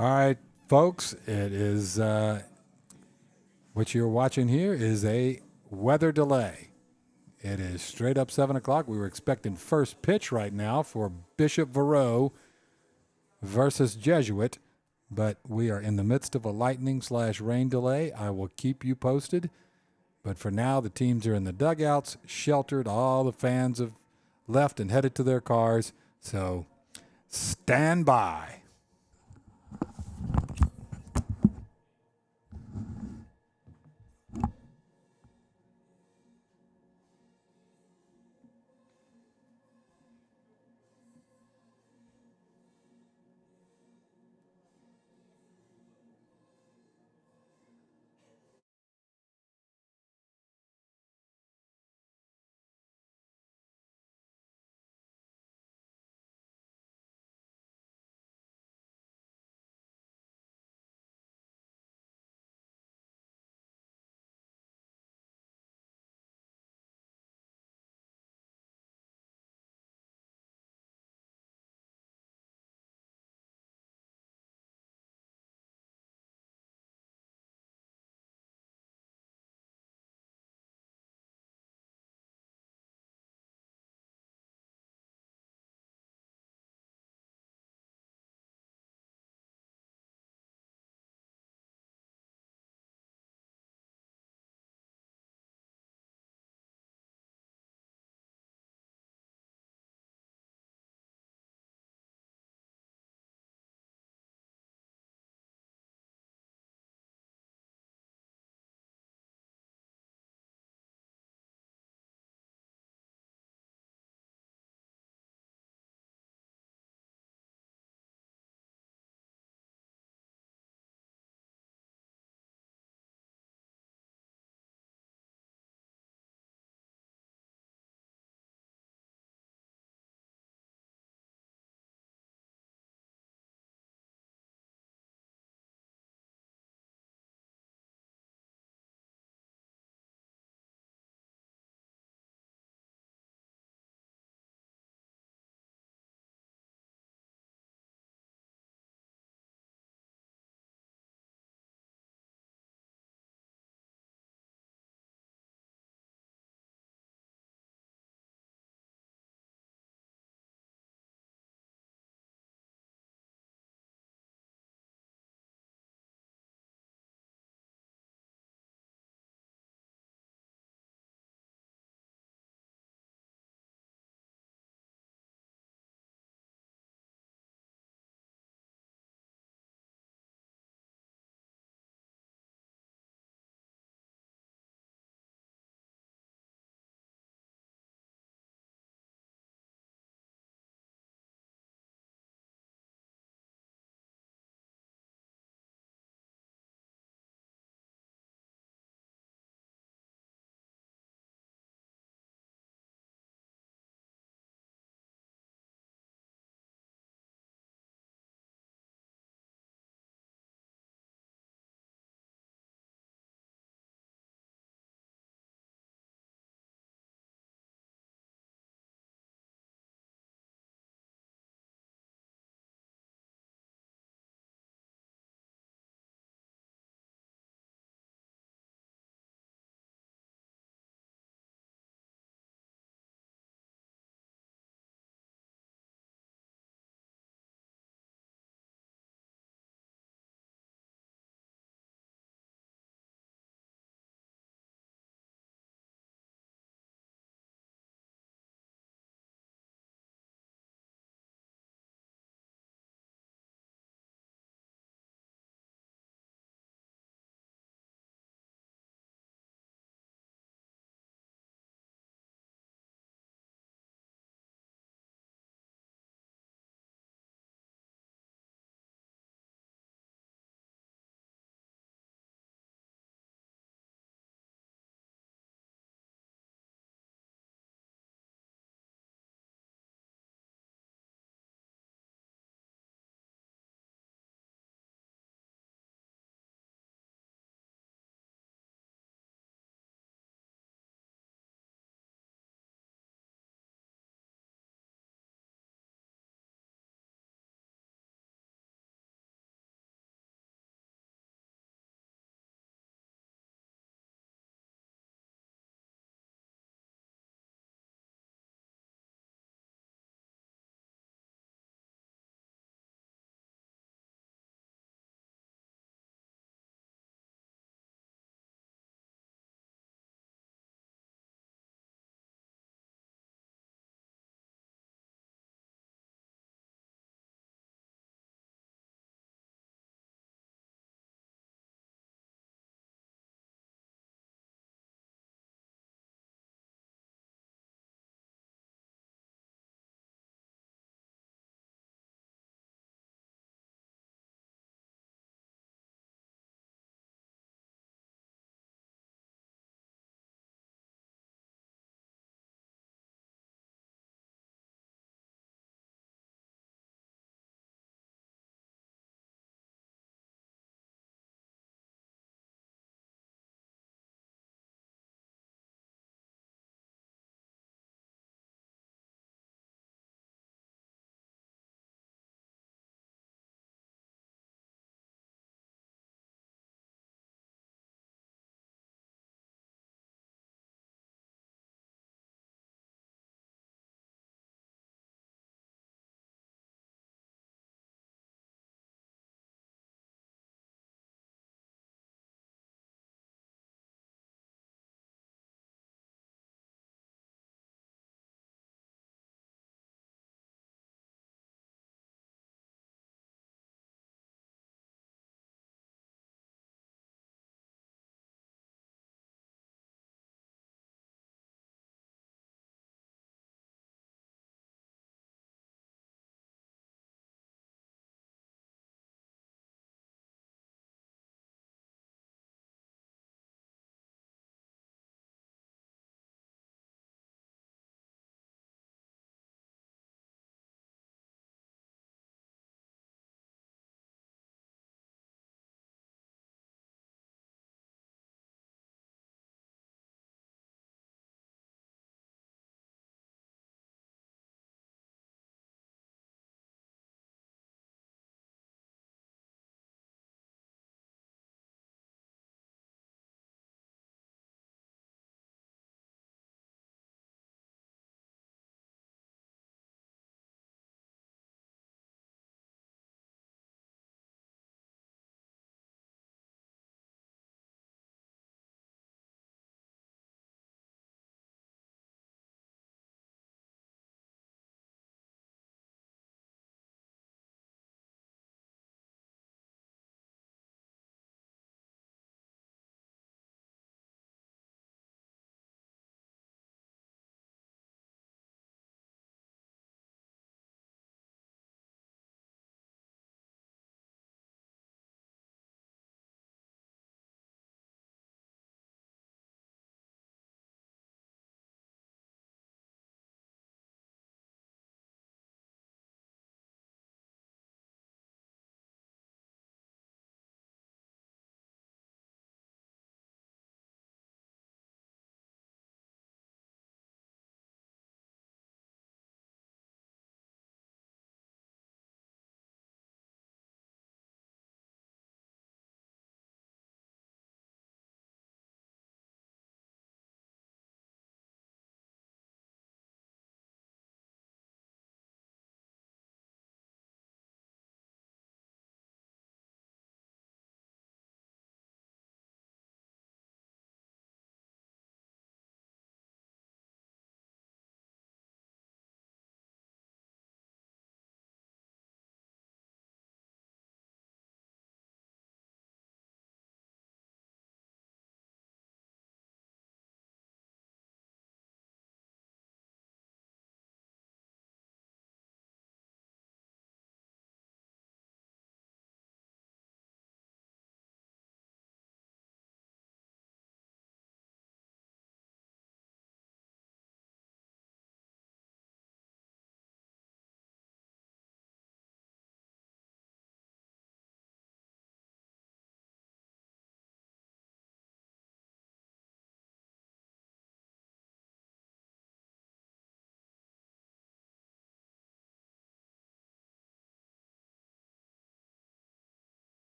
All right, folks, it is what you're watching here is a weather delay. It is straight up 7 o'clock. We were expecting first pitch right now for Bishop Verot versus Jesuit, but we are in the midst of a lightning/rain delay. I will keep you posted. But for now, the teams are in the dugouts, sheltered. All the fans have left and headed to their cars. So stand by.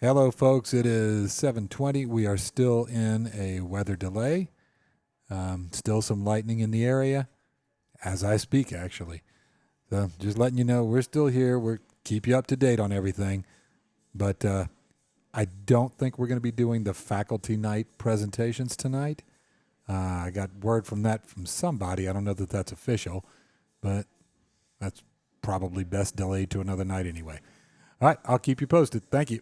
Hello, folks. It is 7:20. We are still in a weather delay. Still some lightning in the area as I speak, actually. So just letting you know, we're still here. We'll keep you up to date on everything. But I don't think we're going to be doing the faculty night presentations tonight. I got word from somebody. I don't know that that's official, but that's probably best delayed to another night anyway. All right, I'll keep you posted. Thank you.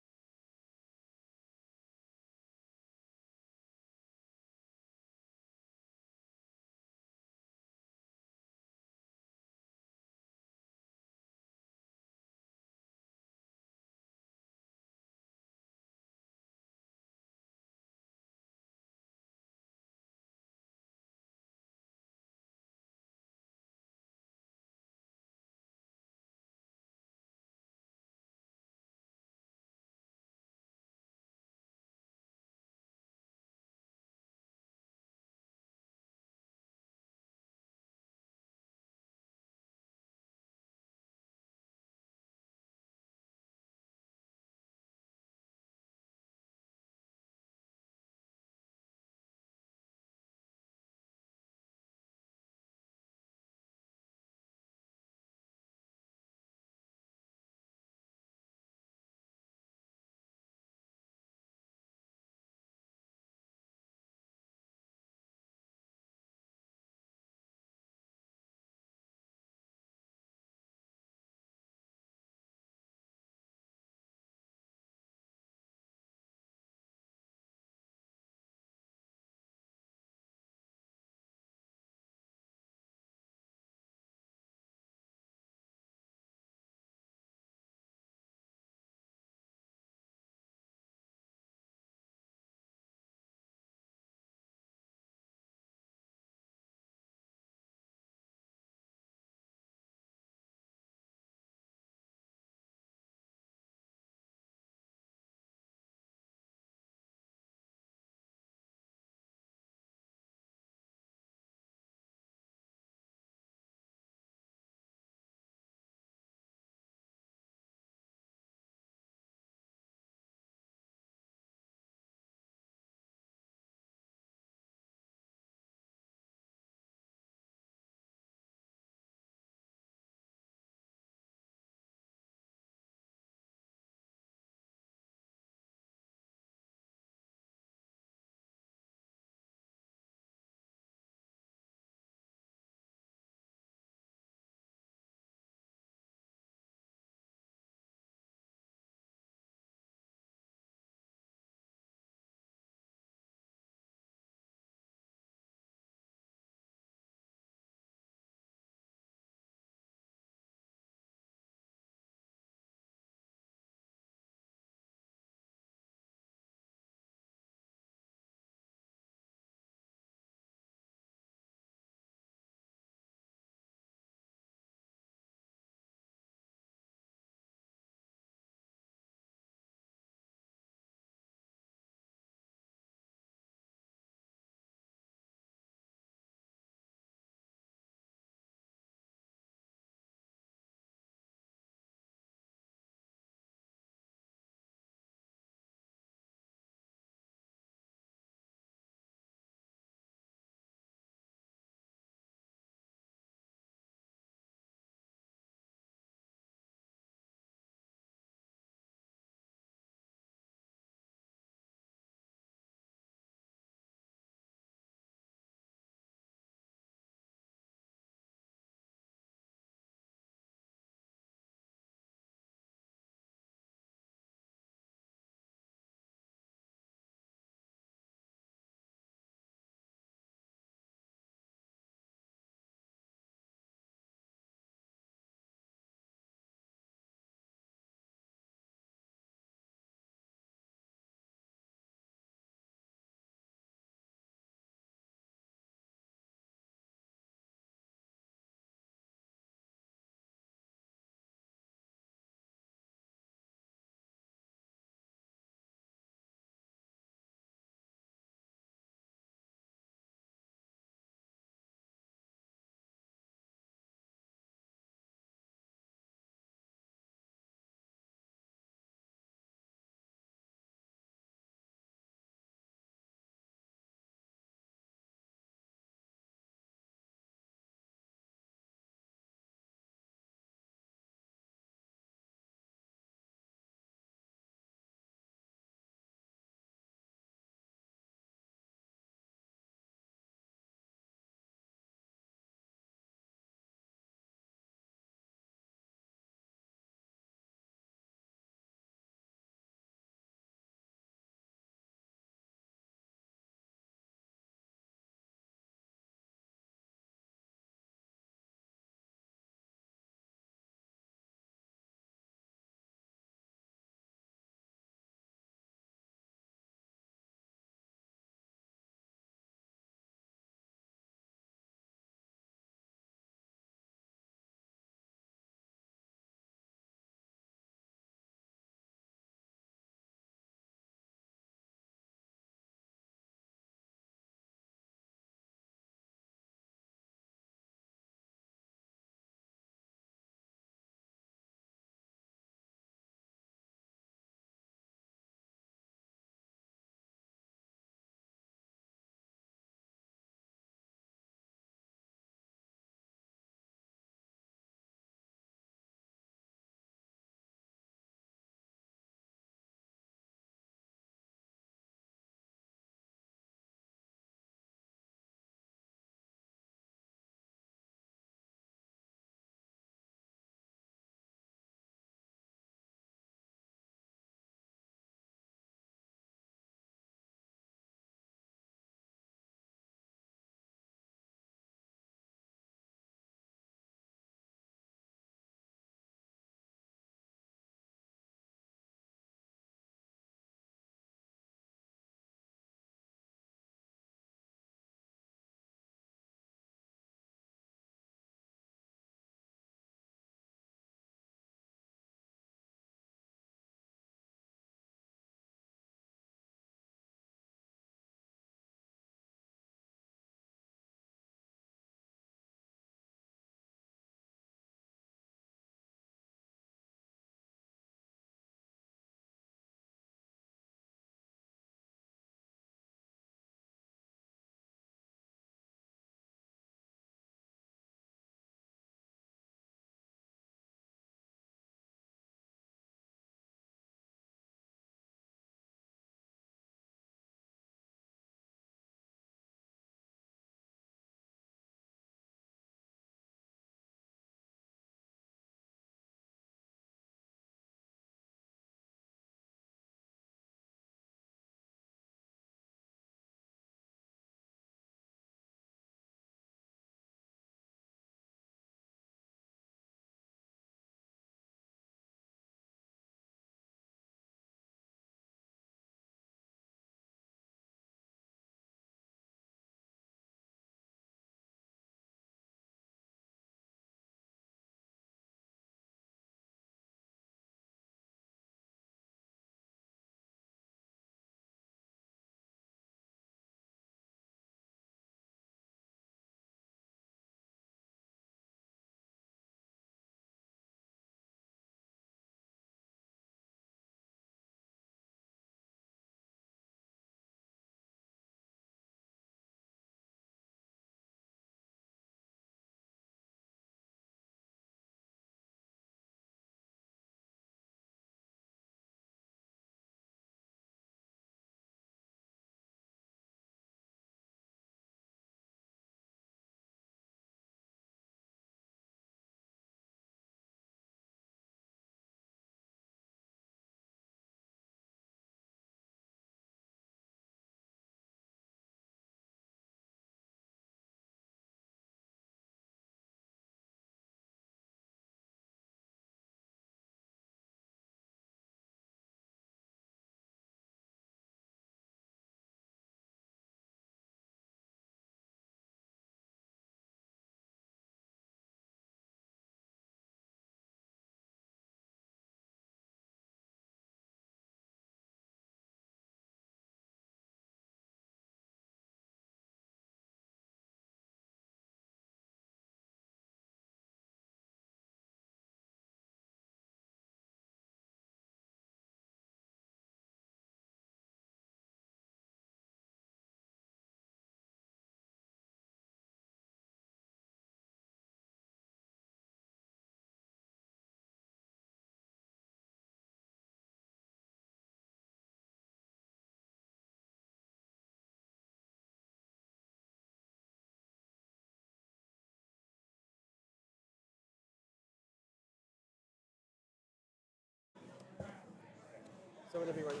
So whenever you're ready.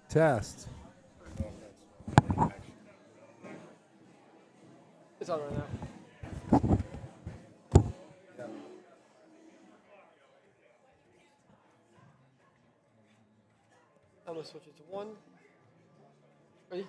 Test. It's on right now. I'm gonna switch it to 1. Ready?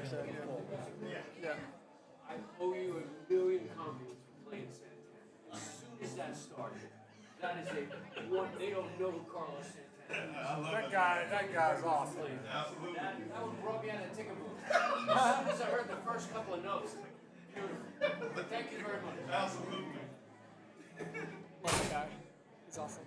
Second. Yeah. 100%. Yeah. I owe you a million compliments for playing Santana. As soon as that started, that is a one. They don't know who Carlos Santana is. That guy's awesome. That one brought me out of the ticket booth. As soon as I heard the first couple of notes, beautiful. But thank you very much. Absolutely. Love that guy. He's awesome.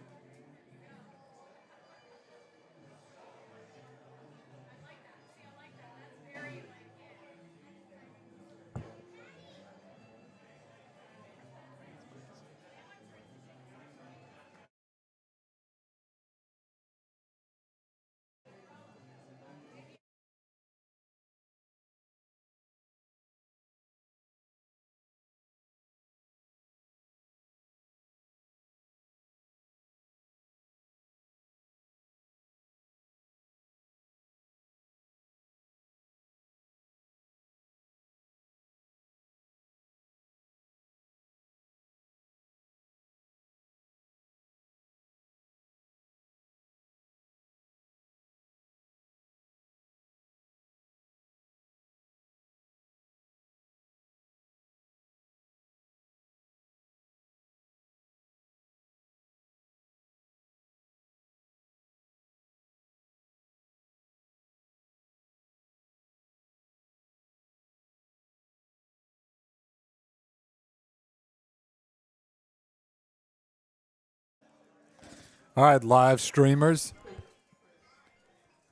All right, live streamers.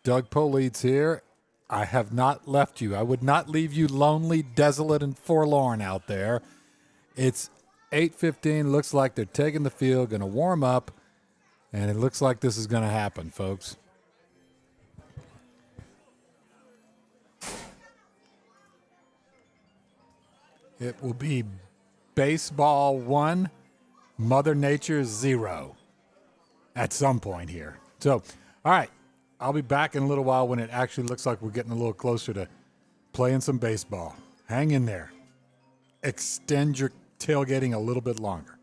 Doug Polite's here. I have not left you. I would not leave you lonely, desolate, and forlorn out there. It's 8:15. Looks like they're taking the field, going to warm up, and it looks like this is going to happen, folks. It will be baseball 1, Mother Nature 0 at some point here. So, all right, I'll be back in a little while when it actually looks like we're getting a little closer to playing some baseball. Hang in there. Extend your tailgating a little bit longer.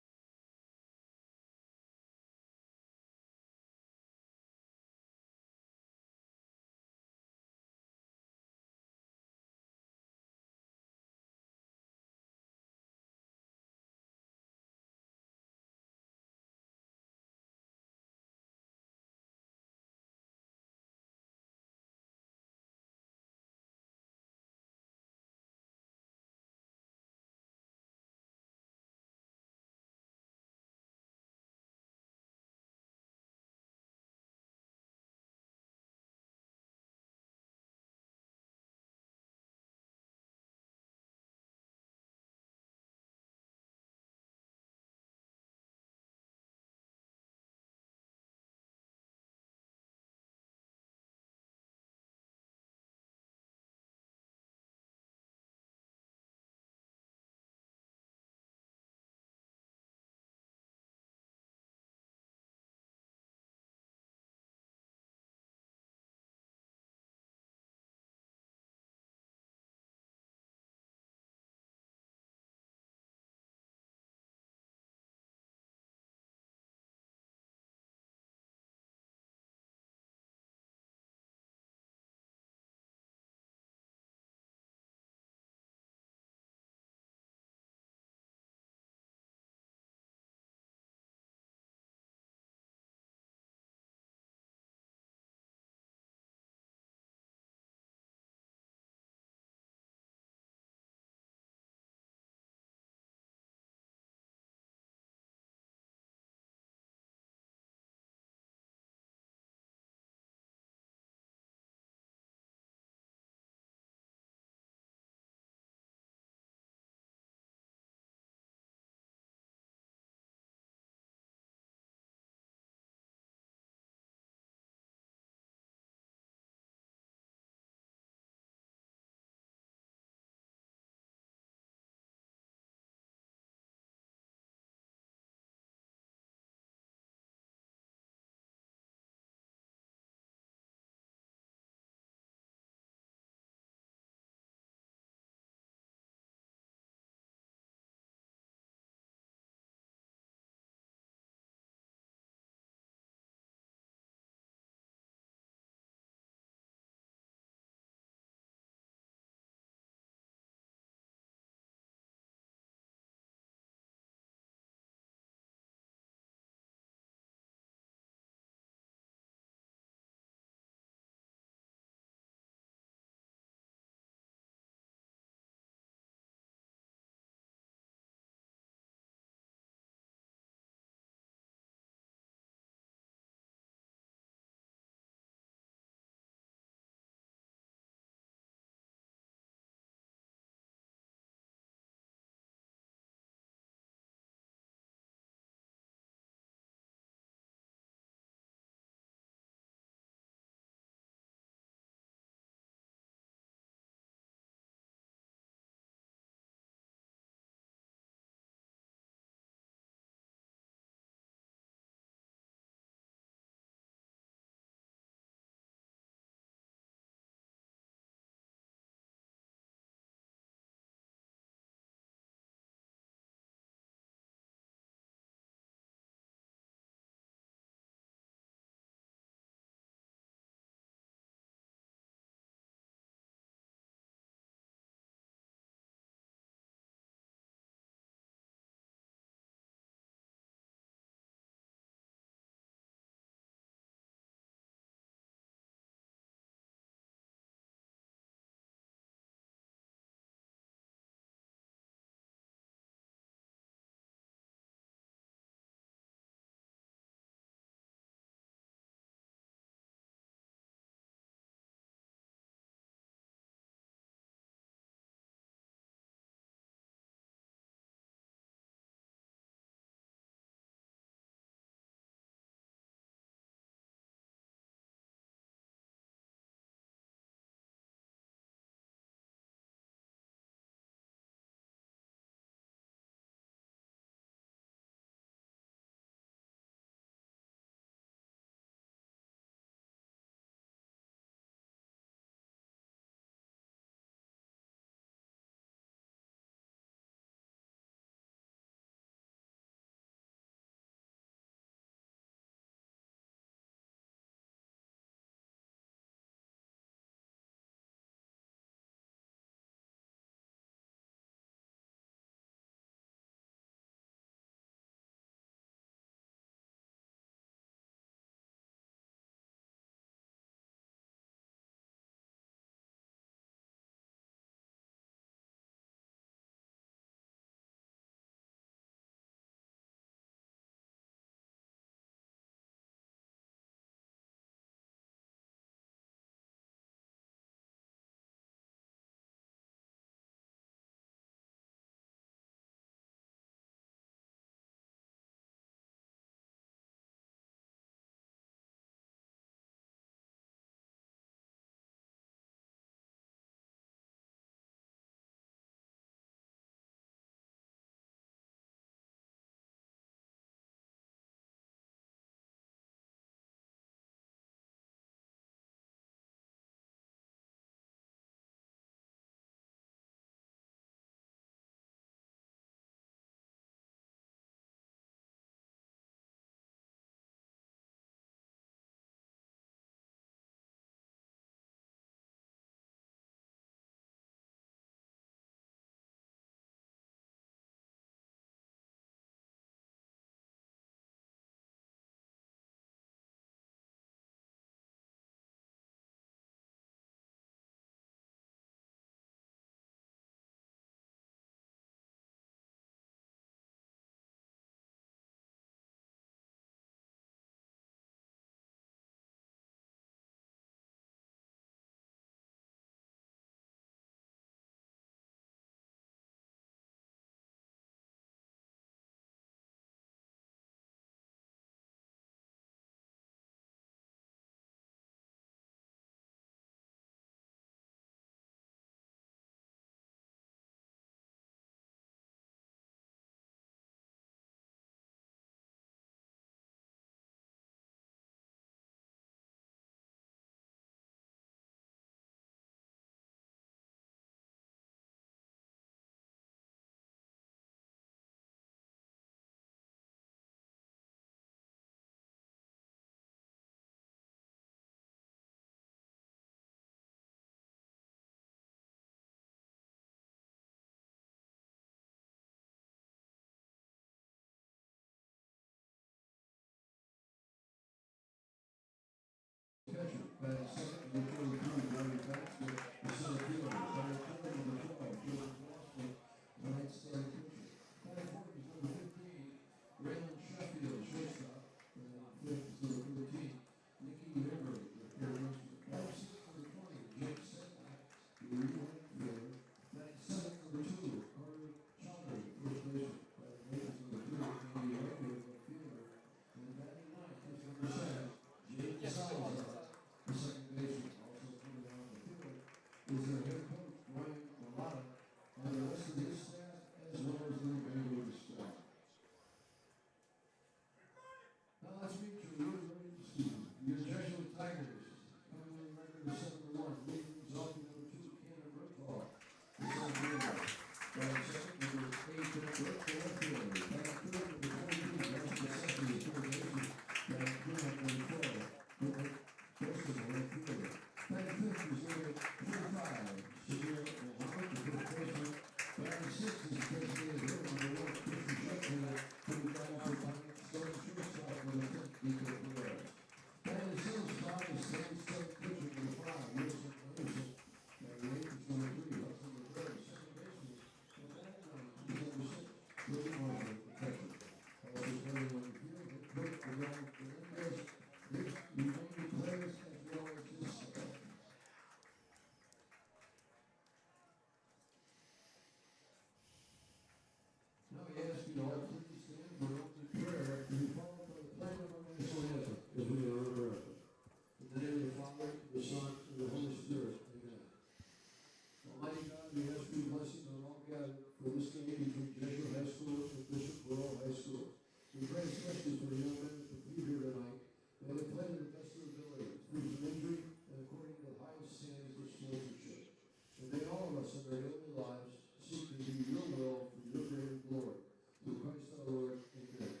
Almighty God, we ask for your blessing on all gathered for this game between Jesuit High School and Bishop Verot High School. We pray especially for the young men that compete here tonight. May they play to the best of their ability, free from injury and according to the highest standards of sportsmanship. And may all of us in our daily lives seek to do your will for your greater glory. Through Christ our Lord, amen.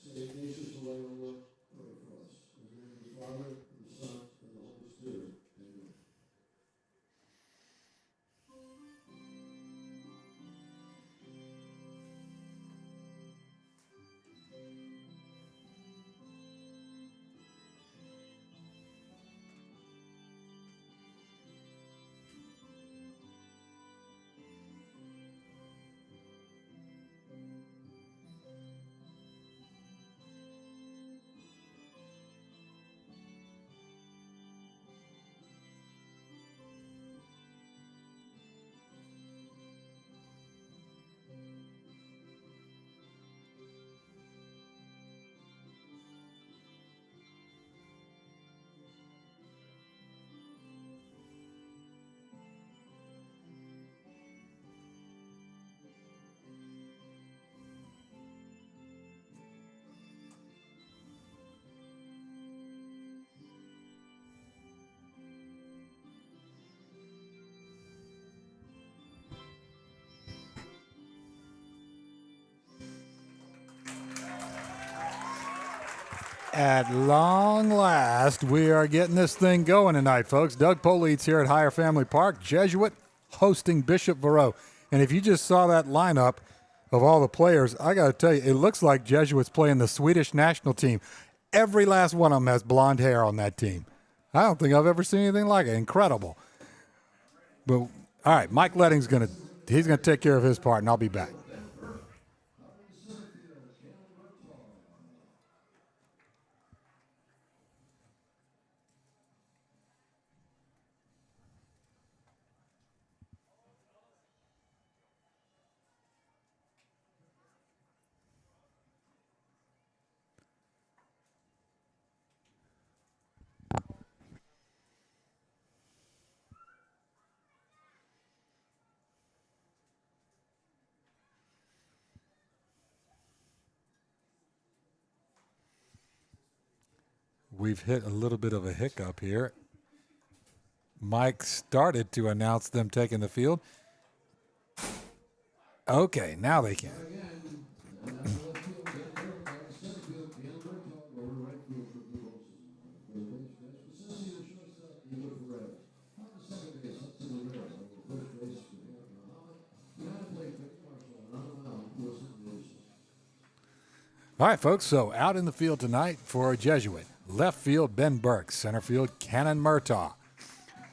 Say, Ignatius Loyola, pray for us. In the name of the Father, and the Son, and the Holy Spirit. Amen. At long last, we are getting this thing going tonight, folks. Doug Polite's here at Hyer Family Park, Jesuit hosting Bishop Verot. And if you just saw that lineup of all the players, I got to tell you, it looks like Jesuit's playing the Swedish national team. Every last one of them has blonde hair on that team. I don't think I've ever seen anything like it. Incredible. But all right, Mike Letting's gonna take care of his part, and I'll be back. We've hit a little bit of a hiccup here. Mike started to announce them taking the field. Okay, now they can. All right, folks, so out in the field tonight for Jesuit. Left field, Ben Burke. Center field, Cannon Murtaugh.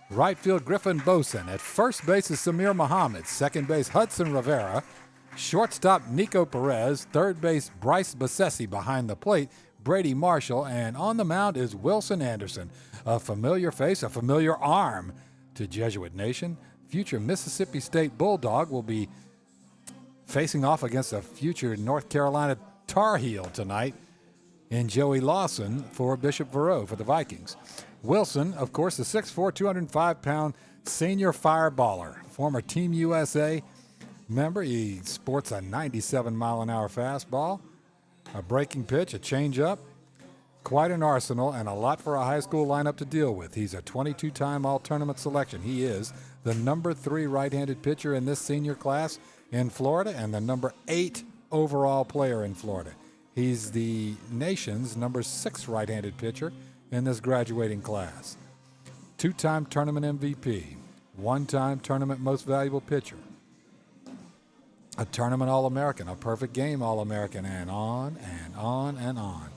Right field, Griffin Boson. At first base is Samir Muhammad. Second base, Hudson Rivera. Shortstop, Nico Perez. Third base, Bryce Bassesi. Behind the plate, Brady Marshall. And on the mound is Wilson Anderson. A familiar face, a familiar arm to Jesuit Nation. Future Mississippi State Bulldog will be facing off against a future North Carolina Tar Heel tonight in Joey Lawson for Bishop Verot for the Vikings. Wilson, of course, the 6'4", 205-pound senior fireballer, former Team USA member. He sports a 97-mile-an-hour fastball, a breaking pitch, a changeup, quite an arsenal, and a lot for a high school lineup to deal with. He's a 22-time all-tournament selection. He is the number 3 right-handed pitcher in this senior class in Florida and the number 8 overall player in Florida. He's the nation's number 6 right-handed pitcher in this graduating class. 2-time tournament MVP, 1-time tournament most valuable pitcher, a tournament All-American, a perfect game All-American, and on and on and on.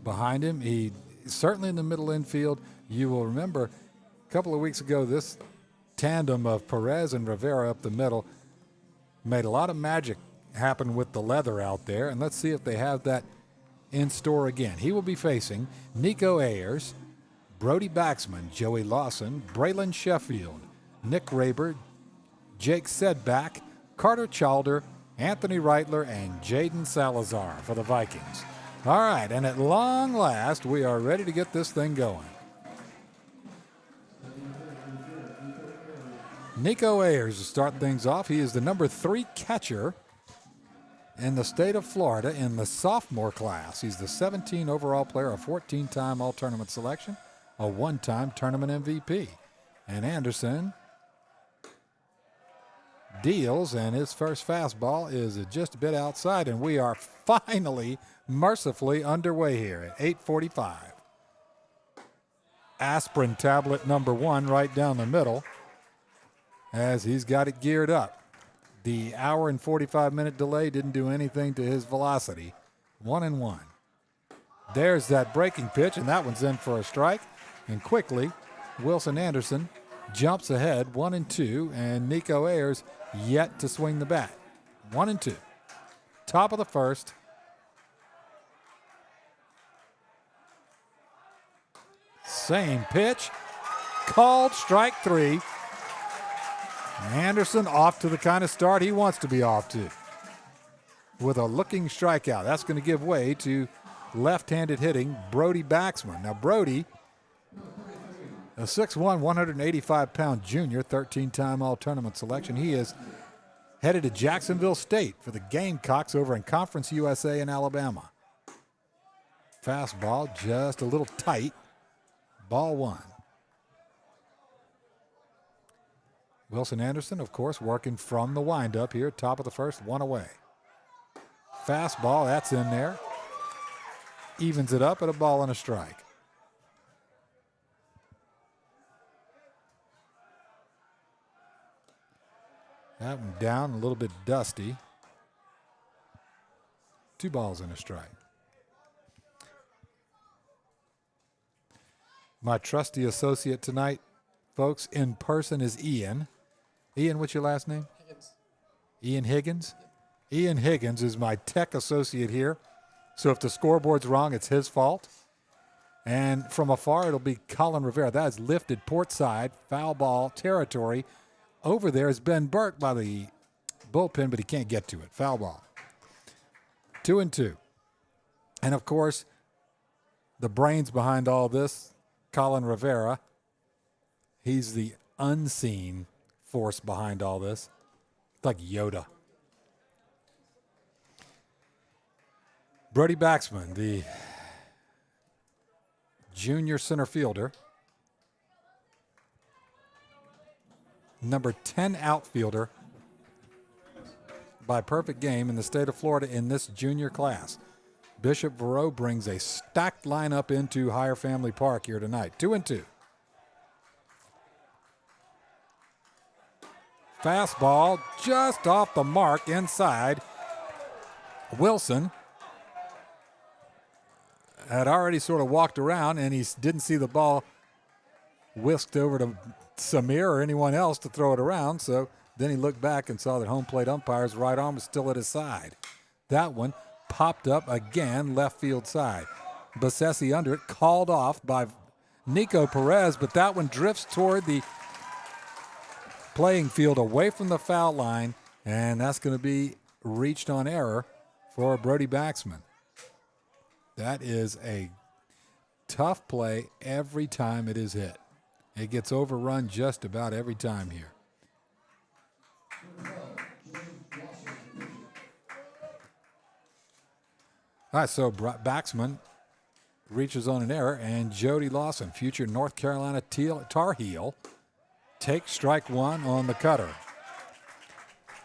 Behind him, he certainly in the middle infield. You will remember a couple of weeks ago, this tandem of Perez and Rivera up the middle made a lot of magic happen with the leather out there, and let's see if they have that in store again. He will be facing Nico Ayers, Brody Baxman, Joey Lawson, Braylon Sheffield, Nick Raber, Jake Sedback, Carter Chalder, Anthony Reitler, and Jaden Salazar for the Vikings. All right, and at long last, we are ready to get this thing going. Nico Ayers to start things off. He is the number 3 catcher in the state of Florida in the sophomore class. He's the 17 overall player, a 14-time all-tournament selection, a 1-time tournament MVP. And Anderson deals, and his first fastball is just a bit outside, and we are finally, mercifully underway here at 8:45. Aspirin tablet number 1 right down the middle as he's got it geared up. The hour and 45-minute delay didn't do anything to his velocity. 1-1. There's that breaking pitch, and that one's in for a strike. And quickly, Wilson Anderson jumps ahead, 1-2, and Nico Ayers yet to swing the bat. 1-2. Top of the first. Same pitch. Called strike 3. Anderson off to the kind of start he wants to be off to with a looking strikeout. That's going to give way to left-handed hitting Brody Baxman. Now Brody, a 6'1", 185-pound junior, 13-time all-tournament selection. He is headed to Jacksonville State for the Gamecocks over in Conference USA in Alabama. Fastball just a little tight. Ball 1. Wilson Anderson, of course, working from the windup here, top of the first, 1 away. Fastball, that's in there. Evens it up at a ball and a strike. That one down, a little bit dusty. 2 balls and a strike. My trusty associate tonight, folks, in person is Ian. Ian, what's your last name? Higgins. Ian Higgins? Ian Higgins is my tech associate here. So if the scoreboard's wrong, it's his fault. And from afar, it'll be Colin Rivera. That is lifted port side, foul ball territory. Over there is Ben Burke by the bullpen, but he can't get to it. Foul ball. 2-2. And, of course, the brains behind all this, Colin Rivera. He's the unseen force behind all this. It's like Yoda. Brody Baxman, the junior center fielder. Number 10 outfielder by perfect game in the state of Florida in this junior class. Bishop Verot brings a stacked lineup into Hyer Family Park here tonight. 2-2. Fastball just off the mark inside. Wilson had already sort of walked around, and he didn't see the ball whisked over to Samir or anyone else to throw it around. So then he looked back and saw that home plate umpire's right arm was still at his side. That one popped up again, left field side. Bassesi under it, called off by Nico Perez, but that one drifts toward the playing field away from the foul line, and that's going to be reached on error for Brody Baxman. That is a tough play every time it is hit. It gets overrun just about every time here. All right, so Baxman reaches on an error, and Jody Lawson, future North Carolina Tar Heel, takes strike one on the cutter.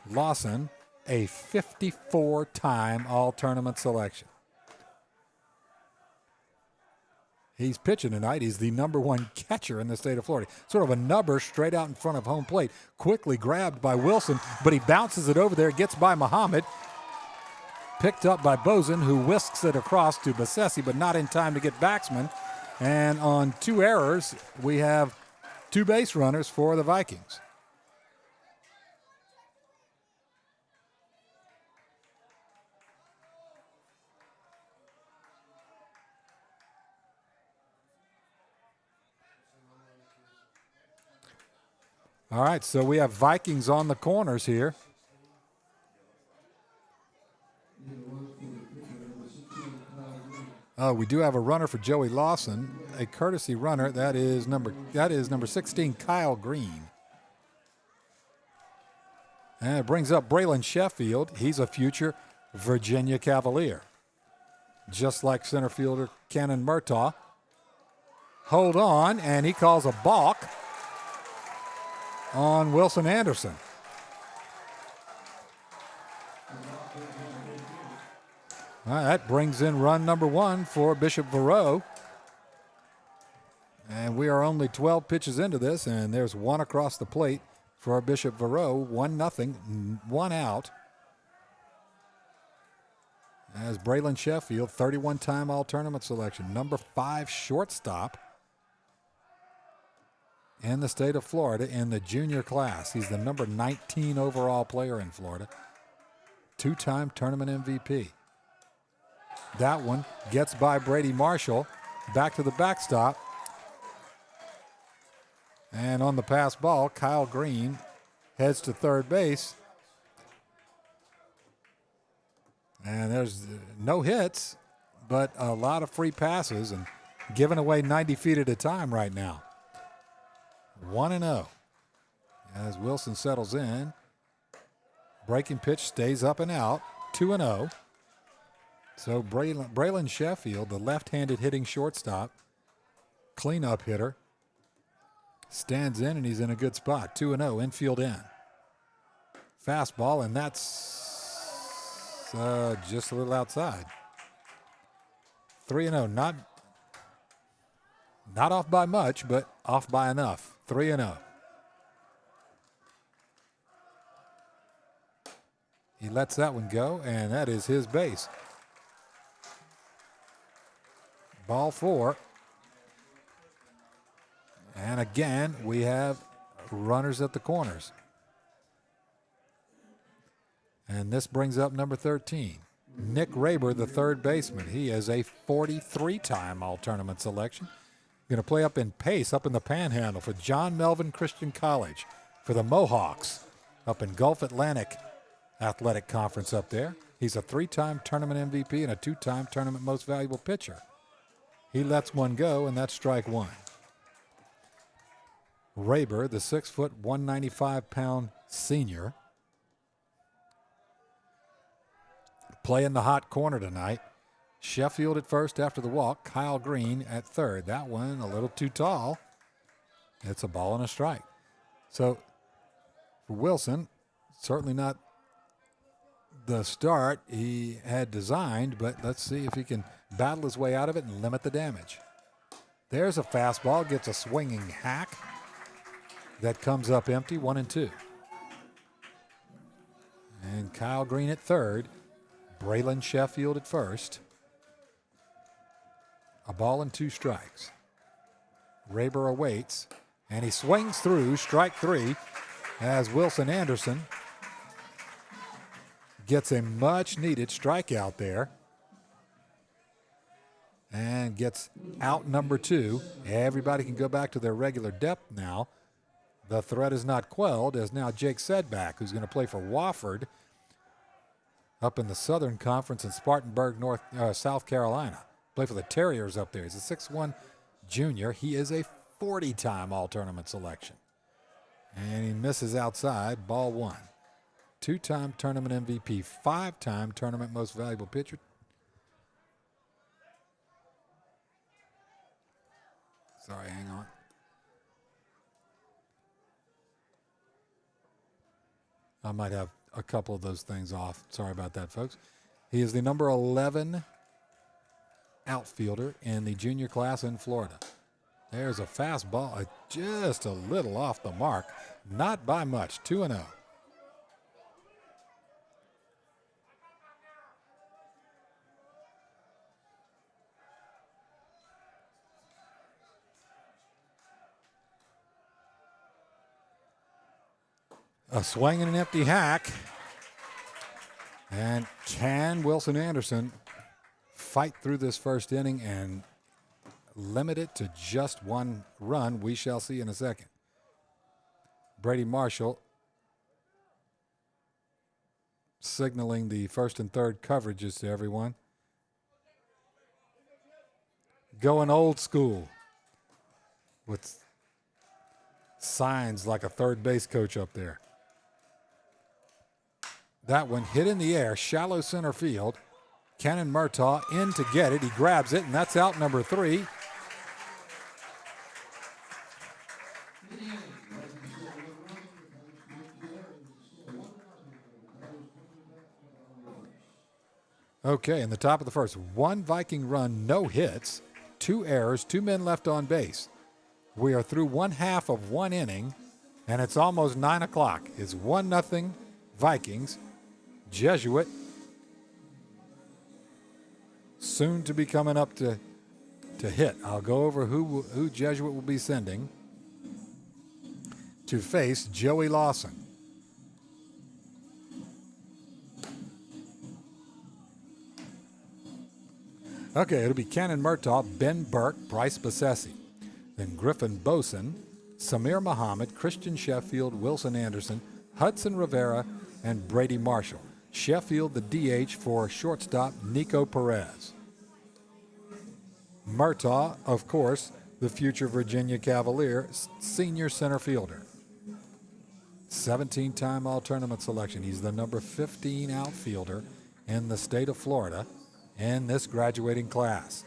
Lawson, a 54-time all-tournament selection. He's pitching tonight. He's the #1 catcher in the state of Florida. Sort of a nubber straight out in front of home plate. Quickly grabbed by Wilson, but he bounces it over there, gets by Muhammad. Picked up by Bozen, who whisks it across to Bassesi, but not in time to get Baxman. And on 2 errors, we have 2 base runners for the Vikings. All right, so we have Vikings on the corners here. We do have a runner for Joey Lawson, a courtesy runner. That is number 16, Kyle Green. And it brings up Braylon Sheffield. He's a future Virginia Cavalier. Just like center fielder Cannon Murtaugh. Hold on, and he calls a balk on Wilson Anderson. All right, that brings in run number 1 for Bishop Verot. And we are only 12 pitches into this, and there's one across the plate for Bishop Verot. 1-0, 1 out. As Braylon Sheffield, 31-time all-tournament selection, number 5 shortstop in the state of Florida in the junior class. He's the number 19 overall player in Florida. 2-time tournament MVP. That one gets by Brady Marshall. Back to the backstop. And on the pass ball, Kyle Green heads to third base. And there's no hits, but a lot of free passes and giving away 90 feet at a time right now. 1-0. As Wilson settles in. Breaking pitch stays up and out. 2-0. So Braylon Sheffield, the left-handed hitting shortstop, cleanup hitter, stands in, and he's in a good spot. 2-0, infield in. Fastball, and that's just a little outside. 3-0, not off by much, but off by enough. 3-0. He lets that one go, and that is his base. Ball 4. And again, we have runners at the corners. And this brings up number 13, Nick Raber, the third baseman. He is a 43-time all-tournament selection. Going to play up in Pace, up in the Panhandle for John Melvin Christian College for the Mohawks up in Gulf Atlantic Athletic Conference up there. He's a 3-time tournament MVP and a 2-time tournament most valuable pitcher. He lets one go, and that's strike 1. Raber, the 6-foot, 195-pound senior, playing the hot corner tonight. Sheffield at first after the walk. Kyle Green at third. That one a little too tall. It's a ball and a strike. So for Wilson, certainly not the start he had designed, but let's see if he can battle his way out of it and limit the damage. There's a fastball, gets a swinging hack. That comes up empty, 1-2. And Kyle Green at third. Braylon Sheffield at first. A ball and 2 strikes. Raber awaits, and he swings through strike 3 as Wilson Anderson gets a much-needed strikeout there and gets out number 2. Everybody can go back to their regular depth now. The threat is not quelled as now Jake Sedback, who's going to play for Wofford up in the Southern Conference in Spartanburg, South Carolina. Play for the Terriers up there. He's a 6'1 junior. He is a 40-time all-tournament selection. And he misses outside, ball 1. 2-time tournament MVP, 5-time tournament most valuable pitcher. Sorry, hang on. I might have a couple of those things off. Sorry about that, folks. He is the number 11 outfielder in the junior class in Florida. There's a fastball, just a little off the mark. Not by much, 2-0. A swing and an empty hack. And can Wilson Anderson fight through this first inning and limit it to just 1 run? We shall see in a second. Brady Marshall signaling the first and third coverages to everyone. Going old school with signs like a third base coach up there. That one hit in the air, shallow center field. Cannon Murtaugh in to get it. He grabs it, and that's out number 3. Okay, in the top of the first, 1 Viking run, no hits, 2 errors, 2 men left on base. We are through 1/2 of 1 inning, and it's almost 9 o'clock. It's 1-0 Vikings. Jesuit soon to be coming up to hit. I'll go over who Jesuit will be sending to face Joey Lawson. Okay, it'll be Cannon Murtaugh, Ben Burke, Bryce Bassesi. Then Griffin Boson, Samir Muhammad, Christian Sheffield, Wilson Anderson, Hudson Rivera, and Brady Marshall. Sheffield, the DH for shortstop Nico Perez. Murtaugh, of course, the future Virginia Cavalier, senior center fielder. 17-time all-tournament selection. He's the number 15 outfielder in the state of Florida in this graduating class.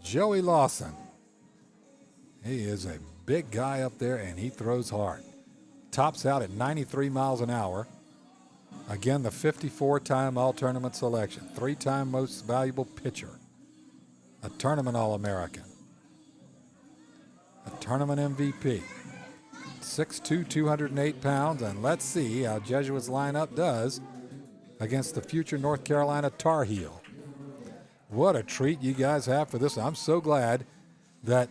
Joey Lawson. He is a big guy up there, and he throws hard. Tops out at 93 miles an hour. Again, the 54-time all-tournament selection. 3-time most valuable pitcher. A tournament All-American. A tournament MVP. 6'2", 208 pounds, and let's see how Jesuits lineup does against the future North Carolina Tar Heel. What a treat you guys have for this. I'm so glad that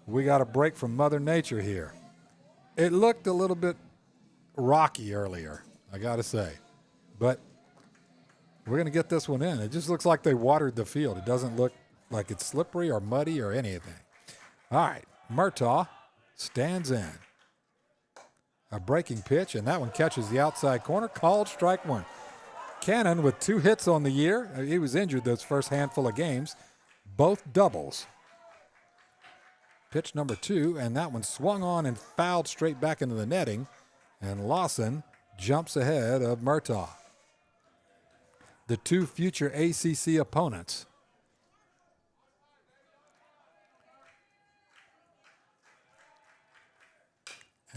we got a break from Mother Nature here. It looked a little bit rocky earlier, I got to say. But we're going to get this one in. It just looks like they watered the field. It doesn't look like it's slippery or muddy or anything. All right, Murtaugh stands in. A breaking pitch, and that one catches the outside corner. Called strike 1. Cannon with 2 hits on the year. He was injured those first handful of games. Both doubles. Pitch number 2, and that one swung on and fouled straight back into the netting. And Lawson jumps ahead of Murtaugh. The 2 future ACC opponents.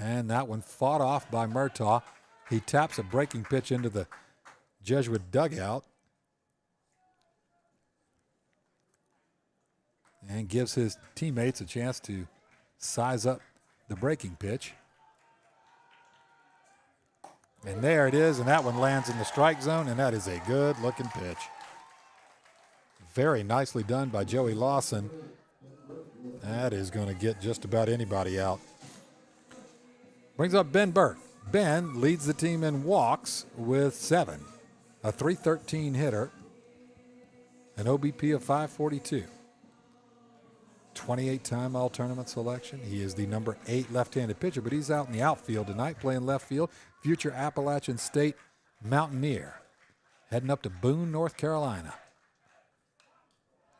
And that one fought off by Murtaugh. He taps a breaking pitch into the Jesuit dugout. And gives his teammates a chance to size up the breaking pitch. And there it is, and that one lands in the strike zone, and that is a good-looking pitch. Very nicely done by Joey Lawson. That is going to get just about anybody out. Brings up Ben Burke. Ben leads the team in walks with 7. A .313 hitter. An OBP of 542. 28-time all-tournament selection. He is the number 8 left-handed pitcher, but he's out in the outfield tonight playing left field. Future Appalachian State Mountaineer. Heading up to Boone, North Carolina.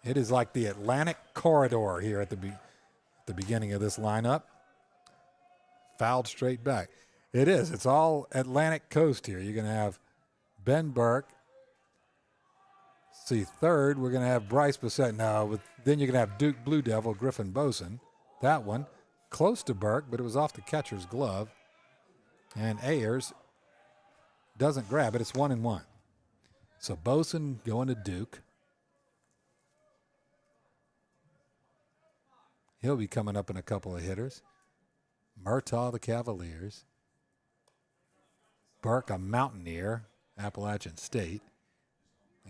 It is like the Atlantic corridor here at the beginning of this lineup. Fouled straight back. It is. It's all Atlantic coast here. You're going to have Ben Burke. See, third, we're going to have Bryce Bissett. No, then you're going to have Duke Blue Devil, Griffin Boson. That one, close to Burke, but it was off the catcher's glove. And Ayers doesn't grab it. It's 1-1. So Boson going to Duke. He'll be coming up in a couple of hitters. Murtaugh, the Cavaliers. Burke, a Mountaineer, Appalachian State.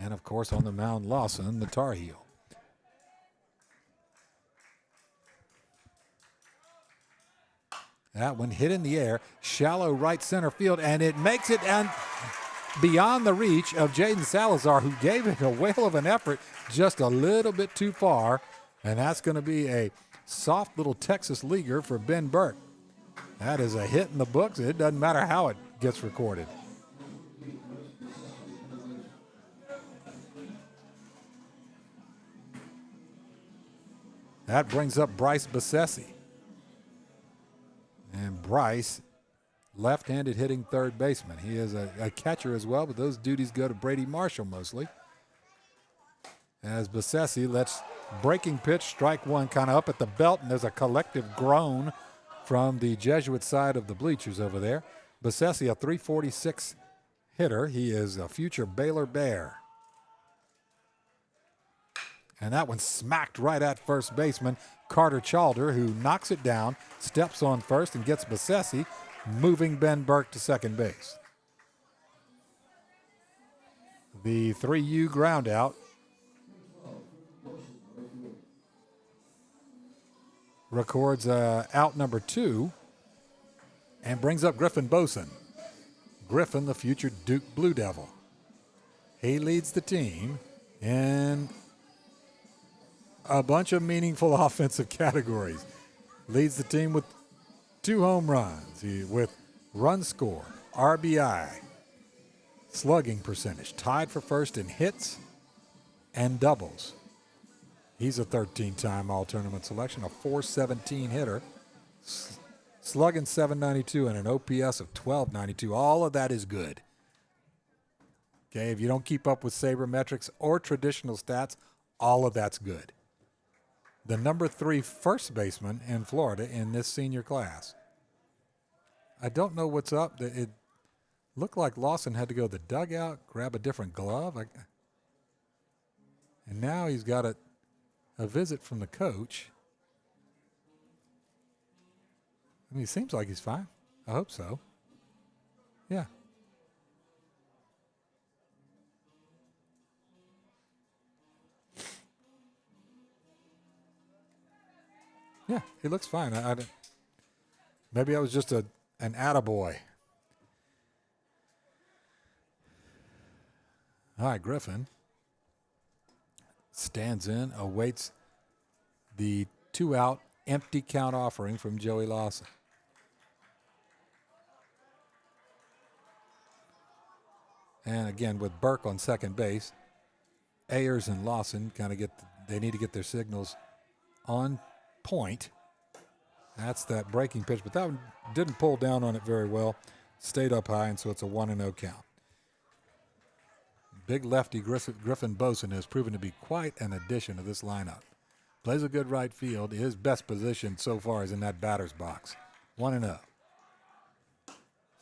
And, of course, on the mound, Lawson, the Tar Heel. That one hit in the air, shallow right center field, and it makes it and beyond the reach of Jaden Salazar, who gave it a whale of an effort, just a little bit too far. And that's going to be a soft little Texas leaguer for Ben Burke. That is a hit in the books. It doesn't matter how it gets recorded. That brings up Bryce Bissett. And Bryce, left-handed hitting third baseman. He is a catcher as well, but those duties go to Brady Marshall mostly. As Bissett lets breaking pitch, strike one, kind of up at the belt, and there's a collective groan from the Jesuit side of the bleachers over there. Bissett, a .346 hitter. He is a future Baylor Bear. And that one smacked right at first baseman Carter Chalder, who knocks it down, steps on first, and gets Bissett, moving Ben Burke to second base. The 3U ground out records out number 2 and brings up Griffin Boson. Griffin, the future Duke Blue Devil. He leads the team in a bunch of meaningful offensive categories. Leads the team with 2 home runs, with run score, RBI, slugging percentage, tied for first in hits and doubles. He's a 13-time all-tournament selection, a .417 hitter, slugging .792 and an OPS of .1292. All of that is good. Okay, if you don't keep up with sabermetrics or traditional stats, all of that's good. The number 3 first baseman in Florida in this senior class. I don't know what's up. It looked like Lawson had to go to the dugout, grab a different glove. And now he's got a visit from the coach. I mean, it seems like he's fine. I hope so. Yeah. Yeah, he looks fine. Maybe I was just an attaboy. All right, Griffin stands in, awaits the 2-out empty count offering from Joey Lawson. And again, with Burke on second base, Ayers and Lawson kind of they need to get their signals on point. That's that breaking pitch, but that one didn't pull down on it very well. Stayed up high, and so it's a 1-0 count. Big lefty Griffin Boson has proven to be quite an addition to this lineup. Plays a good right field. His best position so far is in that batter's box. 1-0.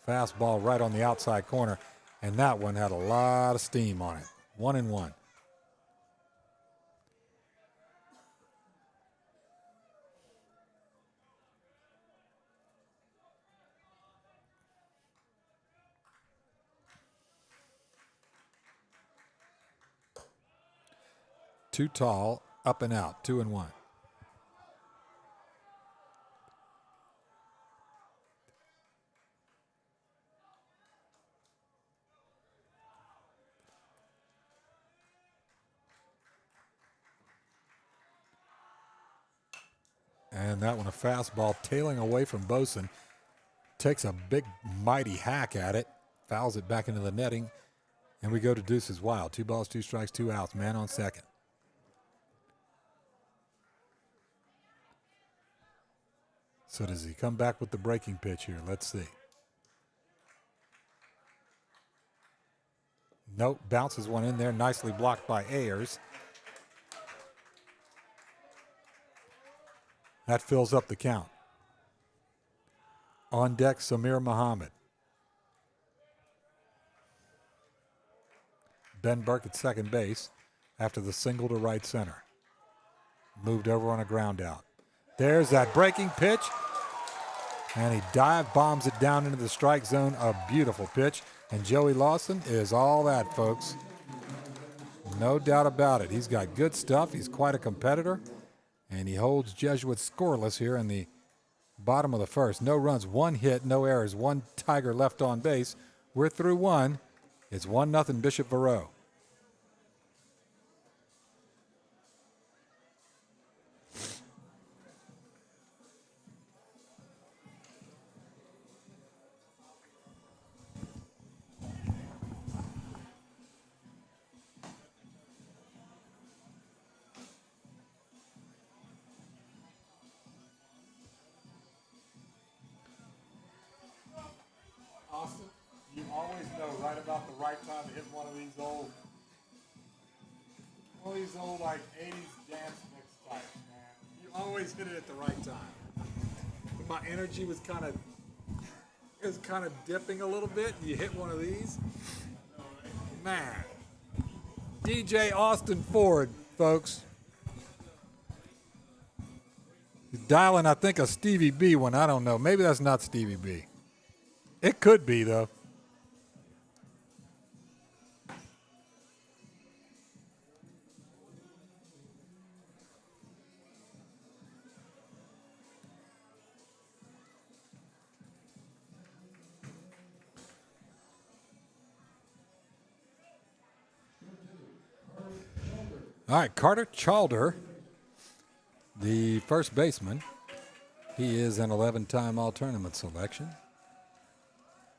Fastball right on the outside corner, and that one had a lot of steam on it. 1-1. too tall, up and out, 2-1. And that one, a fastball tailing away from Boson. Takes a big, mighty hack at it, fouls it back into the netting, and we go to deuces wild. 2 balls, 2 strikes, 2 outs, man on second. So does he come back with the breaking pitch here? Let's see. Nope, bounces one in there, nicely blocked by Ayers. That fills up the count. On deck, Samir Muhammad. Ben Burke at second base after the single to right center. Moved over on a ground out. There's that breaking pitch. And he dive bombs it down into the strike zone. A beautiful pitch. And Joey Lawson is all that, folks. No doubt about it. He's got good stuff. He's quite a competitor. And he holds Jesuit scoreless here in the bottom of the first. No runs, 1 hit, no errors, 1 Tiger left on base. We're through 1. It's 1-0 Bishop Verot. Austin, you always know right about the right time to hit one of these old like 80s dance mix types, man. You always hit it at the right time. My energy was kind of dipping a little bit, and you hit one of these. Man. DJ Austin Ford, folks. He's dialing, I think, a Stevie B one. I don't know. Maybe that's not Stevie B. It could be, though. All right, Carter Chalder, the first baseman. He is an 11-time all-tournament selection.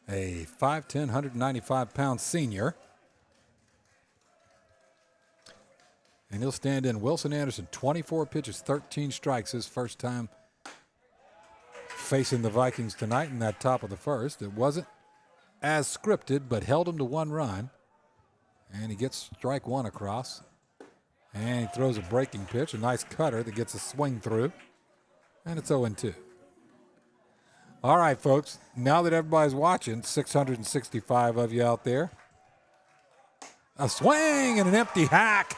A 5'10", 195-pound senior. And he'll stand in Wilson Anderson, 24 pitches, 13 strikes, his first time facing the Vikings tonight in that top of the first. It wasn't as scripted, but held him to 1 run. And he gets strike 1 across. And he throws a breaking pitch, a nice cutter that gets a swing through. And it's 0-2. All right, folks, now that everybody's watching, 665 of you out there. A swing and an empty hack.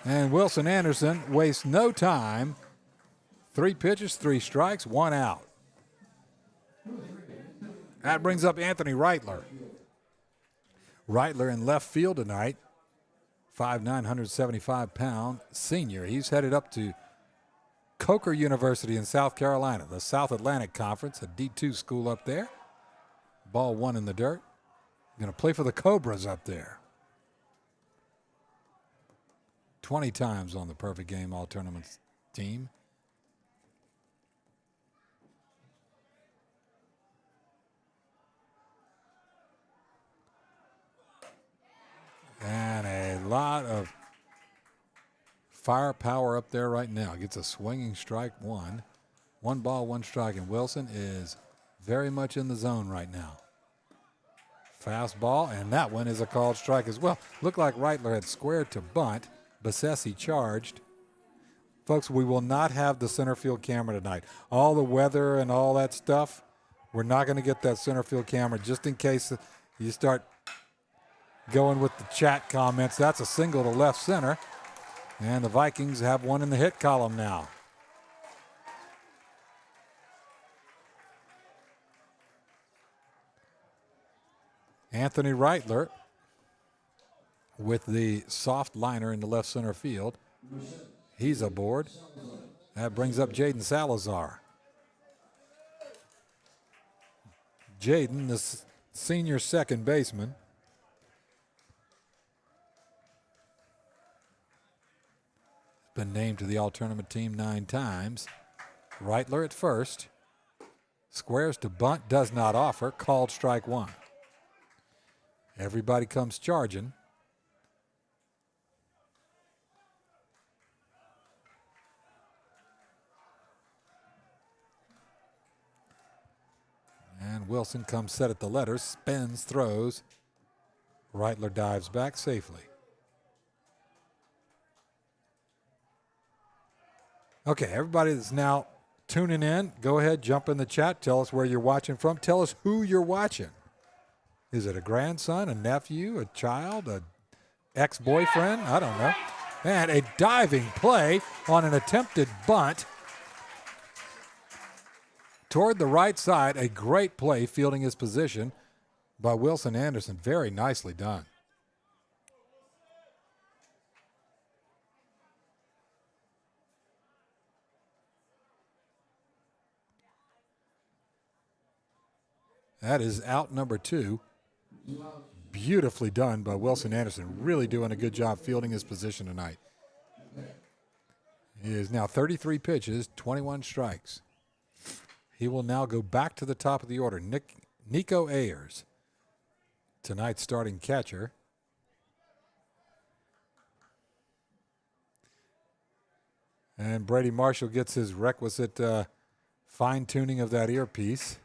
And Wilson Anderson wastes no time. 3 pitches, 3 strikes, 1 out. That brings up Anthony Reitler. Reitler in left field tonight. 5'9", 175-pound senior. He's headed up to Coker University in South Carolina, the South Atlantic Conference, a D2 school up there. Ball 1 in the dirt. Going to play for the Cobras up there. 20 times on the Perfect Game All-Tournaments team. And a lot of firepower up there right now. Gets a swinging strike 1. 1 ball, 1 strike, and Wilson is very much in the zone right now. Fastball, and that one is a called strike as well. Looked like Reitler had squared to bunt. Bassesi charged. Folks, we will not have the center field camera tonight. All the weather and all that stuff, we're not going to get that center field camera just in case you start going with the chat comments. That's a single to left center. And the Vikings have one in the hit column now. Anthony Reitler with the soft liner in the left center field. He's aboard. That brings up Jaden Salazar. Jaden, the senior second baseman. Been named to the all-tournament team 9 times. Reitler at first. Squares to bunt, does not offer. Called strike 1. Everybody comes charging. And Wilson comes set at the letters, spins, throws. Reitler dives back safely. Okay, everybody that's now tuning in, go ahead, jump in the chat. Tell us where you're watching from. Tell us who you're watching. Is it a grandson, a nephew, a child, an ex-boyfriend? I don't know. And a diving play on an attempted bunt toward the right side. A great play fielding his position by Wilson Anderson. Very nicely done. That is out number 2. Beautifully done by Wilson Anderson. Really doing a good job fielding his position tonight. He is now 33 pitches, 21 strikes. He will now go back to the top of the order. Nico Ayers, tonight's starting catcher. And Brady Marshall gets his requisite fine-tuning of that earpiece.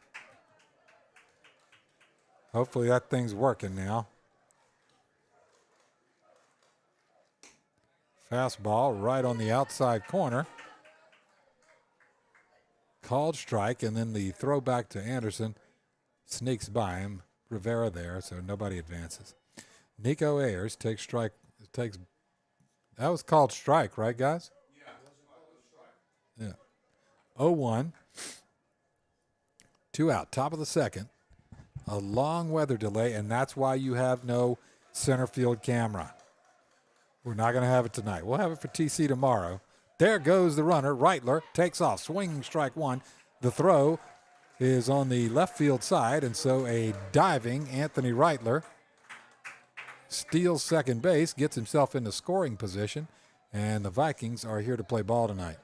Hopefully that thing's working now. Fastball right on the outside corner. Called strike, and then the throw back to Anderson sneaks by him. Rivera there, so nobody advances. Nico Ayers takes strike. That was called strike, right, guys? Yeah. 0-1. 2 out, top of the second. A long weather delay, and that's why you have no center field camera. We're not going to have it tonight. We'll have it for TC tomorrow. There goes the runner. Reitler takes off. Swinging strike 1. The throw is on the left field side, and so a diving Anthony Reitler steals second base, gets himself into scoring position, and the Vikings are here to play ball tonight.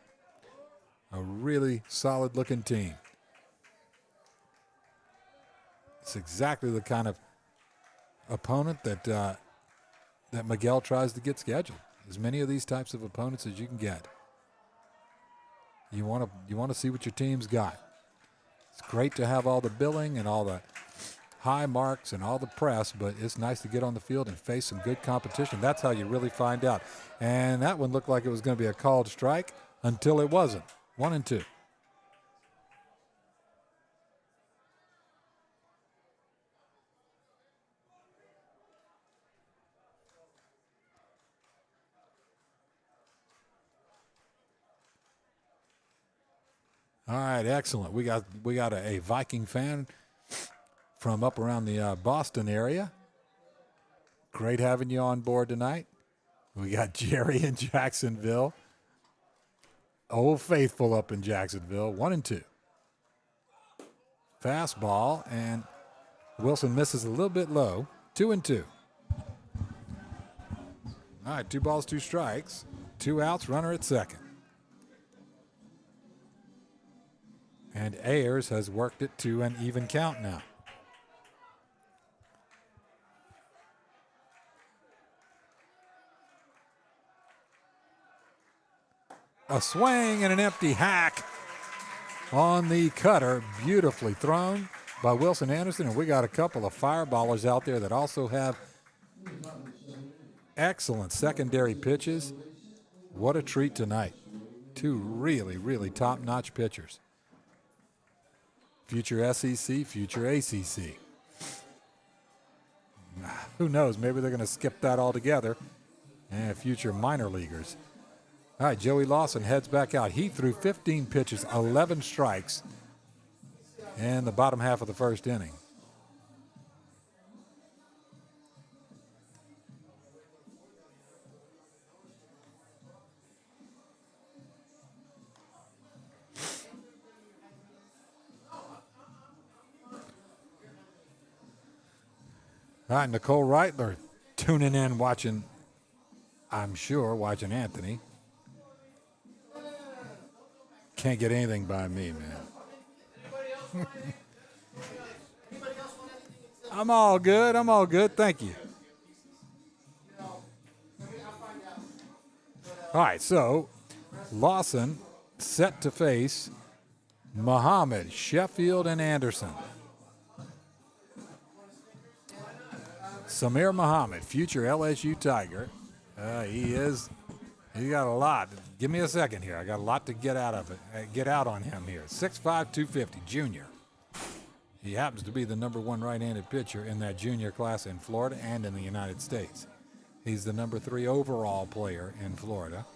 A really solid-looking team. It's exactly the kind of opponent that that Miguel tries to get scheduled. As many of these types of opponents as you can get. You want to see what your team's got. It's great to have all the billing and all the high marks and all the press, but it's nice to get on the field and face some good competition. That's how you really find out. And that one looked like it was going to be a called strike until it wasn't. 1-2. All right, excellent. We got a Viking fan from up around the Boston area. Great having you on board tonight. We got Jerry in Jacksonville. Old Faithful up in Jacksonville. 1-2. Fastball, and Wilson misses a little bit low. 2-2. All right, 2 balls, 2 strikes. 2 outs, runner at second. And Ayers has worked it to an even count now. A swing and an empty hack on the cutter. Beautifully thrown by Wilson Anderson. And we got a couple of fireballers out there that also have excellent secondary pitches. What a treat tonight. 2 really, really top-notch pitchers. Future SEC, future ACC. Who knows? Maybe they're going to skip that altogether. And future minor leaguers. All right, Joey Lawson heads back out. He threw 15 pitches, 11 strikes in the bottom half of the first inning. All right, Nicole Reitler tuning in, watching, I'm sure, watching Anthony. Can't get anything by me, man. I'm all good. I'm all good. Thank you. All right, so Lawson set to face Muhammad, Sheffield, and Anderson. Samir Muhammad, future LSU Tiger. He got a lot. Give me a second here. I got a lot to get out of it. Get out on him here. 6'5", 250, junior. He happens to be the number 1 right-handed pitcher in that junior class in Florida and in the United States. He's the number 3 overall player in Florida,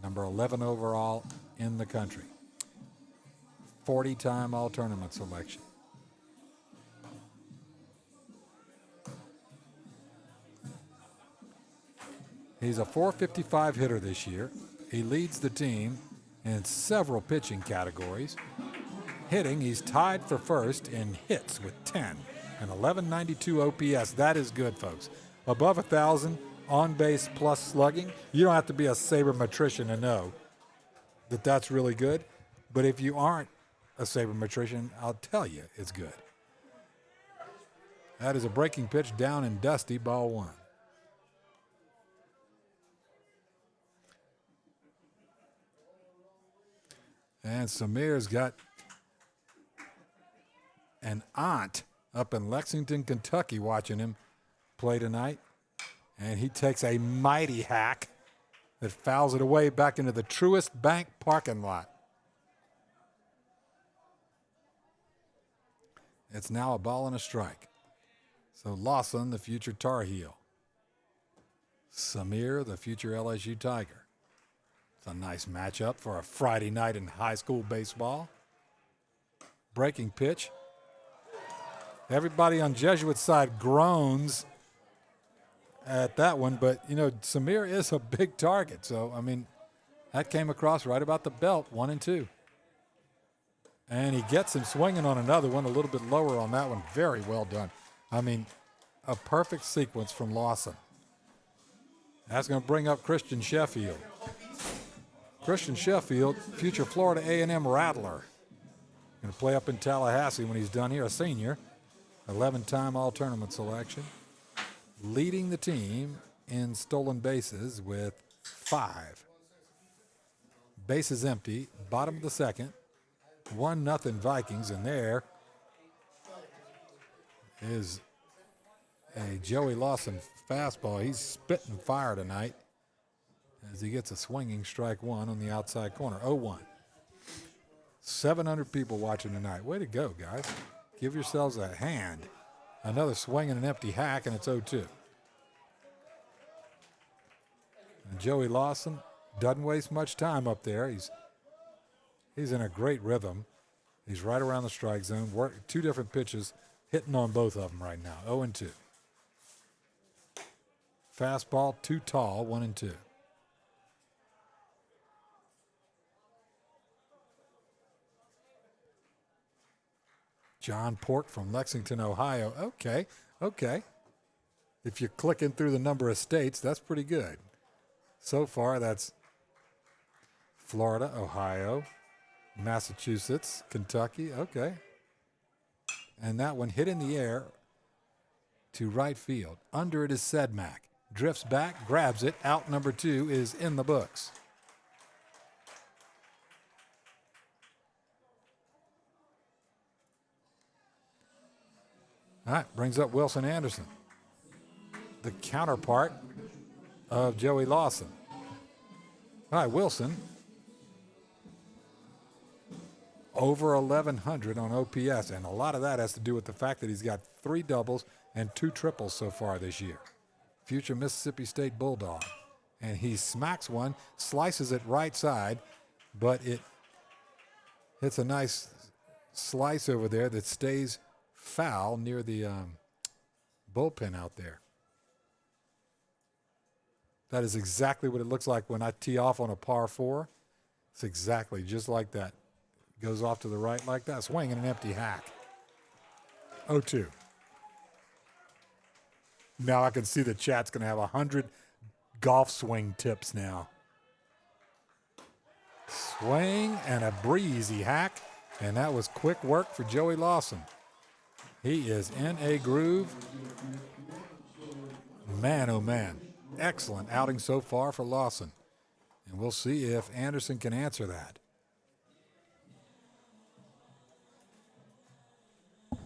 number 11 overall in the country. 40-time all-tournament selection. He's a .455 hitter this year. He leads the team in several pitching categories. Hitting, he's tied for first in hits with 10 and 1192 OPS. That is good, folks. Above 1,000 on base plus slugging. You don't have to be a sabermetrician to know that that's really good. But if you aren't a sabermetrician, I'll tell you it's good. That is a breaking pitch down and dusty, ball 1. And Samir's got an aunt up in Lexington, Kentucky, watching him play tonight. And he takes a mighty hack that fouls it away back into the Truist Bank parking lot. It's now a ball and a strike. So Lawson, the future Tar Heel. Samir, the future LSU Tiger. It's a nice matchup for a Friday night in high school baseball. Breaking pitch. Everybody on Jesuit side groans at that one, but, you know, Samir is a big target. So, I mean, that came across right about the belt, 1-2. And he gets him swinging on another one, a little bit lower on that one. Very well done. I mean, a perfect sequence from Lawson. That's going to bring up Christian Sheffield. Christian Sheffield, future Florida A&M Rattler. Going to play up in Tallahassee when he's done here, a senior. 11-time all-tournament selection. Leading the team in stolen bases with 5. Bases empty, bottom of the second. 1-0 Vikings, and there is a Joey Lawson fastball. He's spitting fire tonight as he gets a swinging strike 1 on the outside corner. 0-1. 700 people watching tonight. Way to go, guys. Give yourselves a hand. Another swing and an empty hack, and it's 0-2. And Joey Lawson doesn't waste much time up there. He's in a great rhythm. He's right around the strike zone. 2 different pitches, hitting on both of them right now. 0-2. Fastball too tall, 1-2. John Pork from Lexington, Ohio. Okay. If you're clicking through the number of states, that's pretty good. So far, that's Florida, Ohio, Massachusetts, Kentucky. Okay. And that one hit in the air to right field. Under it is Sedmak. Drifts back, grabs it. Out number 2 is in the books. All right, brings up Wilson Anderson, the counterpart of Joey Lawson. All right, Wilson, over 1,100 on OPS, and a lot of that has to do with the fact that he's got 3 doubles and 2 triples so far this year. Future Mississippi State Bulldog. And he smacks one, slices it right side, but it hits a nice slice over there that stays foul near the bullpen out there. That is exactly what it looks like when I tee off on a par 4. It's exactly just like that. Goes off to the right like that. Swing and an empty hack. 0-2. Now I can see the chat's going to have 100 golf swing tips now. Swing and a breezy hack, and that was quick work for Joey Lawson. He is in a groove. Man, oh man. Excellent outing so far for Lawson. And we'll see if Anderson can answer that.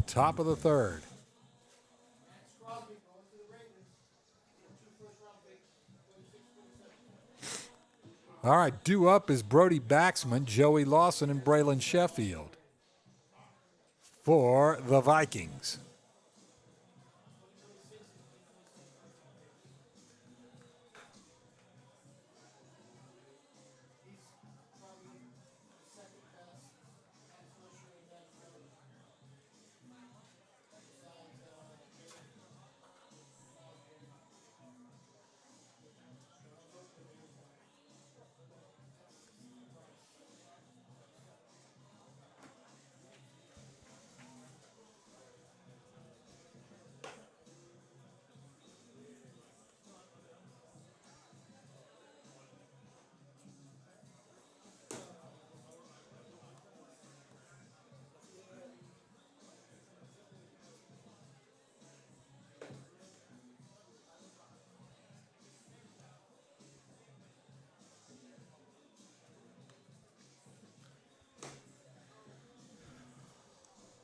Top of the third. All right, due up is Brody Baxman, Joey Lawson, and Braylon Sheffield for the Vikings.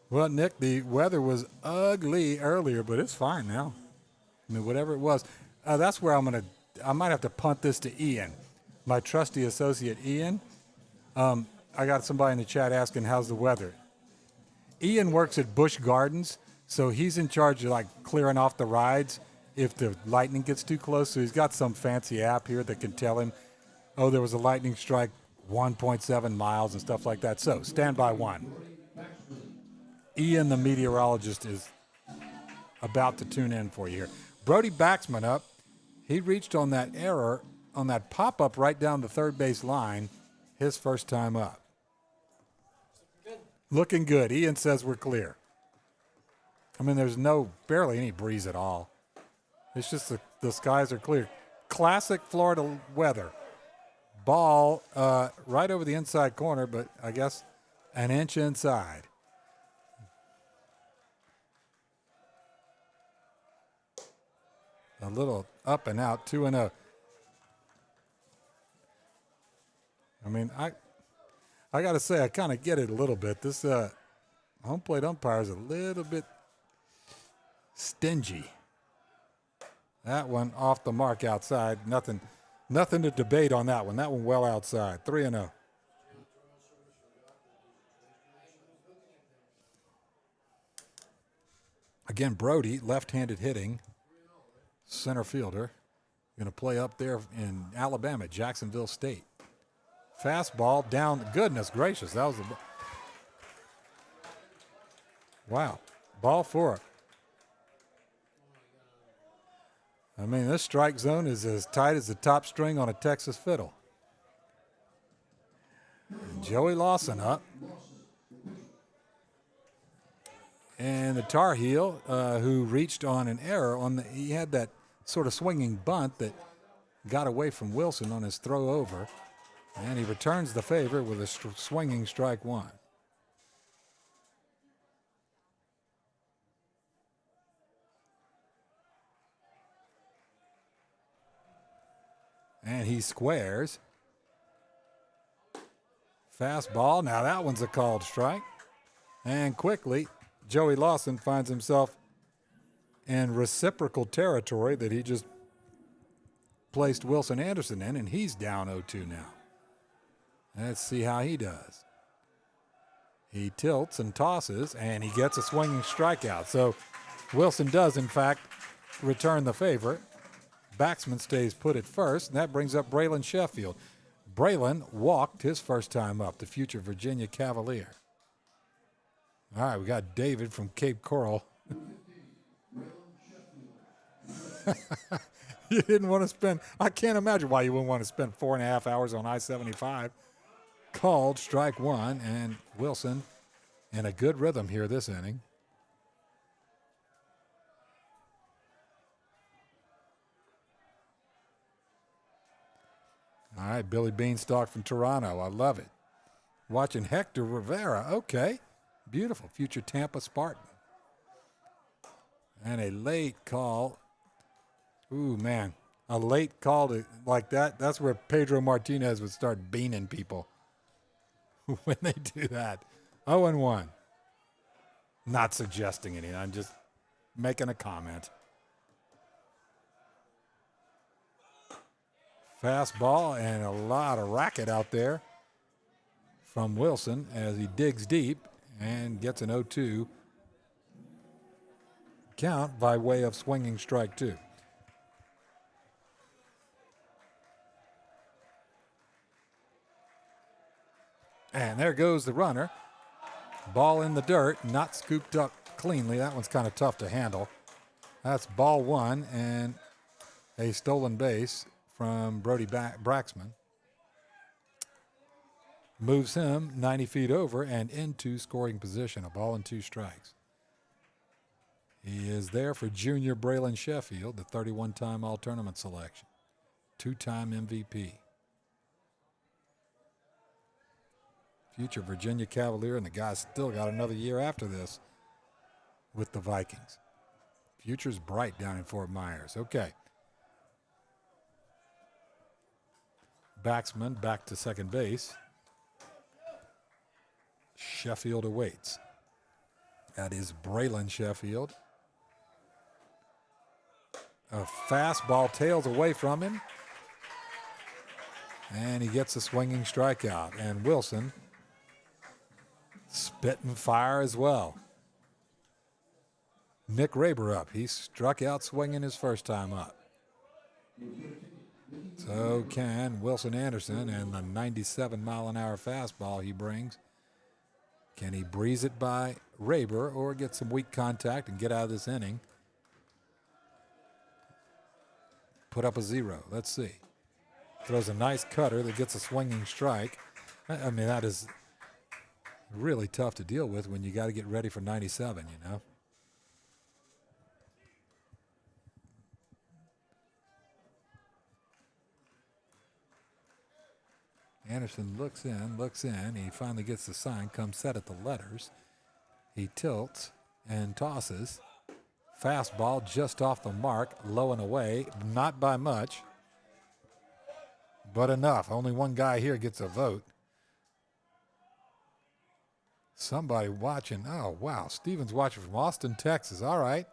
Well, Nick, the weather was ugly earlier, but it's fine now. I mean, whatever it was. That's where I might have to punt this to Ian, my trusty associate Ian. I got somebody in the chat asking, how's the weather? Ian works at Busch Gardens, so he's in charge of like clearing off the rides if the lightning gets too close. So he's got some fancy app here that can tell him, oh, there was a lightning strike 1.7 miles and stuff like that. So stand by one. Ian, the meteorologist, is about to tune in for you here. Brody Baxman up. He reached on that error, on that pop-up right down the third base line, his first time up. Looking good. Ian says we're clear. I mean, there's barely any breeze at all. It's just the skies are clear. Classic Florida weather. Ball right over the inside corner, but I guess an inch inside. A little up and out, 2-0. I mean, I got to say, I kind of get it a little bit. This home plate umpire is a little bit stingy. That one off the mark outside. Nothing to debate on that one. That one well outside. 3-0. Again, Brody, left-handed hitting. Center fielder. Going to play up there in Alabama, Jacksonville State. Fastball down. Goodness gracious. That was wow. Ball four. I mean, this strike zone is as tight as the top string on a Texas fiddle. And Joey Lawson up. And the Tar Heel, who reached on an error, he had that sort of swinging bunt that got away from Wilson on his throw over. And he returns the favor with a swinging strike one. And he squares. Fastball. Now that one's a called strike. And quickly, Joey Lawson finds himself in reciprocal territory that he just placed Wilson Anderson in, and he's down 0-2 now. Let's see how he does. He tilts and tosses, and he gets a swinging strikeout. So Wilson does, in fact, return the favor. Baxman stays put at first, and that brings up Braylon Sheffield. Braylon walked his first time up, the future Virginia Cavalier. All right, we got David from Cape Coral. You didn't want to spend, I can't imagine why you wouldn't want to spend 4.5 hours on I-75. Called strike one, and Wilson in a good rhythm here this inning. All right, Billy Beanstalk from Toronto. I love it. Watching Hector Rivera. Okay. Beautiful. Future Tampa Spartan. And a late call. Ooh, man. A late call like that, that's where Pedro Martinez would start beaning people when they do that. 0-1. Not suggesting anything. I'm just making a comment. Fastball and a lot of racket out there from Wilson as he digs deep and gets an 0-2 count by way of swinging strike two. And there goes the runner. Ball in the dirt, not scooped up cleanly. That one's kind of tough to handle. That's ball one and a stolen base from Brody Braxman. Moves him 90 feet over and into scoring position. A ball and 2 strikes. He is there for junior Braylon Sheffield, the 31-time All-Tournament selection. 2-time MVP. Future Virginia Cavalier, and the guy's still got another year after this with the Vikings. Future's bright down in Fort Myers. Okay. Baxman back to second base. Sheffield awaits. That is Braylon Sheffield. A fastball tails away from him. And he gets a swinging strikeout. And Wilson spitting fire as well. Nick Raber up. He struck out swinging his first time up. So can Wilson Anderson, and the 97-mile-an-hour fastball he brings. Can he breeze it by Raber or get some weak contact and get out of this inning? Put up a 0. Let's see. Throws a nice cutter that gets a swinging strike. I mean, that is really tough to deal with when you got to get ready for 97, you know. Anderson looks in. He finally gets the sign, comes set at the letters. He tilts and tosses. Fastball just off the mark, low and away, not by much, but enough. Only one guy here gets a vote. Somebody watching. Oh, wow. Steven's watching from Austin, Texas. All right.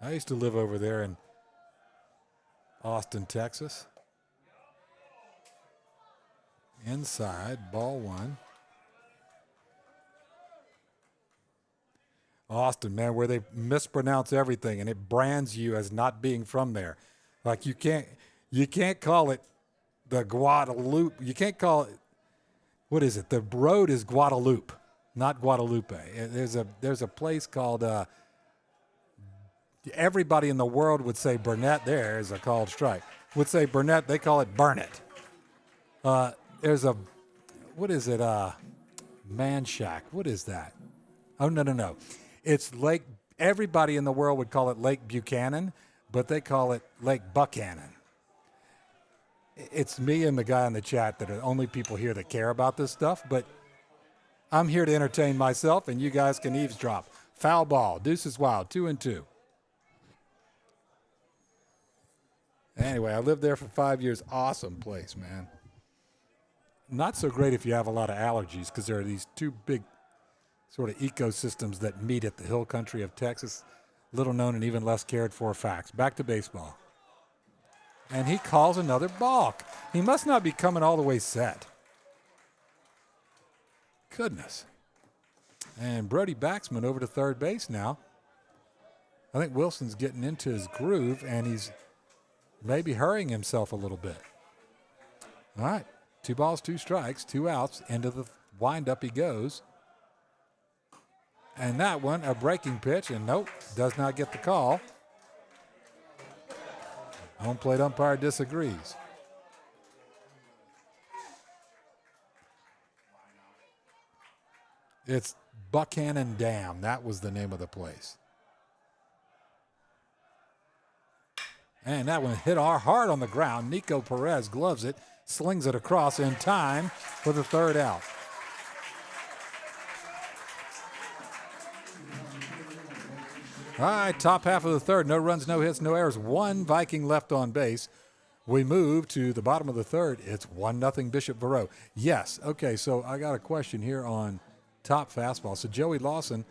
I used to live over there in Austin, Texas. Inside, ball one. Austin, man, where they mispronounce everything and it brands you as not being from there. Like you can't call it the Guadalupe. You can't call it, what is it? The road is Guadalupe, not Guadalupe. There's a place called, everybody in the world would say Burnett. There is a called strike. Would say Burnett, they call it Burnett. There's a, what is it? Man Shack. What is that? Oh, no. It's Lake, everybody in the world would call it Lake Buchanan, but they call it Lake Buchanan. It's me and the guy in the chat that are the only people here that care about this stuff, but I'm here to entertain myself, and you guys can eavesdrop. Foul ball. Deuces wild. 2-2. Anyway, I lived there for 5 years. Awesome place, man. Not so great if you have a lot of allergies because there are these two big sort of ecosystems that meet at the hill country of Texas. Little known and even less cared for facts. Back to baseball. And he calls another balk. He must not be coming all the way set. Goodness. And Brody Baxman over to third base now. I think Wilson's getting into his groove, and he's maybe hurrying himself a little bit. All right. 2 balls, 2 strikes, 2 outs. Into the windup he goes. And that one, a breaking pitch, and nope, does not get the call. Home plate umpire disagrees. It's Buchanan Dam. That was the name of the place. And that one hit our hard on the ground. Nico Perez gloves it, slings it across in time for the third out. All right, top half of the third. No runs, no hits, no errors. One Viking left on base. We move to the bottom of the third. It's 1-0 Bishop Verot. Yes. Okay, so I got a question here on top fastball. So Joey Lawson,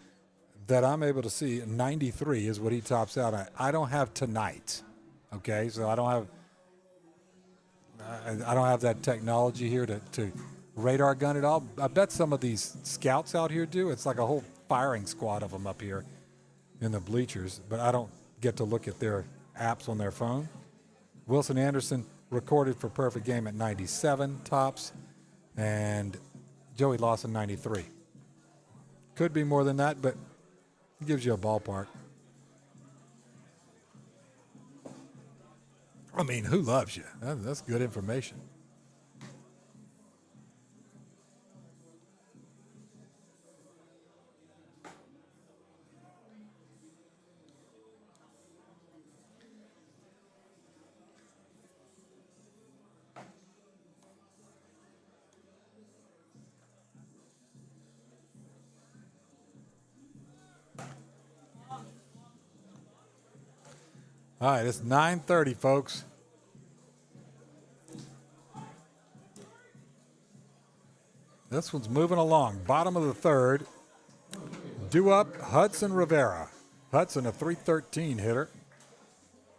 that I'm able to see, 93 is what he tops out at. I don't have tonight. Okay, so I don't have that technology here to radar gun it all. I bet some of these scouts out here do. It's like a whole firing squad of them up here in the bleachers, but I don't get to look at their apps on their phone. Wilson Anderson recorded for perfect game at 97 tops, and Joey Lawson 93. Could be more than that, but it gives you a ballpark. I mean, who loves you? That's good information. All right, it's 9:30, folks. This one's moving along. Bottom of the third. Due up, Hudson Rivera. Hudson, a .313 hitter.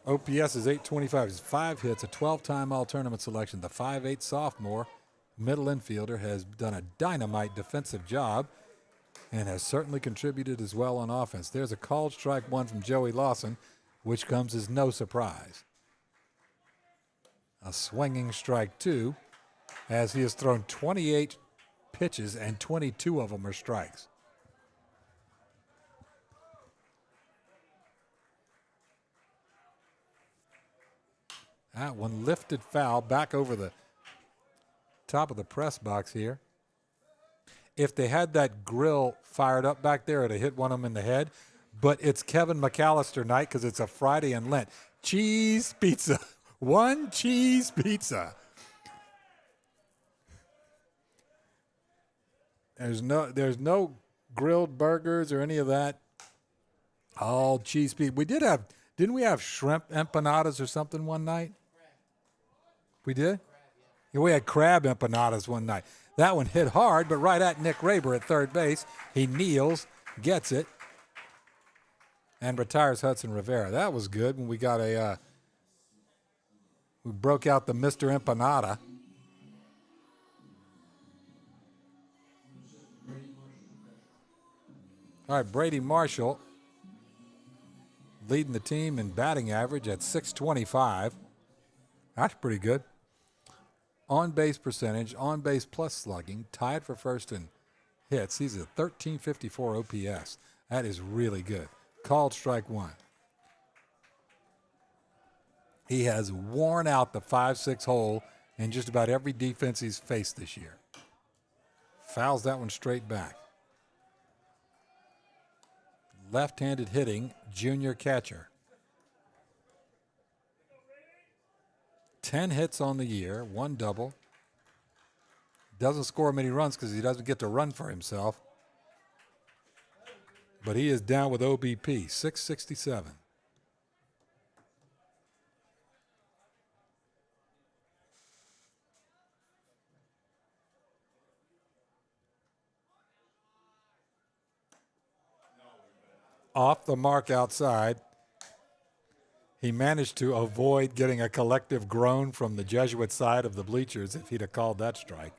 OPS is .825. He's 5 hits, a 12-time all-tournament selection. The 5'8 sophomore middle infielder has done a dynamite defensive job and has certainly contributed as well on offense. There's a called strike one from Joey Lawson, which comes as no surprise. A swinging strike two, as he has thrown 28 pitches and 22 of them are strikes. That one lifted foul back over the top of the press box here. If they had that grill fired up back there, it'd have hit one of them in the head. But it's Kevin McAllister night because it's a Friday in Lent. Cheese pizza. One cheese pizza. There's no grilled burgers or any of that. All cheese pizza. Didn't we have shrimp empanadas or something one night? We did? Yeah, we had crab empanadas one night. That one hit hard, but right at Nick Raber at third base. He kneels, gets it, and retires Hudson Rivera. That was good when we got we broke out the Mr. Empanada. All right, Brady Marshall leading the team in batting average at .625. That's pretty good. On-base percentage, on-base plus slugging, tied for first in hits. He's a .1354 OPS. That is really good. Called strike one. He has worn out the 5-6 hole in just about every defense he's faced this year. Fouls that one straight back. Left-handed hitting, junior catcher. 10 hits on the year, 1 double. Doesn't score many runs because he doesn't get to run for himself. But he is down with OBP, 667. Off the mark outside. He managed to avoid getting a collective groan from the Jesuit side of the bleachers if he'd have called that strike.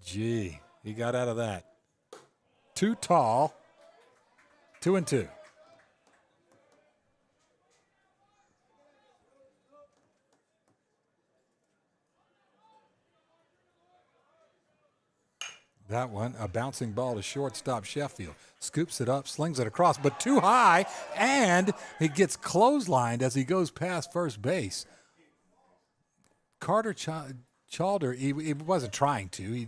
Gee, he got out of that. Too tall. 2-2. That one, a bouncing ball to shortstop Sheffield. Scoops it up, slings it across, but too high, and he gets clotheslined as he goes past first base. Carter Chalder, he wasn't trying to.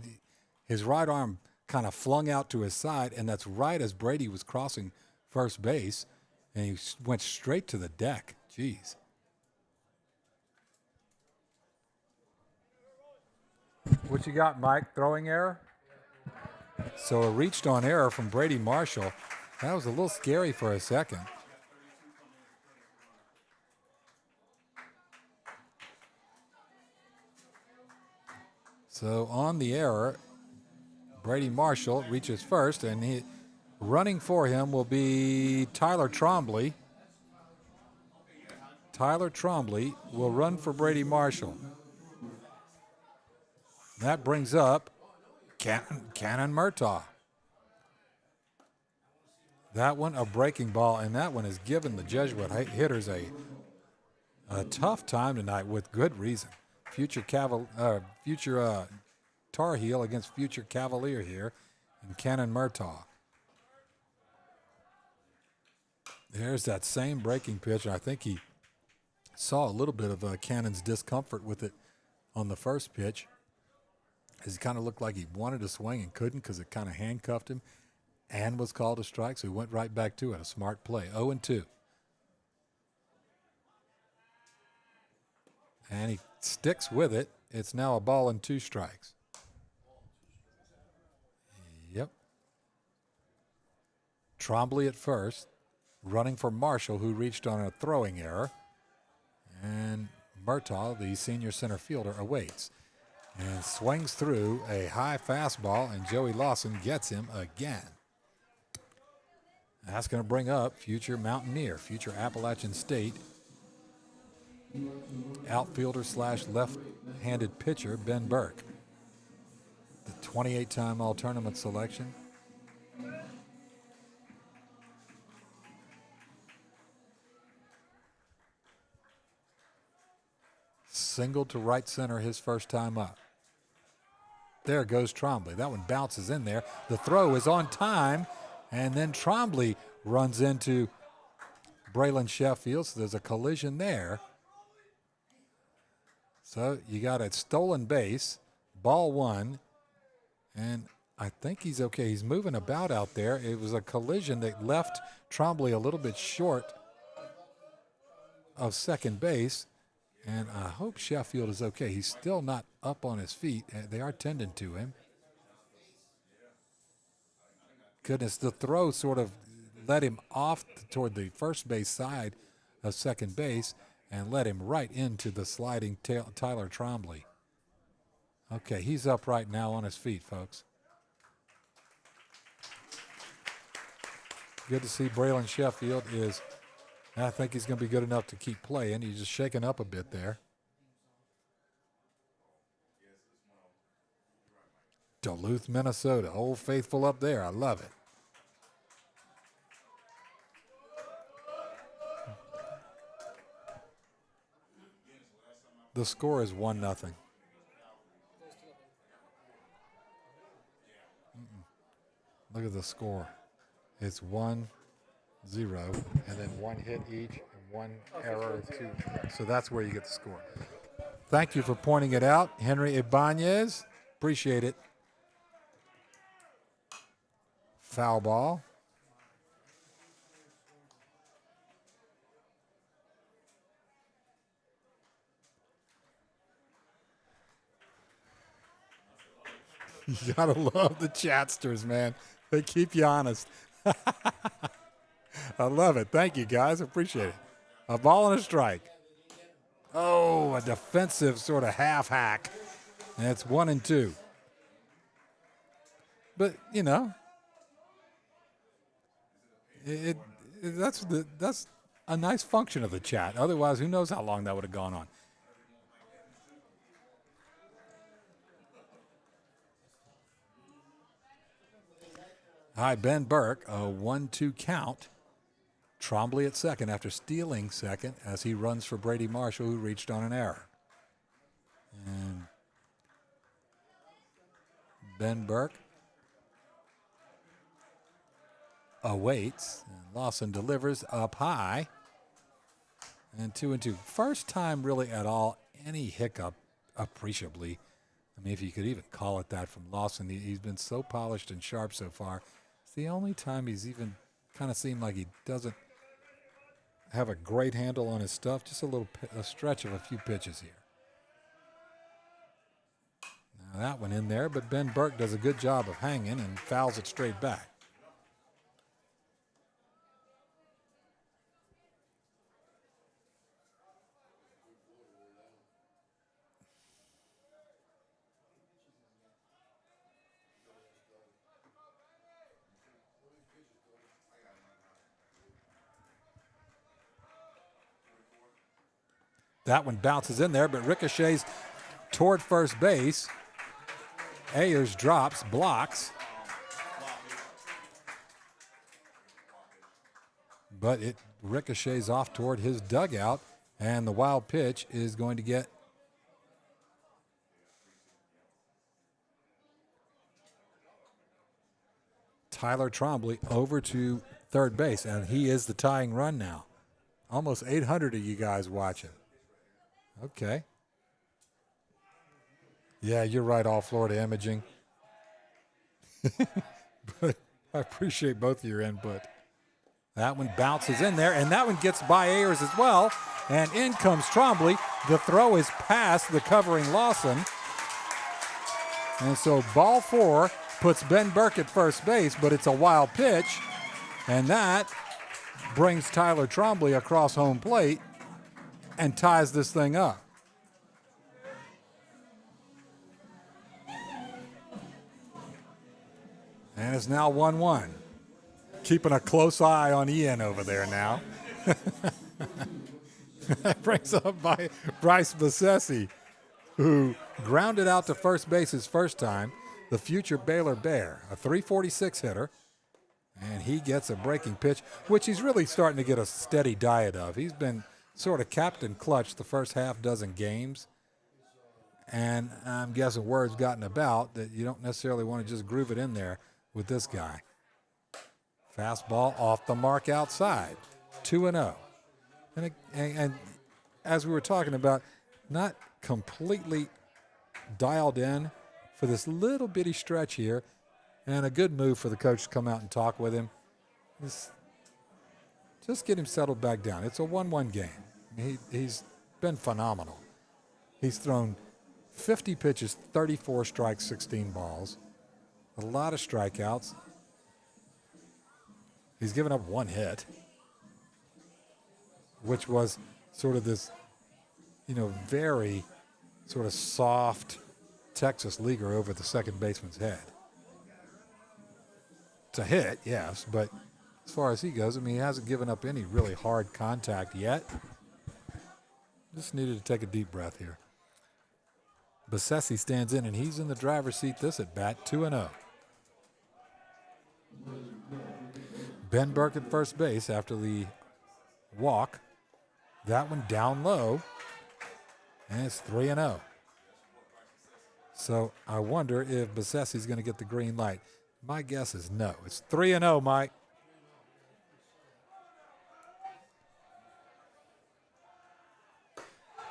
His right arm kind of flung out to his side, and that's right as Brady was crossing first base, and he went straight to the deck. Jeez. What you got, Mike? Throwing error? So a reached on error from Brady Marshall. That was a little scary for a second. So on the error, Brady Marshall reaches first, and running for him will be Tyler Trombley. Tyler Trombley will run for Brady Marshall. That brings up Cannon Murtaugh. That one a breaking ball, and that one has given the Jesuit hitters a tough time tonight with good reason. Future Tar Heel against future Cavalier here, and Cannon Murtaugh. There's that same breaking pitch. I think he saw a little bit of Cannon's discomfort with it on the first pitch. As he kind of looked like he wanted to swing and couldn't because it kind of handcuffed him and was called a strike, so he went right back to it. A smart play. 0-2. And he sticks with it. It's now a ball and 2 strikes. Yep. Trombley at first, running for Marshall, who reached on a throwing error. And Murtaugh, the senior center fielder, awaits. And swings through a high fastball, and Joey Lawson gets him again. That's going to bring up future Mountaineer, future Appalachian State outfielder / left-handed pitcher Ben Burke, the 28-time All-Tournament selection. Single to right center his first time up. There goes Trombley. That one bounces in there. The throw is on time, and then Trombley runs into Braylon Sheffield, so there's a collision there. So you got a stolen base, ball 1, and I think he's okay. He's moving about out there. It was a collision that left Trombley a little bit short of second base, and I hope Sheffield is okay. He's still not up on his feet. They are tending to him. Goodness, the throw sort of led him off toward the first base side of second base and led him right into the sliding Tyler Trombley. Okay, he's up right now on his feet, folks. Good to see Braylon Sheffield is, I think he's going to be good enough to keep playing. He's just shaking up a bit there. Duluth, Minnesota. Old Faithful up there. I love it. The score is 1-0. Look at the score. It's 1-0, and then 1 hit each, and 1 error, 2. So that's where you get the score. Thank you for pointing it out, Henry Ibanez. Appreciate it. Foul ball. You gotta love the chatsters, man. They keep you honest. I love it. Thank you, guys. Appreciate it. A ball and a strike. Oh, a defensive sort of half hack. And it's 1-2. But, you know, that's a nice function of the chat. Otherwise, who knows how long that would have gone on. Hi, Ben Burke, a 1-2 count. Trombley at second after stealing second as he runs for Brady Marshall, who reached on an error. And Ben Burke awaits, and Lawson delivers up high. And 2-2. First time really at all any hiccup appreciably. I mean, if you could even call it that from Lawson. He's been so polished and sharp so far. It's the only time he's even kind of seemed like he doesn't have a great handle on his stuff. Just a stretch of a few pitches here. Now That one in there, but Ben Burke does a good job of hanging and fouls it straight back. That one bounces in there, but ricochets toward first base. Ayers drops, blocks. But it ricochets off toward his dugout, and the wild pitch is going to get Tyler Trombley over to third base, and he is the tying run now. Almost 800 of you guys watching. Okay. Yeah, you're right, All Florida Imaging. But I appreciate both of your input. That one bounces in there, and that one gets by Ayers as well. And in comes Trombley. The throw is past the covering Lawson. And so ball 4 puts Ben Burke at first base, but it's a wild pitch. And that brings Tyler Trombley across home plate and ties this thing up. And it's now 1-1. Keeping a close eye on Ian over there now. That brings up by Bryce Bessesi, who grounded out to first base his first time, the future Baylor Bear, a .346 hitter. And he gets a breaking pitch, which he's really starting to get a steady diet of. He's been sort of Captain Clutch the first half dozen games. And I'm guessing word's gotten about that you don't necessarily want to just groove it in there with this guy. Fastball off the mark outside, 2-0. And as we were talking about, not completely dialed in for this little bitty stretch here, and a good move for the coach to come out and talk with him. Just get him settled back down. It's a 1-1 game. He's been phenomenal. He's thrown 50 pitches, 34 strikes, 16 balls, a lot of strikeouts. He's given up 1 hit, which was sort of this, very sort of soft Texas leaguer over the second baseman's head. It's a hit, yes, but as far as he goes, he hasn't given up any really hard contact yet. Just needed to take a deep breath here. Bessesi stands in, and he's in the driver's seat this at bat, 2-0. Ben Burke at first base after the walk. That one down low, and it's 3-0. So I wonder if Bessesi's going to get the green light. My guess is no. It's 3-0, Mike.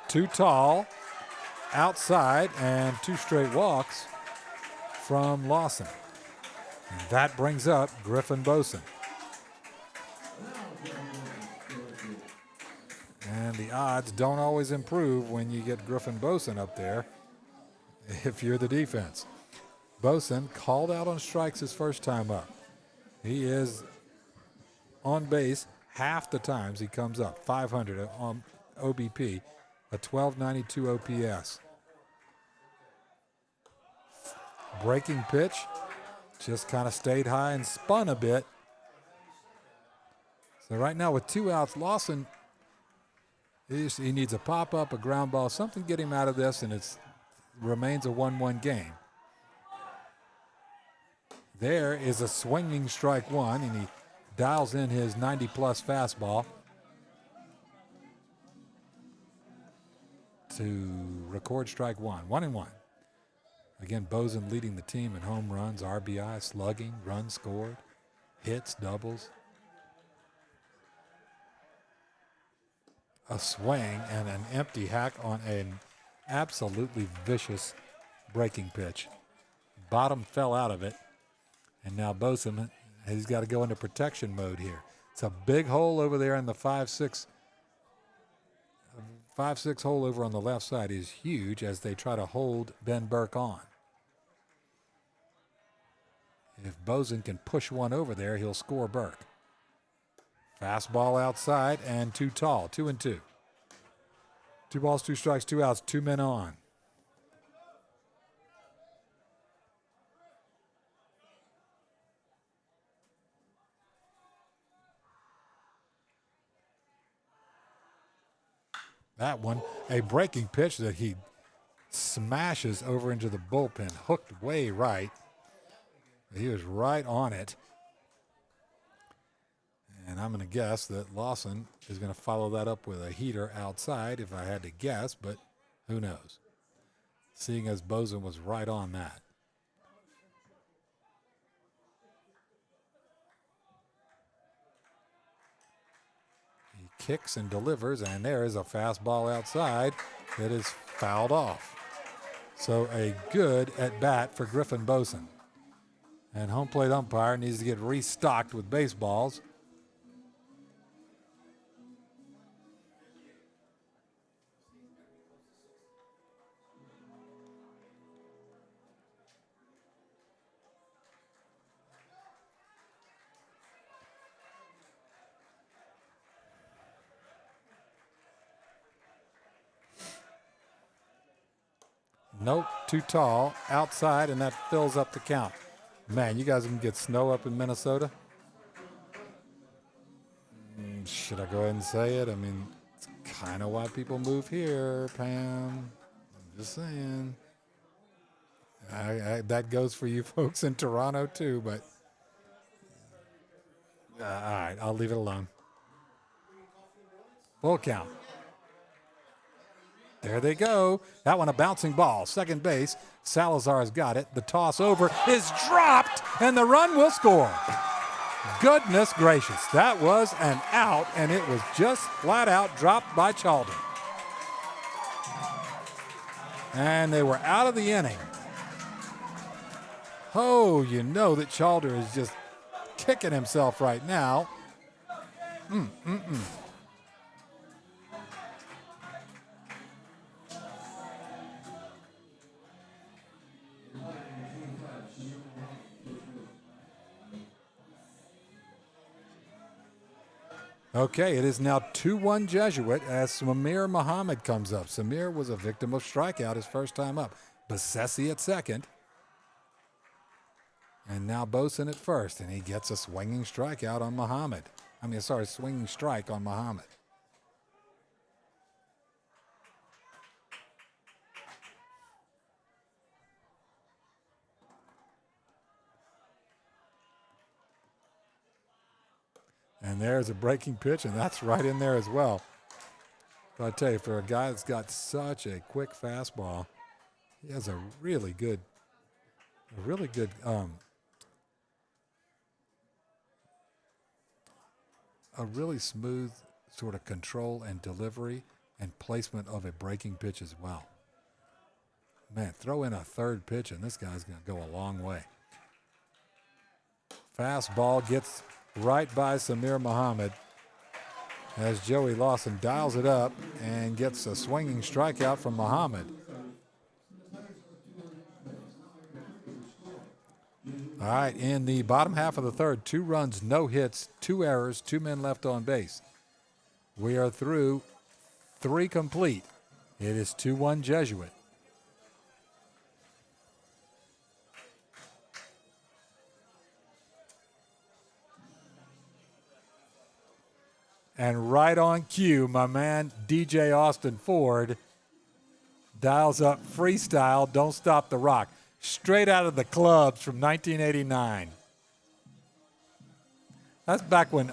Too tall, outside, and 2 straight walks from Lawson. And that brings up Griffin Boson. And the odds don't always improve when you get Griffin Boson up there if you're the defense. Boson called out on strikes his first time up. He is on base half the times he comes up. 500 on OBP, a 1292 OPS. Breaking pitch, just kind of stayed high and spun a bit. So right now with 2 outs, Lawson, he needs a pop-up, a ground ball, something to get him out of this, and it remains a 1-1 game. There is a swinging strike 1, and he dials in his 90-plus fastball to record strike 1. 1-1. Again, Boson leading the team in home runs, RBI, slugging, runs scored, hits, doubles. A swing and an empty hack on an absolutely vicious breaking pitch. Bottom fell out of it, and now Boson, he's got to go into protection mode here. It's a big hole over there in the 5-6. 5-6 hole over on the left side is huge as they try to hold Ben Burke on. If Boson can push one over there, he'll score Burke. Fastball outside and too tall, 2-2. 2 balls, 2 strikes, 2 outs, 2 men on. That one, a breaking pitch that he smashes over into the bullpen, hooked way right. He was right on it. And I'm going to guess that Lawson is going to follow that up with a heater outside, if I had to guess, but who knows? Seeing as Boson was right on that. He kicks and delivers, and there is a fastball outside that is fouled off. So a good at bat for Griffin Boson. And home plate umpire needs to get restocked with baseballs. Nope, too tall, outside, and that fills up the count. Man, you guys can get snow up in Minnesota? Should I go ahead and say it? I mean, it's kind of why people move here, Pam. I'm just saying. That goes for you folks in Toronto too, but all right, I'll leave it alone. Full count. There they go. That one a bouncing ball. Second base. Salazar's got it. The toss over is dropped, and the run will score. Goodness gracious. That was an out, and it was just flat out dropped by Chalder. And they were out of the inning. Oh, you know that Chalder is just kicking himself right now. Okay, it is now 2-1 Jesuit as Samir Muhammad comes up. Samir was a victim of strikeout his first time up. Bassesi at second. And now Boson at first, and he gets a swinging strikeout on Muhammad. Swinging strike on Muhammad. And there's a breaking pitch, and that's right in there as well. But I tell you, for a guy that's got such a quick fastball, he has a really smooth sort of control and delivery and placement of a breaking pitch as well. Man, throw in a third pitch, and this guy's going to go a long way. Fastball gets right by Samir Muhammad as Joey Lawson dials it up and gets a swinging strikeout from Muhammad. All right, in the bottom half of the third, 2 runs, no hits, 2 errors, 2 men left on base. We are through 3 complete. It is 2-1 Jesuit. And right on cue, my man DJ Austin Ford dials up Freestyle, Don't Stop the Rock, straight out of the clubs from 1989. That's back when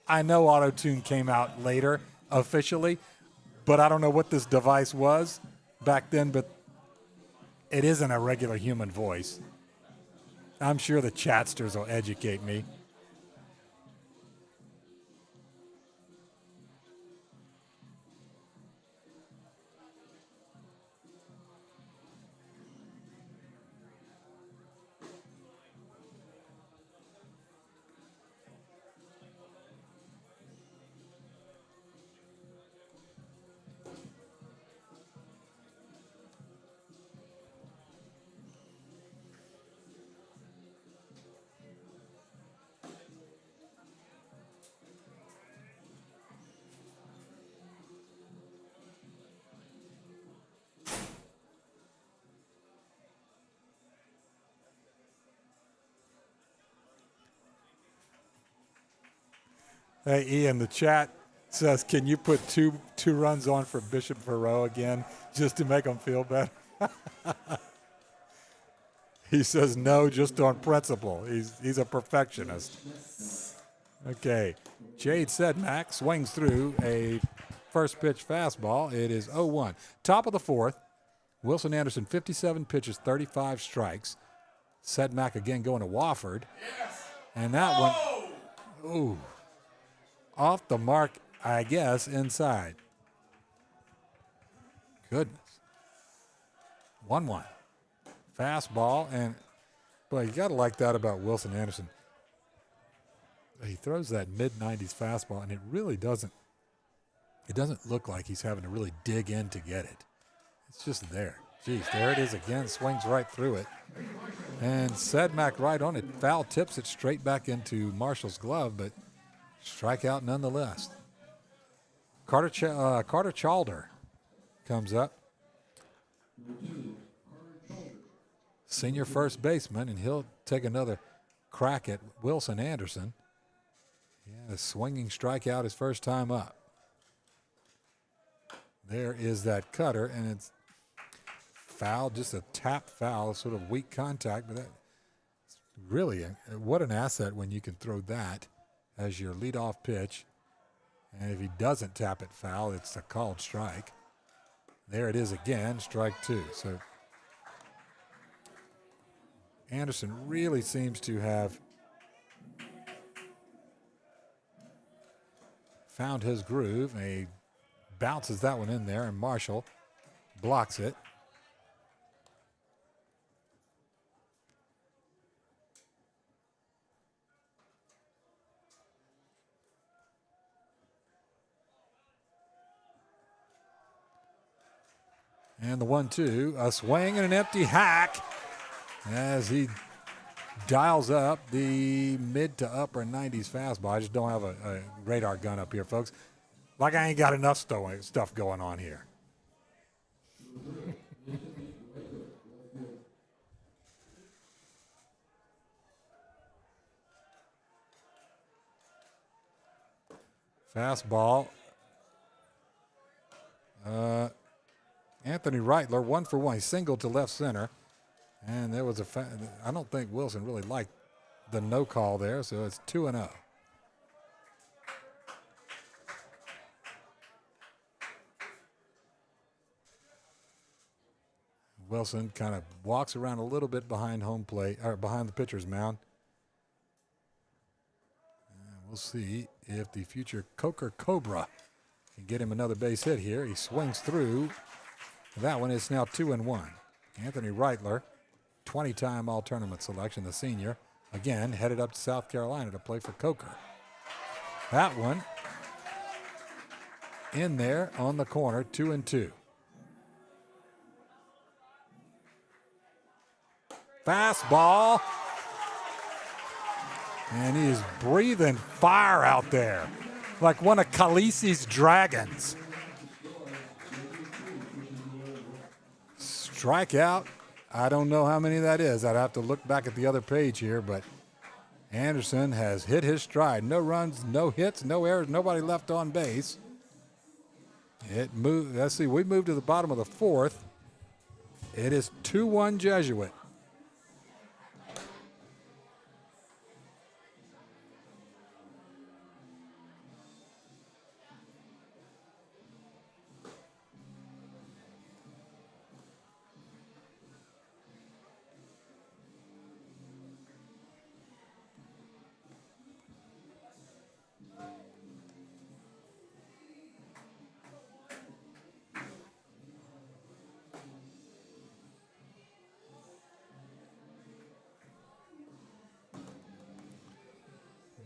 I know Auto-Tune came out later officially, but I don't know what this device was back then, but it isn't a regular human voice. I'm sure the chatsters will educate me. Hey, Ian, the chat says, can you put two runs on for Bishop Verot again just to make him feel better? He says no, just on principle. He's a perfectionist. Okay. Jade Sedmak swings through a first pitch fastball. It is 0-1. Top of the fourth. Wilson Anderson, 57 pitches, 35 strikes. Sedmak again going to Wofford. And that one, ooh, off the mark, I guess, inside. Goodness. 1-1. Fastball, and boy, you got to like that about Wilson Anderson. He throws that mid-90s fastball, and it really doesn't look like he's having to really dig in to get it. It's just there. Geez, there it is again. Swings right through it. And Sedmak right on it. Foul tips it straight back into Marshall's glove, but strikeout nonetheless. Carter Chalder comes up. Senior first baseman, and he'll take another crack at Wilson Anderson. Yeah, a swinging strikeout his first time up. There is that cutter, and it's foul, just a tap foul, sort of weak contact, but that's really what an asset when you can throw that as your leadoff pitch. And if he doesn't tap it foul, it's a called strike. There it is again, strike two. So Anderson really seems to have found his groove. And he bounces that one in there, and Marshall blocks it. And the 1-2, a swing and an empty hack as he dials up the mid to upper 90s fastball. I just don't have a radar gun up here, folks. Like I ain't got enough stuff going on here. Fastball. Anthony Reitler, 1 for 1. He singled to left center. And there was I don't think Wilson really liked the no call there, so it's 2-0. Wilson kind of walks around a little bit behind home plate, or behind the pitcher's mound. And we'll see if the future Coker Cobra can get him another base hit here. He swings through. That one is now 2-1. Anthony Reitler, 20-time all-tournament selection, the senior, again headed up to South Carolina to play for Coker. That one in there on the corner, 2-2. Fastball. And he is breathing fire out there like one of Khaleesi's dragons. Strikeout. I don't know how many that is. I'd have to look back at the other page here, but Anderson has hit his stride. No runs, no hits, no errors, nobody left on base. It moved. Let's see, we moved to the bottom of the fourth. It is 2-1 Jesuit.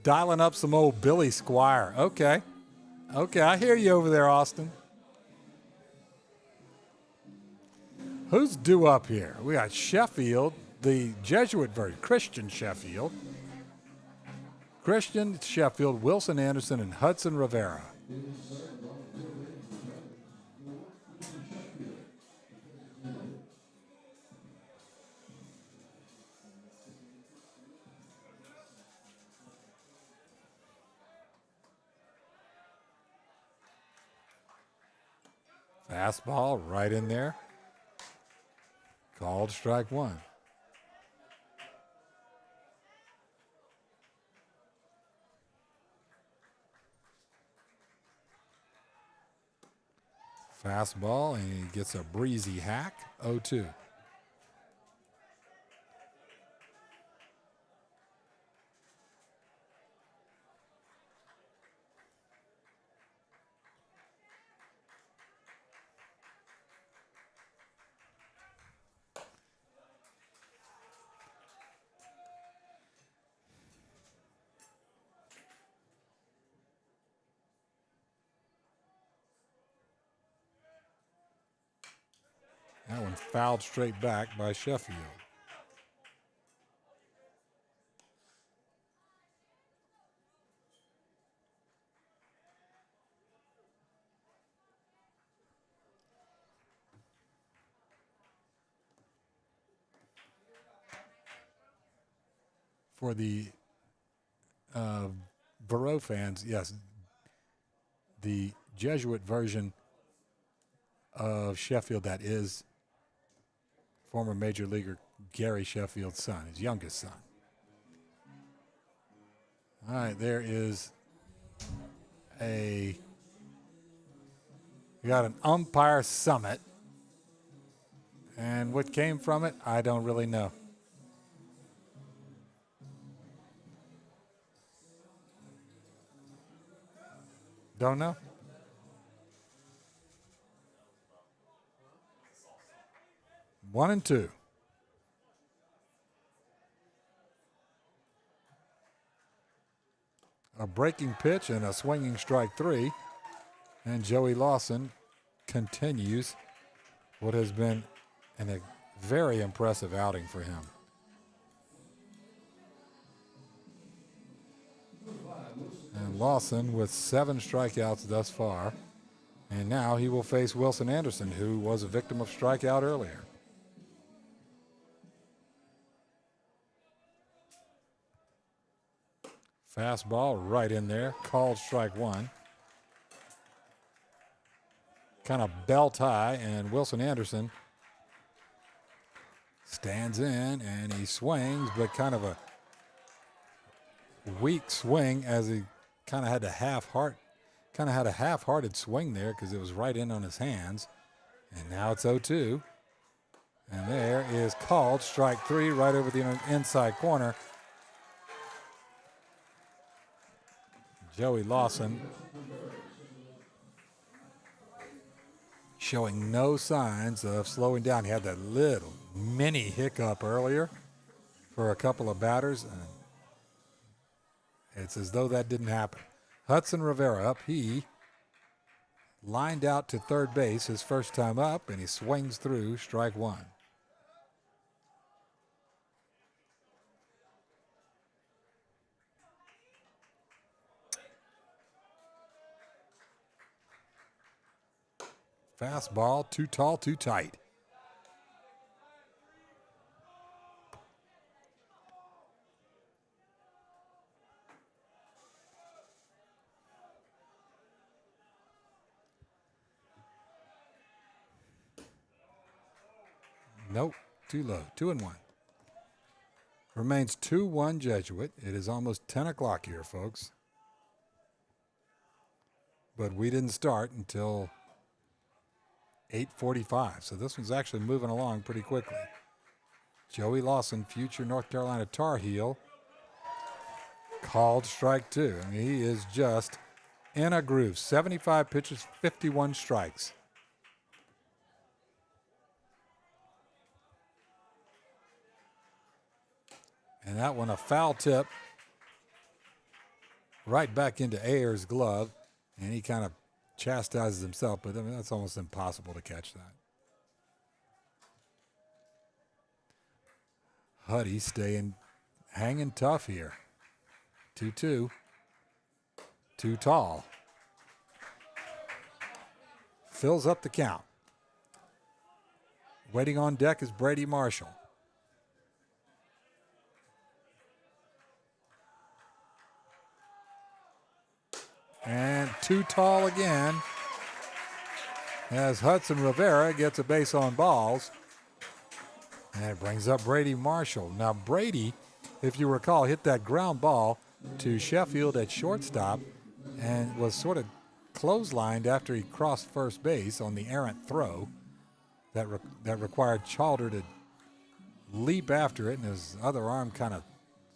Dialing up some old Billy Squire. Okay. Okay, I hear you over there, Austin. Who's due up here? We got Sheffield, the Jesuit version, Christian Sheffield. Christian Sheffield, Wilson Anderson, and Hudson Rivera. Fastball right in there. Called strike one. Fastball, and he gets a breezy hack. 0-2. That one fouled straight back by Sheffield. For the Verot fans, yes, the Jesuit version of Sheffield, that is former major leaguer Gary Sheffield's son, his youngest son. All right, there is we got an umpire summit, and what came from it, I don't really know. Don't know. One and two. A breaking pitch and a swinging strike three. And Joey Lawson continues what has been a very impressive outing for him. And Lawson with 7 strikeouts thus far. And now he will face Wilson Anderson, who was a victim of strikeout earlier. Fastball right in there, called strike one. Kind of belt high, and Wilson Anderson stands in and he swings, but kind of a weak swing as he kind of had a half-hearted swing there because it was right in on his hands. And now it's 0-2. And there is called strike three right over the inside corner. Joey Lawson showing no signs of slowing down. He had that little mini hiccup earlier for a couple of batters, and it's as though that didn't happen. Hudson Rivera up. He lined out to third base his first time up, and he swings through strike one. Fastball, too tall, too tight. Nope, too low. 2-1. Remains 2-1 Jesuit. It is almost 10 o'clock here, folks. But we didn't start until 8:45, so this one's actually moving along pretty quickly. Joey Lawson, future North Carolina Tar Heel, called strike two. I mean, he is just in a groove. 75 pitches, 51 strikes. And that one, a foul tip right back into Ayer's glove, and he kind of chastises himself, but I mean, that's almost impossible to catch that. Huddy staying, hanging tough here. 2-2. Too tall. Fills up the count. Waiting on deck is Brady Marshall. And too tall again. as Hudson Rivera gets a base on balls. And it brings up Brady Marshall. Now, Brady, if you recall, hit that ground ball to Sheffield at shortstop and was sort of clotheslined after he crossed first base on the errant throw that required Chalder to leap after it, and his other arm kind of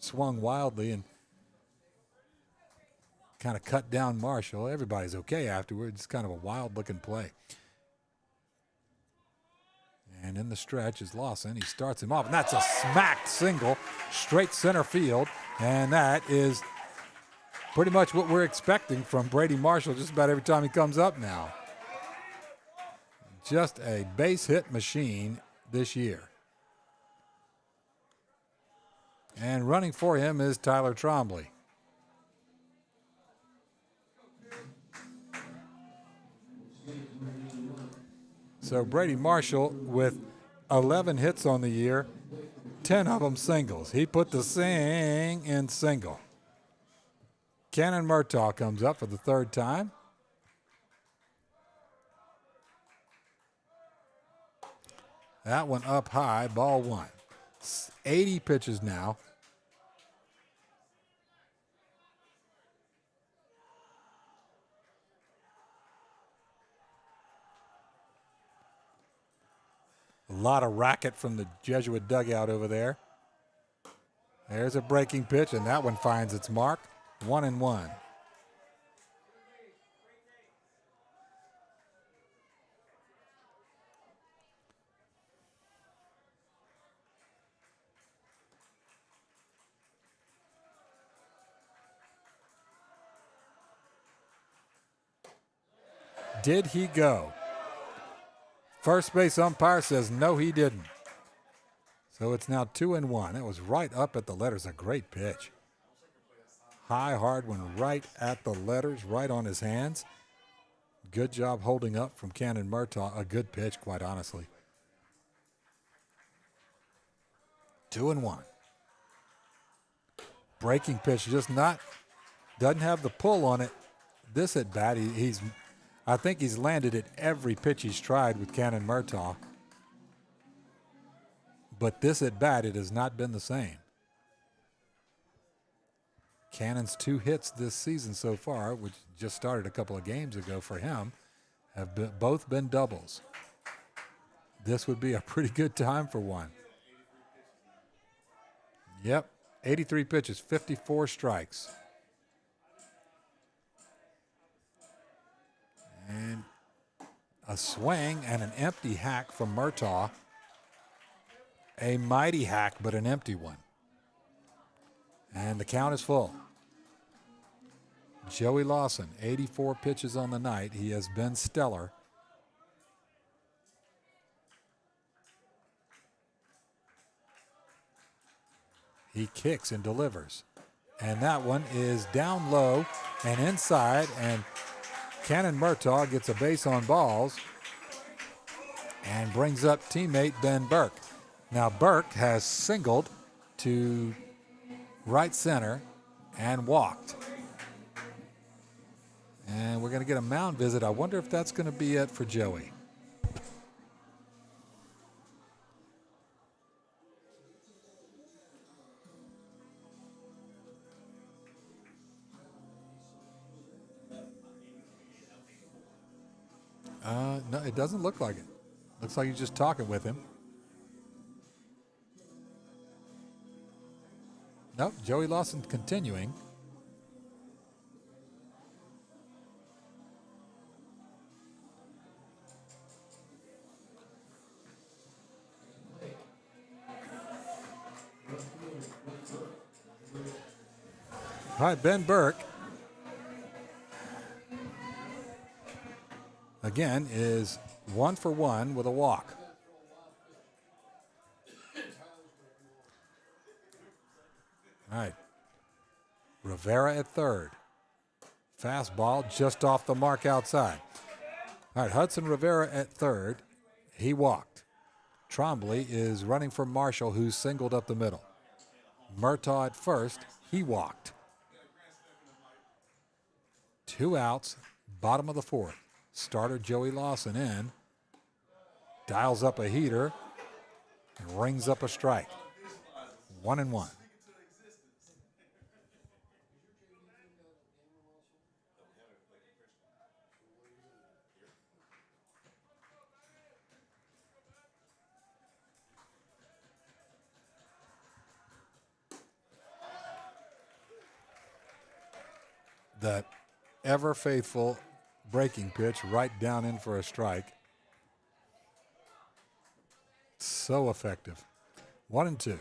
swung wildly and kind of cut down Marshall. Everybody's okay afterwards. It's kind of a wild-looking play. And in the stretch is Lawson. He starts him off, and that's a smacked single straight center field. And that is pretty much what we're expecting from Brady Marshall just about every time he comes up now. Just a base hit machine this year. And running for him is Tyler Trombley. So Brady Marshall with 11 hits on the year, 10 of them singles. He put the sing in single. Cannon Murtaugh comes up for the third time. That one up high, ball one. 80 pitches now. A lot of racket from the Jesuit dugout over there. There's a breaking pitch, and that one finds its mark. 1-1. Did he go? First base umpire says no, he didn't. So it's now 2-1. It was right up at the letters. A great pitch. High, hard one right at the letters, right on his hands. Good job holding up from Cannon Murtaugh. A good pitch, quite honestly. 2-1. Breaking pitch, just doesn't have the pull on it. This at bat, I think he's landed at every pitch he's tried with Cannon Murtaugh. But this at bat, it has not been the same. Cannon's 2 hits this season so far, which just started a couple of games ago for him, have both been doubles. This would be a pretty good time for one. Yep, 83 pitches, 54 strikes. And a swing and an empty hack from Murtaugh. A mighty hack, but an empty one. And the count is full. Joey Lawson, 84 pitches on the night. He has been stellar. He kicks and delivers. And that one is down low and inside, and Cannon Murtaugh gets a base on balls and brings up teammate Ben Burke. Now Burke has singled to right center and walked. And we're going to get a mound visit. I wonder if that's going to be it for Joey. No, it doesn't look like it. Looks like he's just talking with him. Nope, Joey Lawson continuing. All right, Ben Burke, again, is 1 for 1 with a walk. All right, Rivera at third. Fastball just off the mark outside. All right, Hudson Rivera at third. He walked. Trombley is running for Marshall, who's singled up the middle. Murtaugh at first. He walked. 2 outs, bottom of the fourth. Starter Joey Lawson in. Dials up a heater and rings up a strike. 1-1. That ever faithful breaking pitch right down in for a strike. So effective. 1-2.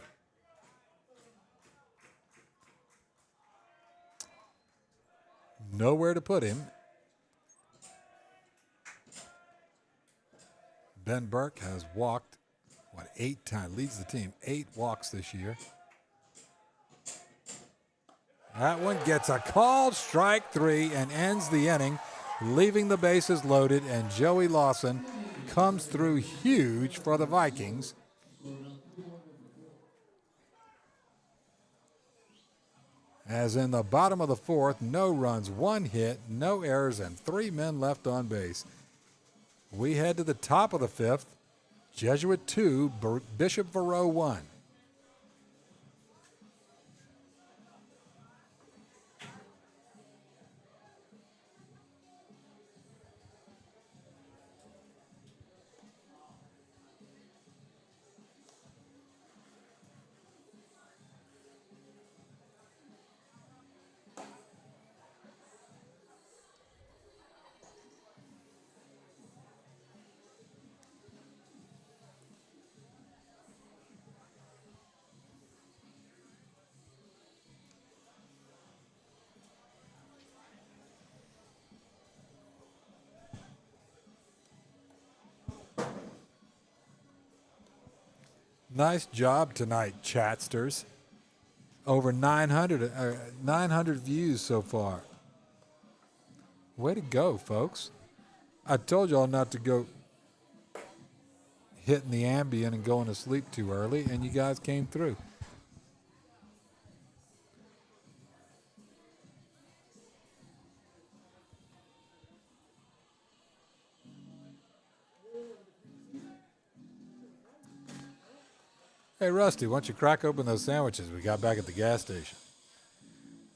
Nowhere to put him. Ben Burke has walked, 8 times? Leads the team. 8 walks this year. That one gets a called strike 3 and ends the inning, leaving the bases loaded, and Joey Lawson comes through huge for the Vikings. As in the bottom of the 4th, no runs, 1 hit, no errors, and 3 men left on base. We head to the top of the 5th. Jesuit 2, Bishop Verot 1. Nice job tonight, chatsters. Over 900 views so far. Way to go, folks. I told y'all not to go hitting the Ambien and going to sleep too early, and you guys came through. Hey, Rusty, why don't you crack open those sandwiches we got back at the gas station?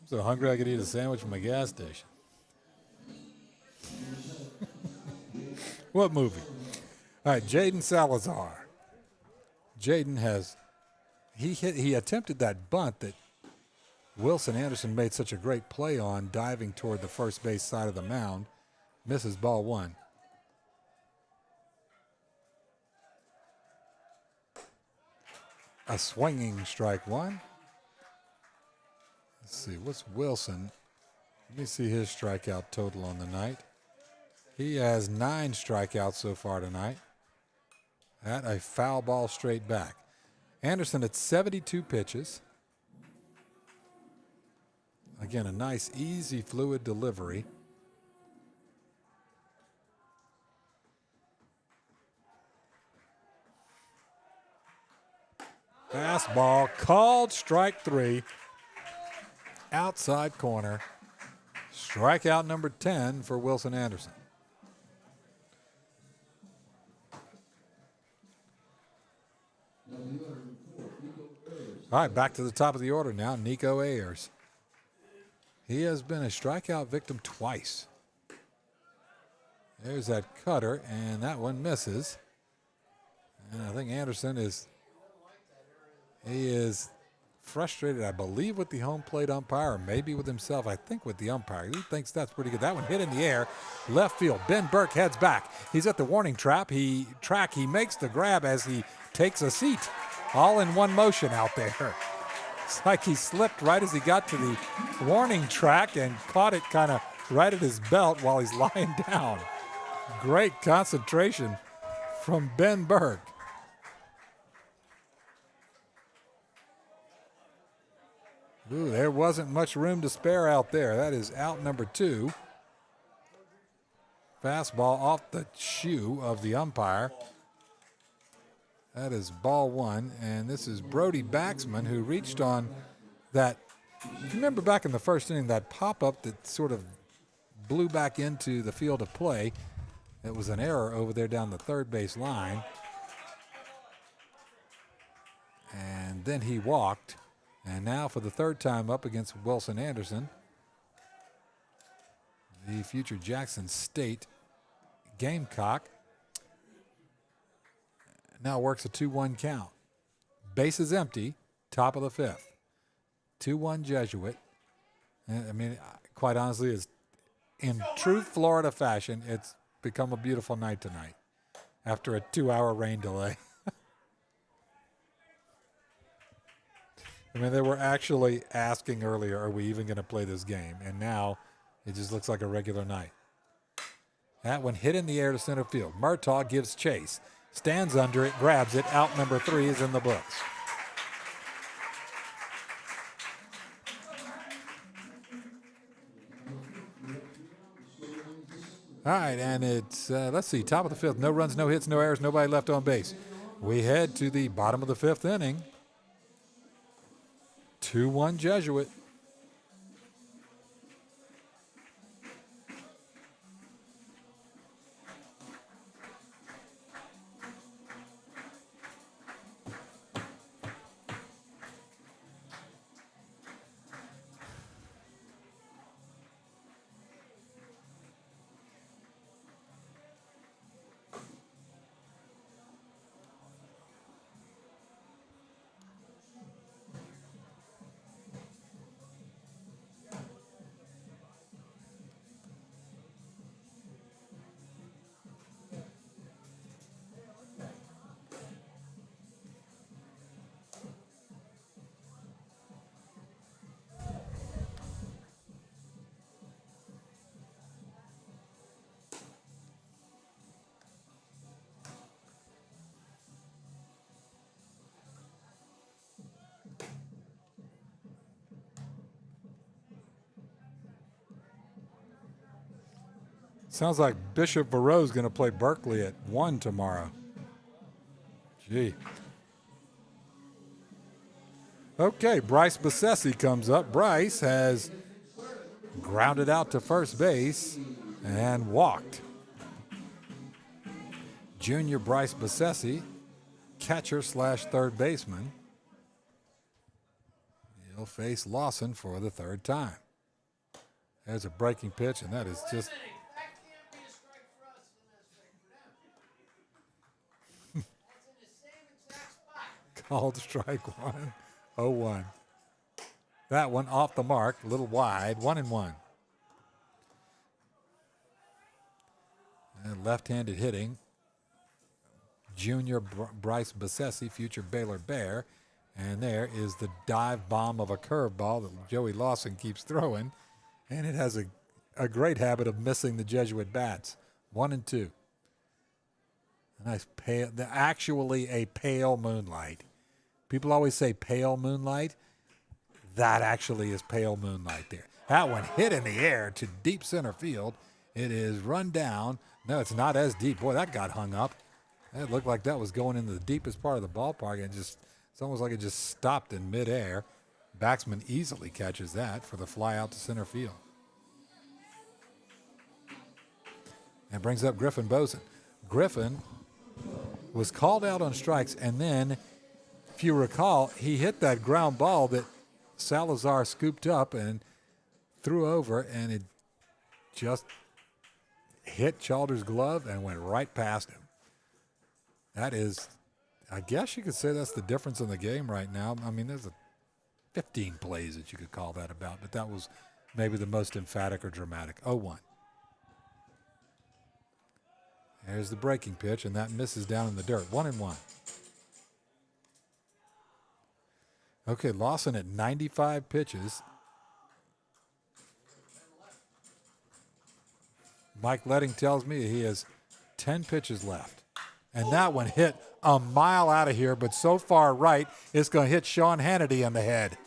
I'm so hungry I could eat a sandwich from a gas station. What movie? All right, Jaden Salazar. Jaden he attempted that bunt that Wilson Anderson made such a great play on, diving toward the first base side of the mound. Misses ball 1. A swinging strike 1. Let's see, what's Wilson? Let me see his strikeout total on the night. He has 9 strikeouts so far tonight. At a foul ball straight back. Anderson at 72 pitches. Again, a nice, easy, fluid delivery. Fastball, called strike 3. Outside corner. Strikeout number 10 for Wilson Anderson. All right, back to the top of the order now, Nico Ayers. He has been a strikeout victim twice. There's that cutter, and that one misses. And I think Anderson is frustrated, I believe, with the home plate umpire, or maybe with himself. I think with the umpire. He thinks that's pretty good. That one hit in the air, left field. Ben Burke heads back. He's at the warning track. He makes the grab as he takes a seat. All in one motion out there. It's like he slipped right as he got to the warning track and caught it kind of right at his belt while he's lying down. Great concentration from Ben Burke. Ooh, there wasn't much room to spare out there. That is out number 2. Fastball off the shoe of the umpire. That is ball 1, and this is Brody Baxman, who reached on that. You remember back in the first inning, that pop-up that sort of blew back into the field of play. It was an error over there down the third base line. And then he walked. And now for the third time up against Wilson Anderson, the future Jackson State Gamecock now works a 2-1 count. Base is empty, top of the fifth. 2-1 Jesuit. I mean, quite honestly, it's in true Florida fashion, it's become a beautiful night tonight after a 2-hour rain delay. I mean, they were actually asking earlier, are we even going to play this game? And now it just looks like a regular night. That one hit in the air to center field. Murtaugh gives chase. Stands under it, grabs it. Out number 3 is in the books. All right, and it's, let's see, top of the fifth. No runs, no hits, no errors, nobody left on base. We head to the bottom of the fifth inning. 2-1 Jesuit. Sounds like Bishop Verot is going to play Berkeley at 1 tomorrow. Gee. Okay, Bryce Bessesi comes up. Bryce has grounded out to first base and walked. Junior Bryce Bessesi, catcher / third baseman. He'll face Lawson for the third time. There's a breaking pitch, and that is just... Called strike 1, 0-1. That one off the mark, a little wide, 1-1. And left-handed hitting, Junior Bryce Bessesi, future Baylor Bear. And there is the dive bomb of a curveball that Joey Lawson keeps throwing. And it has a great habit of missing the Jesuit bats. 1-2. A nice pale, actually a pale moonlight. People always say pale moonlight. That actually is pale moonlight there. That one hit in the air to deep center field. It is run down. No, it's not as deep. Boy, that got hung up. That looked like that was going into the deepest part of the ballpark, and it's almost like it just stopped in midair. Baxman easily catches that for the fly out to center field. And brings up Griffin Boson. Griffin was called out on strikes, and then, if you recall, he hit that ground ball that Salazar scooped up and threw over, and it just hit Childers' glove and went right past him. That is, I guess you could say that's the difference in the game right now. I mean, there's 15 plays that you could call that about, but that was maybe the most emphatic or dramatic. 0-1. There's the breaking pitch, and that misses down in the dirt. 1-1. Okay, Lawson at 95 pitches. Mike Letting tells me he has 10 pitches left. And that one hit a mile out of here, but so far right, it's going to hit Sean Hannity in the head.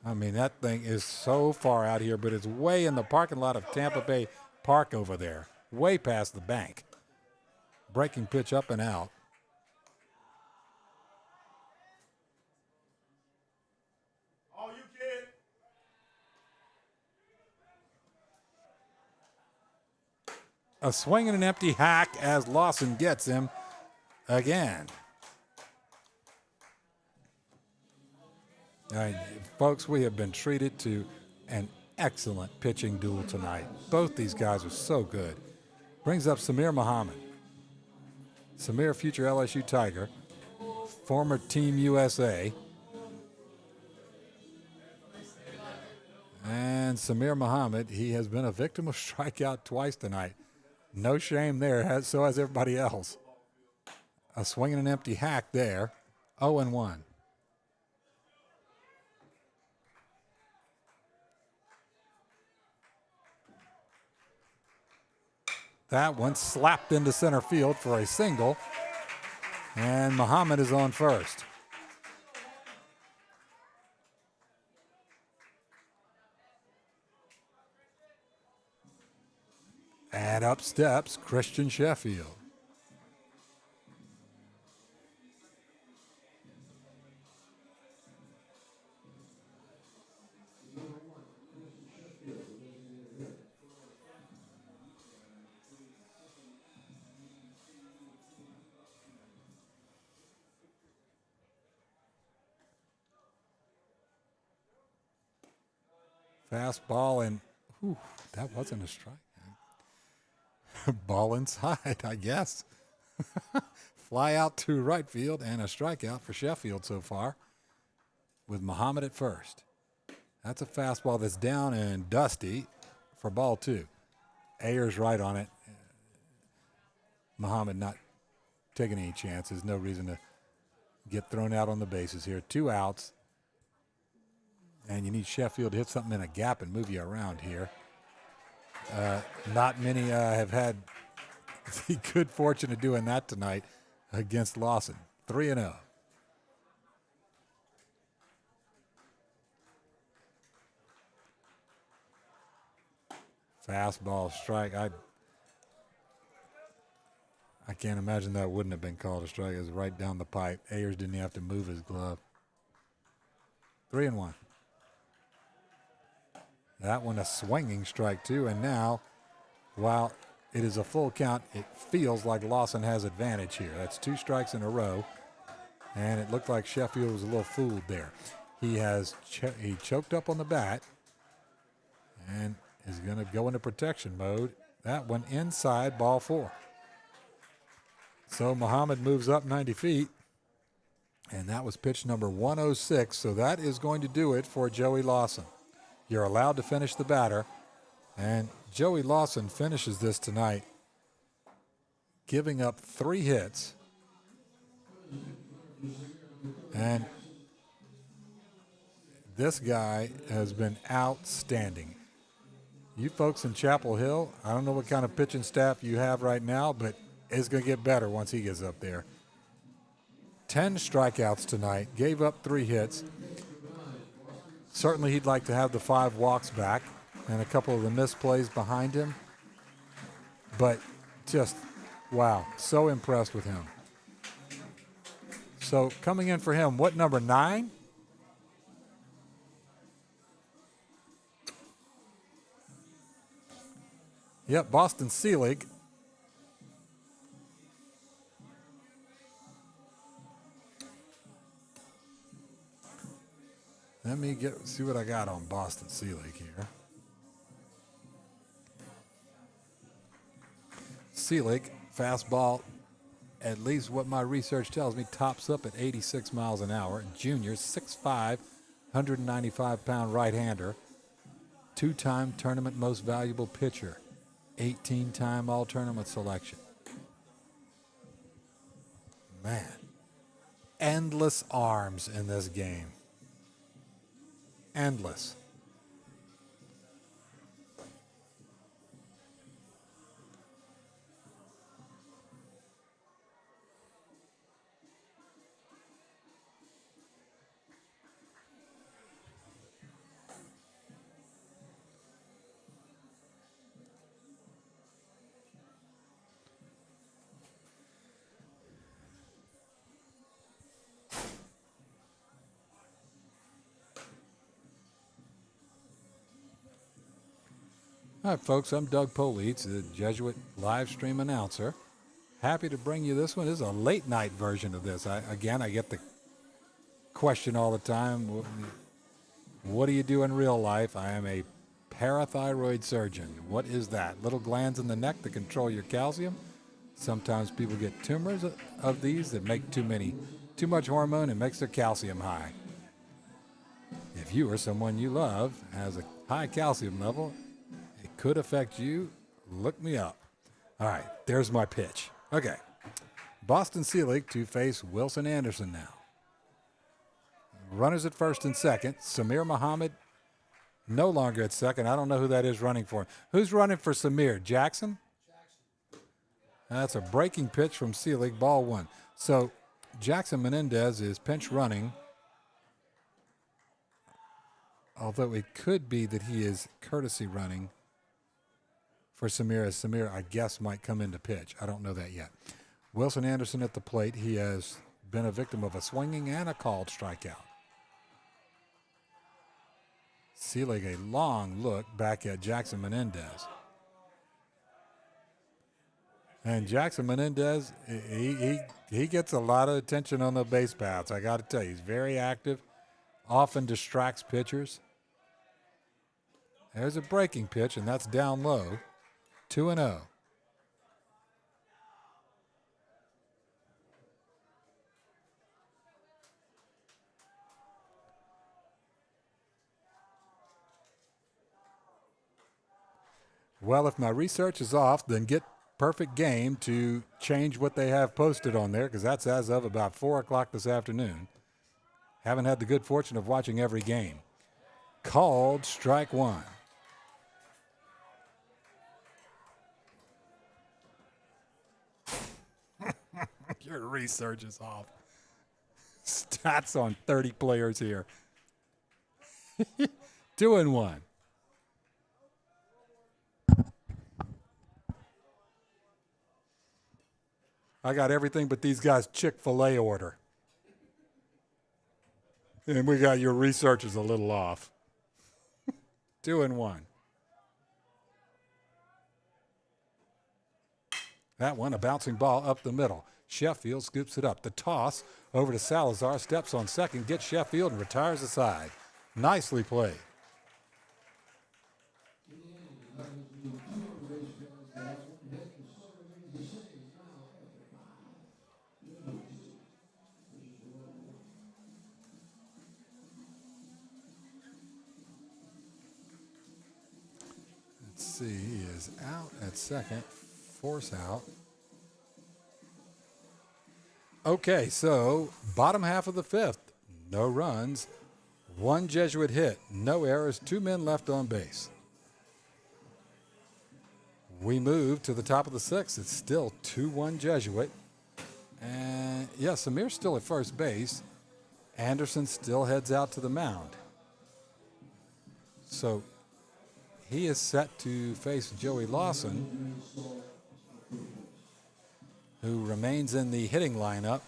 I mean, that thing is so far out here, but it's way in the parking lot of Tampa Bay Park over there, way past the bank. Breaking pitch up and out. A swing and an empty hack as Lawson gets him again. All right, folks, we have been treated to an excellent pitching duel tonight. Both these guys are so good. Brings up Samir Muhammad. Samir, future LSU Tiger, former Team USA. And Samir Muhammad, he has been a victim of strikeout twice tonight. No shame there, so has everybody else. A swing and an empty hack there, 0-1. That one slapped into center field for a single, and Muhammad is on first. And up steps Christian Sheffield. Fastball, and whew, that wasn't a strike. Ball inside, I guess. Fly out to right field and a strikeout for Sheffield so far with Muhammad at first. That's a fastball that's down and dusty for ball two. Ayer's right on it. Muhammad not taking any chances. No reason to get thrown out on the bases here. 2 outs. And you need Sheffield to hit something in a gap and move you around here. Not many have had the good fortune of doing that tonight against Lawson. 3-0. Fastball strike. I can't imagine that wouldn't have been called a strike. It was right down the pipe. Ayers didn't have to move his glove. 3-1. That one a swinging strike too, and now, while it is a full count, it feels like Lawson has advantage here. That's 2 strikes in a row, and it looked like Sheffield was a little fooled there. He choked up on the bat and is going to go into protection mode. That one inside, ball 4. So Muhammad moves up 90 feet, and that was pitch number 106, so that is going to do it for Joey Lawson. You're allowed to finish the batter, and Joey Lawson finishes this tonight, giving up 3 hits. And this guy has been outstanding. You folks in Chapel Hill, I don't know what kind of pitching staff you have right now, but it's going to get better once he gets up there. 10 strikeouts tonight, gave up 3 hits. Certainly he'd like to have the 5 walks back and a couple of the misplays behind him. But just, wow, so impressed with him. So coming in for him, what, number 9? Yep, Boston Selig. Let me see what I got on Boston Selig here. Selig, fastball, at least what my research tells me, tops up at 86 miles an hour. Junior, 6'5", 195-pound right-hander. 2-time tournament most valuable pitcher. 18-time all-tournament selection. Man, endless arms in this game. Endless. All right, folks, I'm Doug Politz, the Jesuit live stream announcer. Happy to bring you this one. This is a late night version of this. I get the question all the time, what do you do in real life? I am a parathyroid surgeon. What is that? Little glands in the neck that control your calcium. Sometimes people get tumors of these that make too much hormone and makes their calcium high. If you or someone you love has a high calcium level, it could affect you. Look me up. All right, there's my pitch. Okay, Boston Selig to face Wilson Anderson now. Runners at first and second. Samir Muhammad no longer at second. I don't know who that is running for him. Who's running for Samir? Jackson? That's a breaking pitch from Selig, ball one. So Jackson Menendez is pinch running, although it could be that he is courtesy running for Samir, as Samir, I guess, might come into pitch. I don't know that yet. Wilson Anderson at the plate. He has been a victim of a swinging and a called strikeout. Selig a long look back at Jackson Menendez. And Jackson Menendez, he gets a lot of attention on the base paths. I got to tell you, he's very active, often distracts pitchers. There's a breaking pitch, and that's down low, 2-0. Well, if my research is off, then get Perfect Game to change what they have posted on there, because that's as of about 4 o'clock this afternoon. Haven't had the good fortune of watching every game. Called strike one. Your research is off. Stats on 30 players here. 2-1. I got everything but these guys' Chick-fil-A order. And we got your research is a little off. 2-1. That one, a bouncing ball up the middle. Sheffield scoops it up. The toss over to Salazar, steps on second, gets Sheffield and retires aside. Nicely played. Let's see, he is out at second, force out. Okay, so bottom half of the fifth, no runs, one Jesuit hit, no errors, 2 men left on base. We move to the top of the sixth. It's still 2-1 Jesuit. And yeah, Samir's still at first base. Anderson still heads out to the mound. So he is set to face Joey Lawson, who remains in the hitting lineup.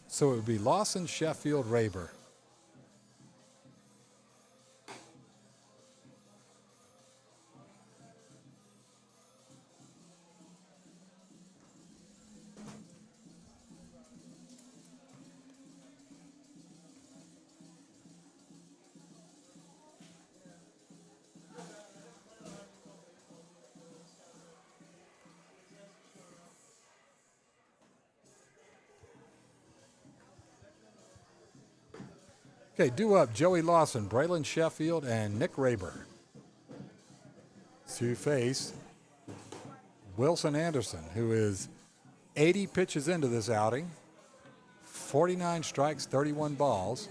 So it would be Lawson, Sheffield, Raber. Okay, due up, Joey Lawson, Braylon Sheffield, and Nick Raber to face Wilson Anderson, who is 80 pitches into this outing, 49 strikes, 31 balls.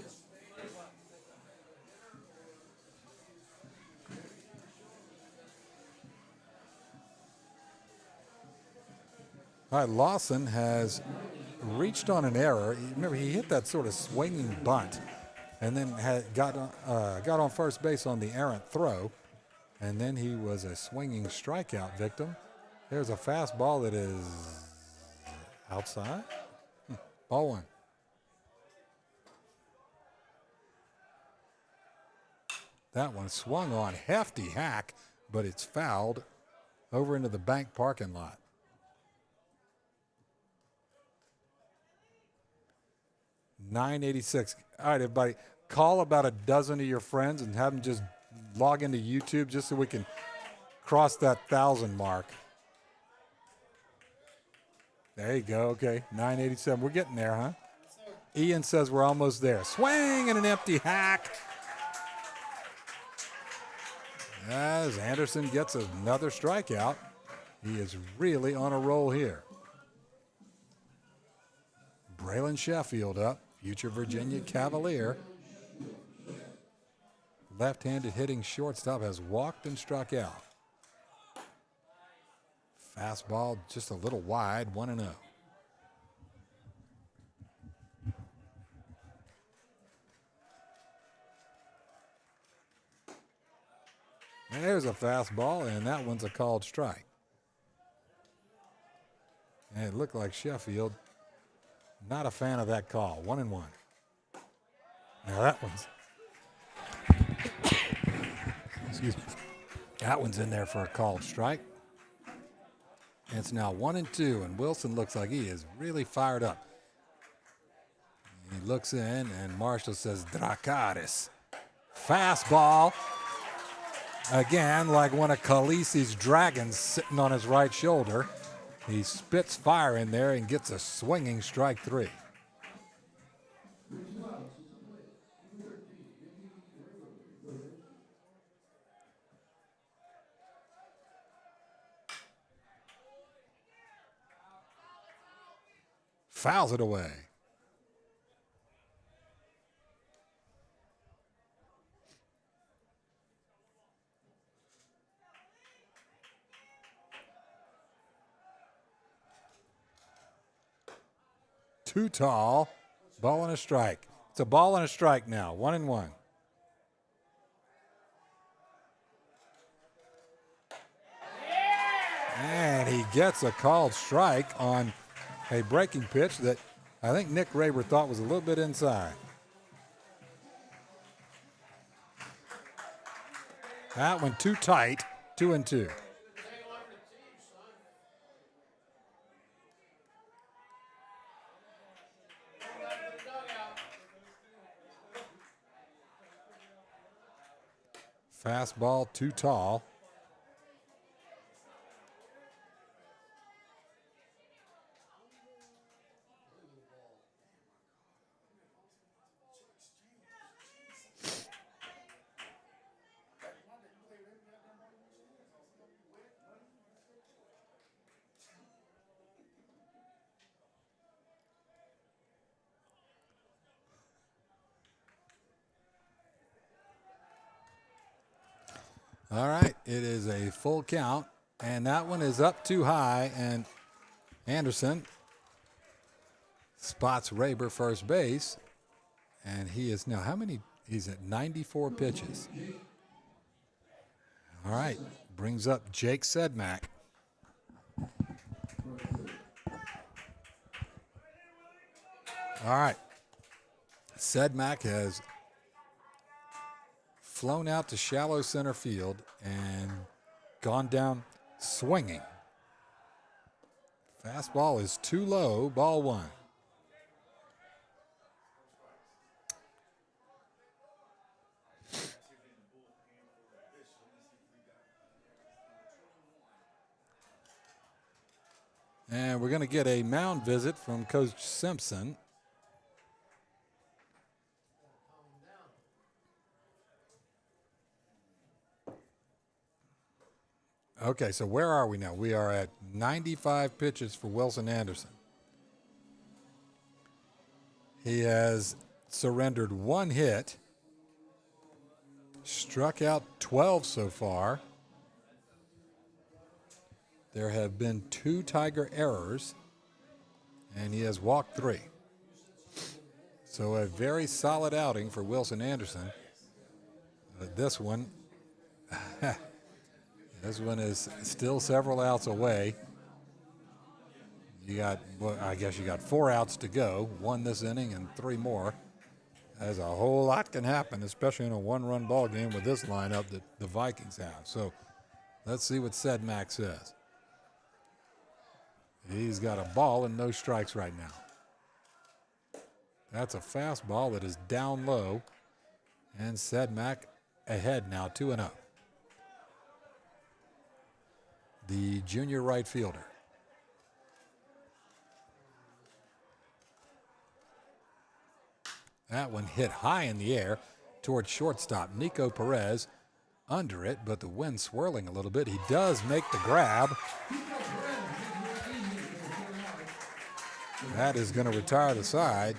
All right, Lawson has reached on an error. Remember, he hit that sort of swinging bunt, and then got on first base on the errant throw, and then he was a swinging strikeout victim. There's a fastball that is outside. Ball one. That one swung on, hefty hack, but it's fouled over into the bank parking lot. .986. All right, everybody, call about a dozen of your friends and have them just log into YouTube just so we can cross that 1,000 mark. There you go. Okay, 987. We're getting there, huh? Ian says we're almost there. Swing and an empty hack. As Anderson gets another strikeout, he is really on a roll here. Braylon Sheffield up, future Virginia Cavalier. Left-handed hitting shortstop has walked and struck out. Fastball just a little wide, 1-0. There's a fastball, and that one's a called strike. And it looked like Sheffield, not a fan of that call. 1-1. Now that one's, excuse me, that one's in there for a called strike. And it's now 1-2, and Wilson looks like he is really fired up. He looks in, and Marshall says, Dracarys. Fastball. Again, like one of Khaleesi's dragons sitting on his right shoulder. He spits fire in there and gets a swinging strike 3. Fouls it away. Too tall. Ball and a strike. It's a ball and a strike now. 1-1. And he gets a called strike on a breaking pitch that I think Nick Raber thought was a little bit inside. That one too tight. 2-2. Fastball too tall. All right, it is a full count, and that one is up too high, and Anderson spots Raber first base, and he is now, how many? He's at 94 pitches. All right, brings up Jake Sedmak. All right, Sedmak has flown out to shallow center field and gone down swinging. Fastball is too low, ball 1. And we're going to get a mound visit from Coach Simpson. Okay, so where are we now? We are at 95 pitches for Wilson Anderson. He has surrendered 1 hit, struck out 12 so far. There have been 2 Tiger errors, and he has walked 3. So a very solid outing for Wilson Anderson. This one, this one is still several outs away. You got, well, I guess you got 4 outs to go, 1 this inning and 3 more. as a whole lot can happen, especially in a one-run ball game with this lineup that the Vikings have. So let's see what Sedmak says. He's got a ball and no strikes right now. That's a fastball that is down low, and Sedmak ahead now, 2-0. The junior right fielder. That one hit high in the air towards shortstop. Nico Perez under it, but the wind swirling a little bit. He does make the grab. That is going to retire the side.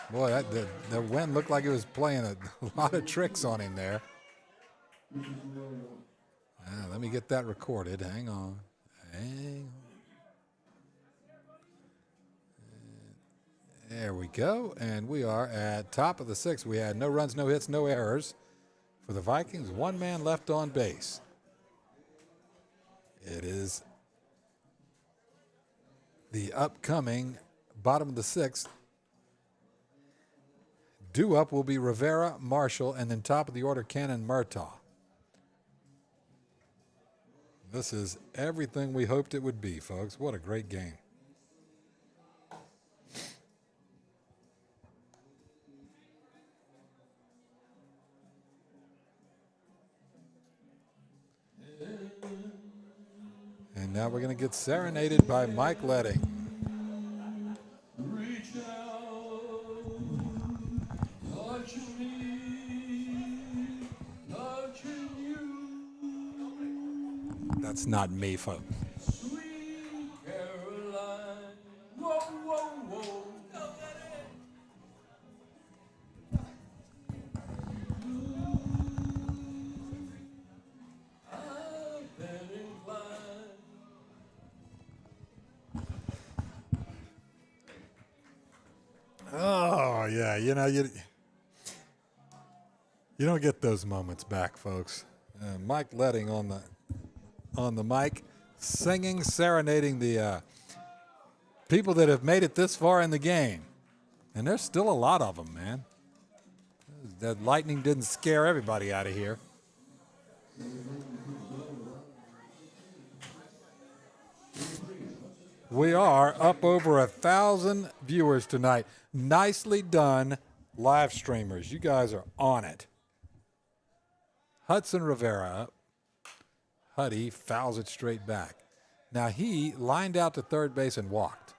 Boy, the wind looked like it was playing a lot of tricks on him there. Let me get that recorded. Hang on. There we go. And we are at top of the sixth. We had no runs, no hits, no errors for the Vikings. One man left on base. It is the upcoming bottom of the sixth. Due up will be Rivera, Marshall, and then top of the order, Cannon Murtaugh. This is everything we hoped it would be, folks. What a great game. And now we're going to get serenaded by Mike Letting. That's not me, folks. Sweet Caroline. Whoa, whoa, whoa. I've been inclined. Oh, yeah, you know, you don't get those moments back, folks. Mike Letting on the mic, singing, serenading the people that have made it this far in the game. And there's still a lot of them, man. That lightning didn't scare everybody out of here. We are up over 1,000 viewers tonight. Nicely done, live streamers. You guys are on it. Hudson Rivera up. Huddy fouls it straight back. Now he lined out to third base and walked.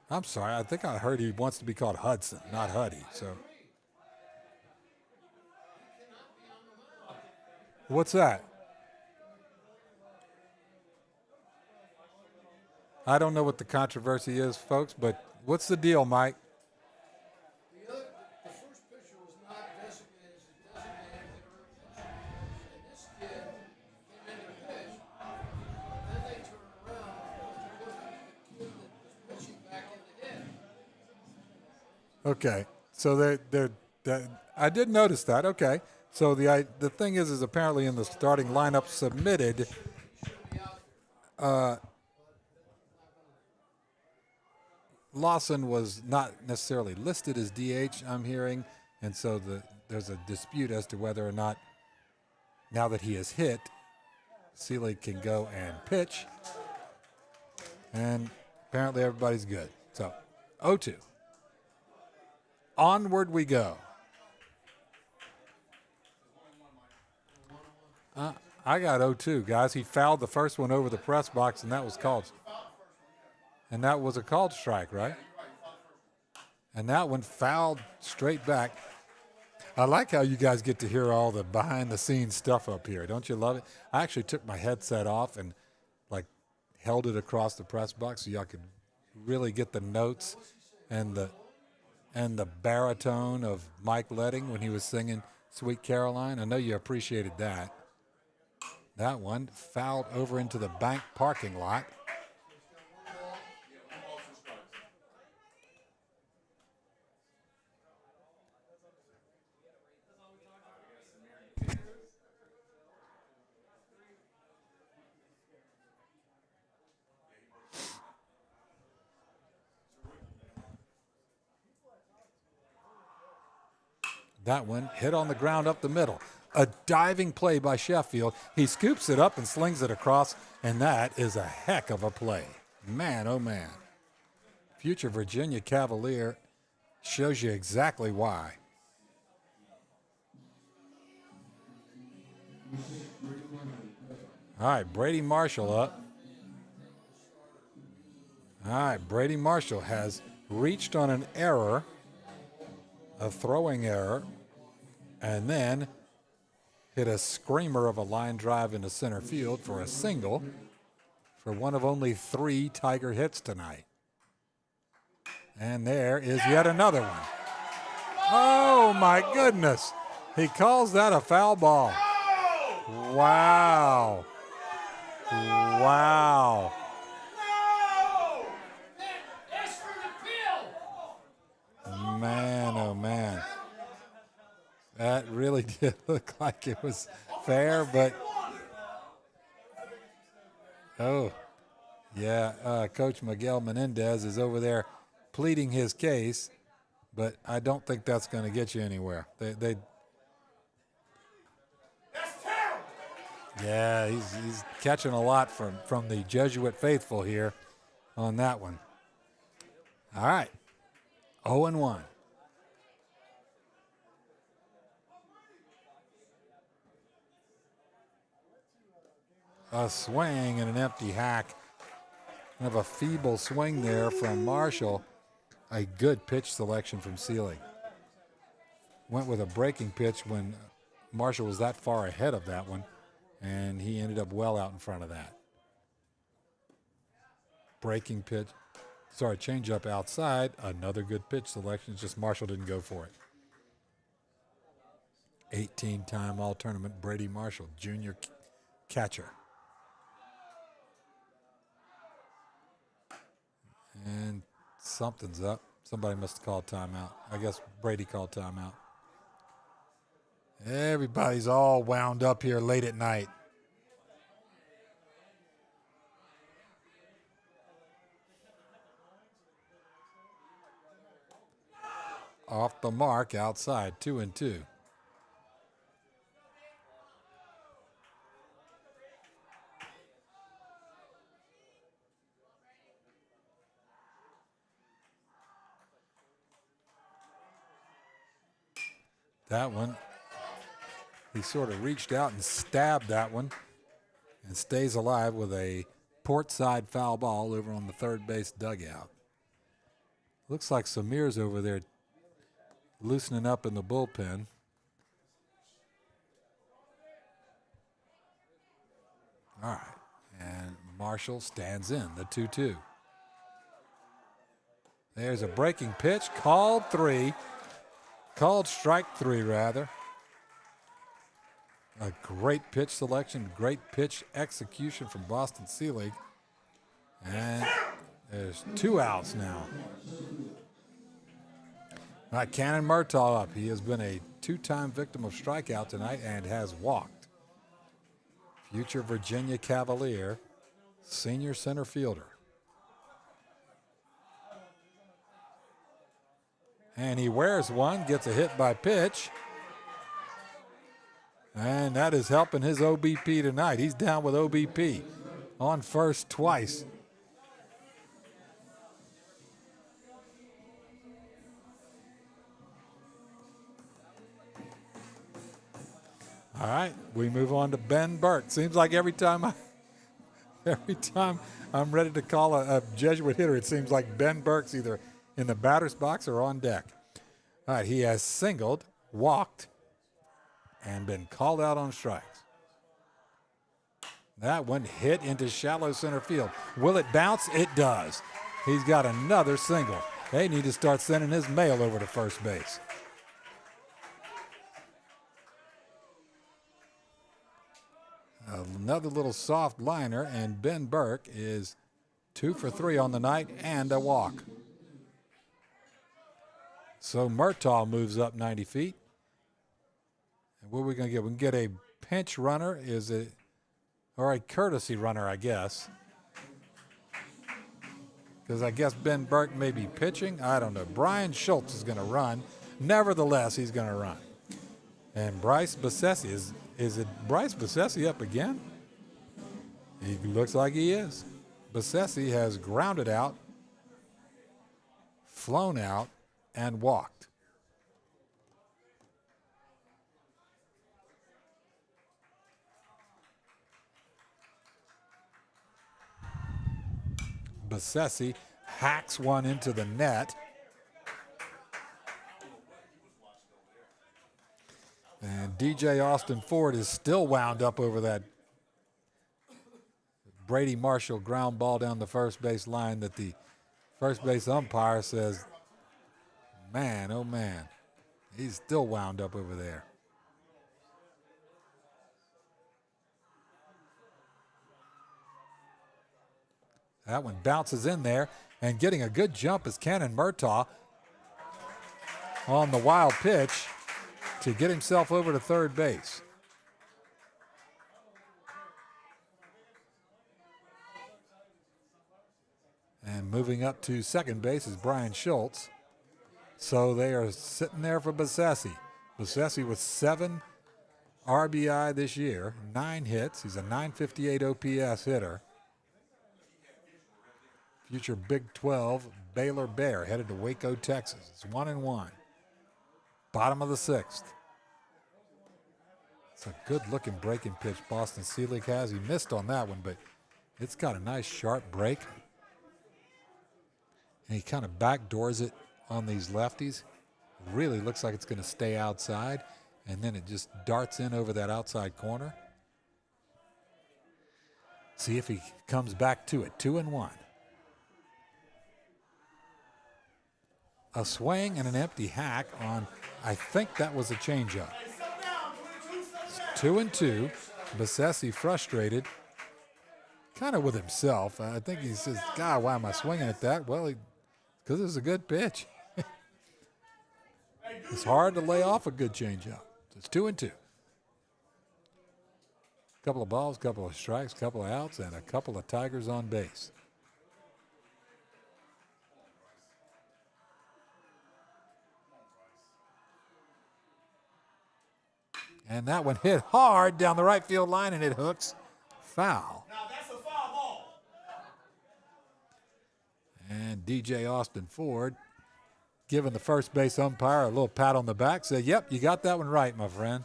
I'm sorry, I think I heard he wants to be called Hudson, not Huddy. So, what's that? I don't know what the controversy is, folks, but what's the deal, Mike? The first pitcher was not designated as a designated hitter, and this kid came in to pitch. Then they turned around and put the kid that was pitching back in the hit. Okay, so I did notice that. Okay, so the thing is apparently in the starting lineup submitted. Lawson was not necessarily listed as DH, I'm hearing, and so there's a dispute as to whether or not, now that he is hit, Seelig can go and pitch. And apparently everybody's good. So, 0-2. Onward we go. I got 0-2, guys. He fouled the first one over the press box, and that was called. And that was a called strike, right? And that one fouled straight back. I like how you guys get to hear all the behind-the-scenes stuff up here. Don't you love it? I actually took my headset off and, held it across the press box so y'all could really get the notes and the baritone of Mike Letting when he was singing Sweet Caroline. I know you appreciated that. That one fouled over into the bank parking lot. That one hit on the ground up the middle. A diving play by Sheffield. He scoops it up and slings it across, and that is a heck of a play. Man, oh man. Future Virginia Cavalier shows you exactly why. All right, Brady Marshall up. All right, Brady Marshall has reached on an error, a throwing error, and then hit a screamer of a line drive into center field for a single for one of only 3 Tiger hits tonight. And there is yet another one. Oh, my goodness. He calls that a foul ball. Wow. Wow. Man, oh, man. That really did look like it was fair, but oh, yeah, Coach Miguel Menendez is over there pleading his case, but I don't think that's going to get you anywhere. That's terrible. Yeah, he's catching a lot from the Jesuit faithful here on that one. All right, 0-1. A swing and an empty hack. Kind of a feeble swing there from Marshall. A good pitch selection from Seelig. Went with a breaking pitch when Marshall was that far ahead of that one, and he ended up well out in front of that. Breaking pitch. Sorry, change up outside. Another good pitch selection. It's just Marshall didn't go for it. 18-time All-Tournament Brady Marshall, junior catcher. And something's up. Somebody must have called timeout. I guess Brady called timeout. Everybody's all wound up here late at night. Off the mark outside, 2-2. That one, he sort of reached out and stabbed that one and stays alive with a port side foul ball over on the third base dugout. Looks like Samir's over there loosening up in the bullpen. All right, and Marshall stands in the 2-2. There's a breaking pitch, called strike 3 rather. A great pitch selection, great pitch execution from Boston Seelig. And there's 2 outs now. All right, Cannon Murtaugh up. He has been a 2-time victim of strikeout tonight and has walked. Future Virginia Cavalier, senior center fielder. And he wears one, gets a hit by pitch. And that is helping his OBP tonight. He's down with OBP on first twice. All right, we move on to Ben Burke. Seems like every time I'm ready to call a Jesuit hitter, it seems like Ben Burke's either in the batter's box or on deck. All right, he has singled, walked, and been called out on strikes. That one hit into shallow center field. Will it bounce? It does. He's got another single. They need to start sending his mail over to first base. Another little soft liner, and Ben Burke is 2 for 3 on the night and a walk. So Murtaugh moves up 90 feet. And what are we going to get? We can get a pinch runner, or a courtesy runner, I guess. Because I guess Ben Burke may be pitching. I don't know. Brian Schultz is going to run. Nevertheless, he's going to run. And Bryce Bessesi, is it Bryce Bessesi up again? He looks like he is. Bessesi has grounded out, flown out, and walked. Bessesi hacks one into the net. And DJ Austin Ford is still wound up over that Brady Marshall ground ball down the first base line that the first base umpire says, man, oh man, he's still wound up over there. That one bounces in there, and getting a good jump is Cannon Murtaugh on the wild pitch to get himself over to third base. And moving up to second base is Brian Schultz. So they are sitting there for Bessesi. Bessesi with 7 RBI this year, 9 hits. He's a .958 OPS hitter. Future Big 12 Baylor Bear headed to Waco, Texas. It's 1-1. Bottom of the 6th. It's a good-looking breaking pitch Boston Selig has. He missed on that one, but it's got a nice sharp break. And he kind of backdoors it on these lefties. Really looks like it's going to stay outside, and then it just darts in over that outside corner. See if he comes back to it. 2-1. A swing and an empty hack on, I think that was a changeup. 2-2. Bessesi frustrated, kind of with himself. I think he says, God, why am I swinging at that? Well, because it's a good pitch. It's hard to lay off a good changeup. It's 2-2. Couple of balls, couple of strikes, couple of outs, and a couple of Tigers on base. And that one hit hard down the right field line, and it hooks foul. Now that's a foul ball. And DJ Austin Ford giving the first base umpire a little pat on the back, said, yep, you got that one right, my friend.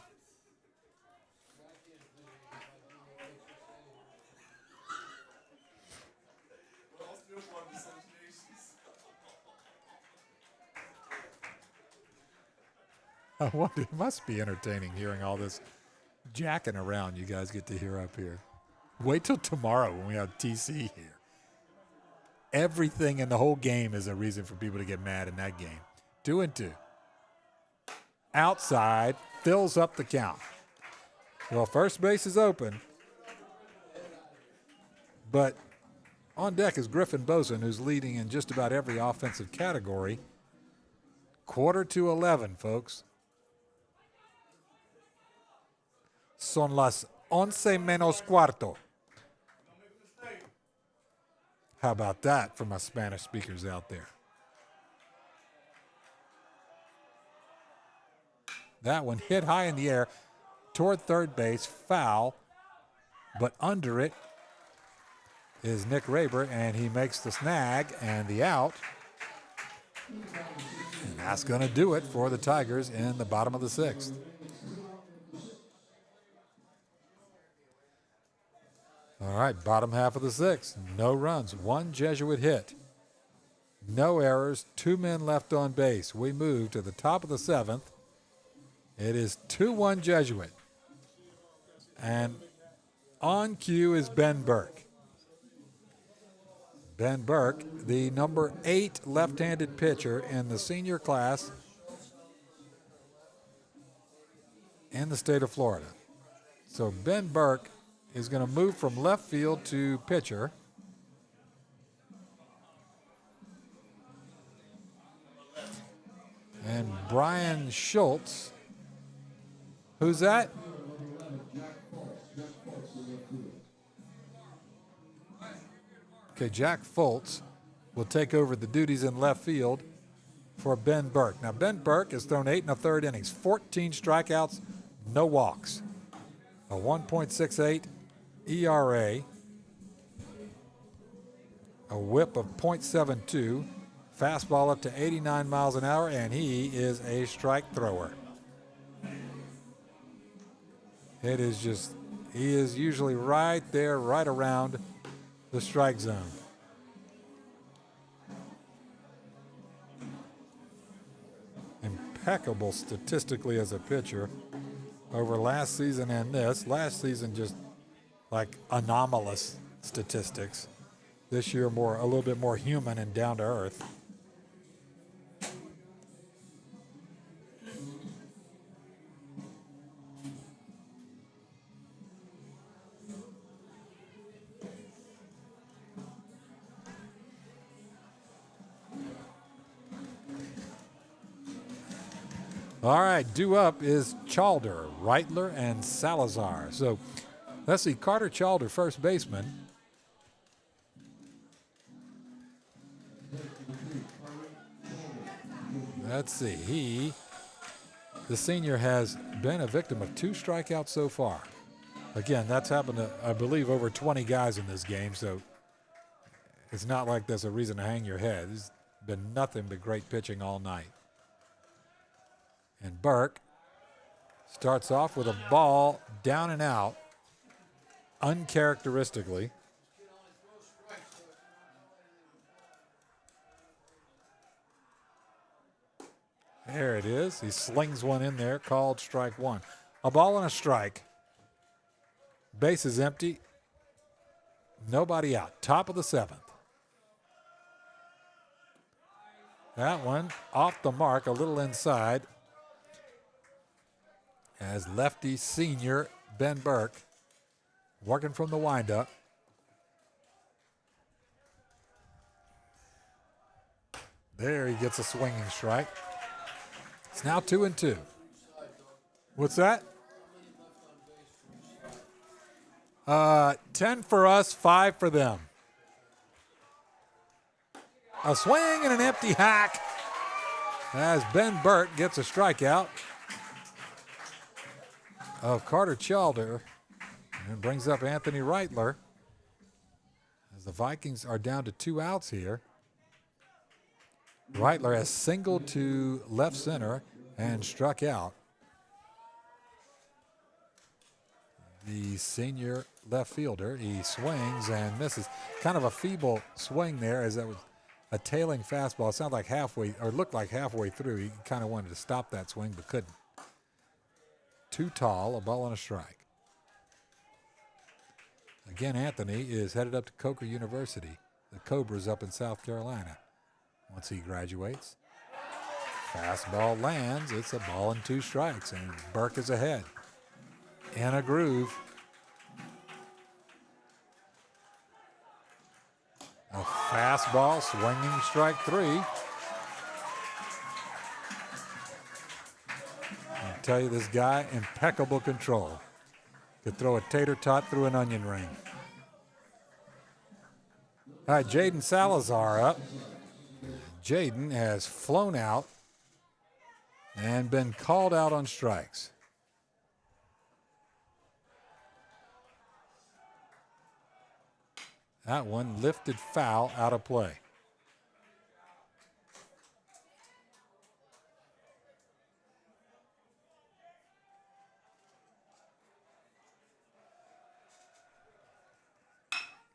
I wonder, it must be entertaining hearing all this jacking around you guys get to hear up here. Wait till tomorrow when we have TC here. Everything in the whole game is a reason for people to get mad in that game. 2-2. Outside, fills up the count. Well, first base is open. But on deck is Griffin Boson, who's leading in just about every offensive category. 11:45, folks. Son las 11 menos cuarto. How about that for my Spanish speakers out there? That one hit high in the air toward third base, foul, but under it is Nick Raber, and he makes the snag and the out. And that's going to do it for the Tigers in the bottom of the 6th. All right, bottom half of the 6th. No runs, 1 Jesuit hit. No errors, 2 men left on base. We move to the top of the 7th. It is 2-1 Jesuit. And on cue is Ben Burke. Ben Burke, the number 8 left-handed pitcher in the senior class in the state of Florida. So Ben Burke is going to move from left field to pitcher. And Brian Schultz, who's that? Okay, Jack Foltz will take over the duties in left field for Ben Burke. Now, Ben Burke has thrown 8 1/3 innings, 14 strikeouts, no walks, a 1.68 ERA, a whip of .72, fastball up to 89 miles an hour, and he is a strike thrower. It is just, he is usually right there, right around the strike zone. Impeccable statistically as a pitcher over last season and this. Last season just like anomalous statistics. This year more, a little bit more human and down to earth. All right, due up is Chalder, Reitler, and Salazar. So let's see, Carter Chalder, first baseman. Let's see, the senior has been a victim of 2 strikeouts so far. Again, that's happened to, I believe, over 20 guys in this game, so it's not like there's a reason to hang your head. There's been nothing but great pitching all night. And Burke starts off with a ball down and out, uncharacteristically. There it is. He slings one in there, called strike 1. A ball and a strike. Base is empty. Nobody out. Top of the 7th. That one off the mark, a little inside. As lefty senior Ben Burke working from the windup. There he gets a swinging strike. It's now 2-2. What's that? 10 for us, 5 for them. A swing and an empty hack as Ben Burke gets a strikeout of Carter Chalder and brings up Anthony Reitler as the Vikings are down to 2 outs here. Reitler has singled to left center and struck out. The senior left fielder, he swings and misses. Kind of a feeble swing there as that was a tailing fastball. It sounded like halfway, or looked like halfway through. He kind of wanted to stop that swing but couldn't. Too tall, a ball and a strike. Again, Anthony is headed up to Coker University. The Cobras up in South Carolina. Once he graduates, fastball lands. It's a ball and 2 strikes, and Burke is ahead. In a groove. A fastball, swinging strike 3. I'll tell you, this guy, impeccable control. Could throw a tater tot through an onion ring. All right, Jaden Salazar up. Jaden has flown out and been called out on strikes. That one lifted foul out of play.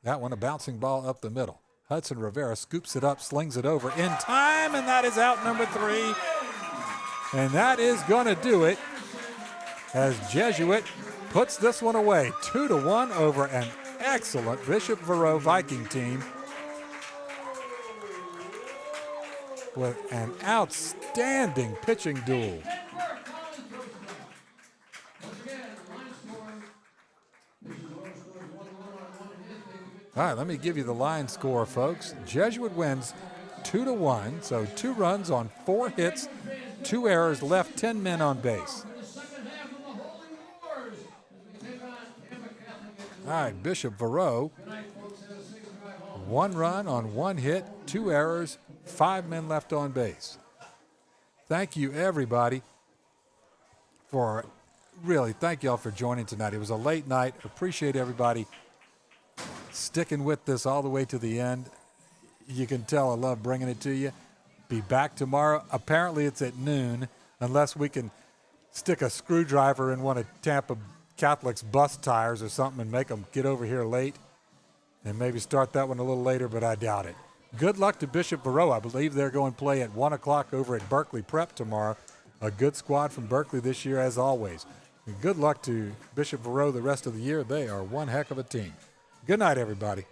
That one a bouncing ball up the middle. Hudson Rivera scoops it up, slings it over in time, and that is out number 3. And that is going to do it as Jesuit puts this one away. 2-1 over an excellent Bishop Verot Viking team with an outstanding pitching duel. All right, let me give you the line score, folks. Jesuit wins 2-1, so 2 runs on 4 hits, 2 errors, left 10 men on base. All right, Bishop Verot, 1 run on 1 hit, 2 errors, 5 men left on base. Thank you, everybody, for really, thank y'all for joining tonight. It was a late night. Appreciate everybody sticking with this all the way to the end. You can tell I love bringing it to you. Be back tomorrow. Apparently it's at noon, unless we can stick a screwdriver in one of Tampa Catholic's bus tires or something and make them get over here late, and maybe start that one a little later, but I doubt it. Good luck to Bishop Verot. I believe they're going to play at 1 o'clock over at Berkeley Prep tomorrow. A good squad from Berkeley this year, as always. And good luck to Bishop Verot the rest of the year. They are one heck of a team. Good night, everybody.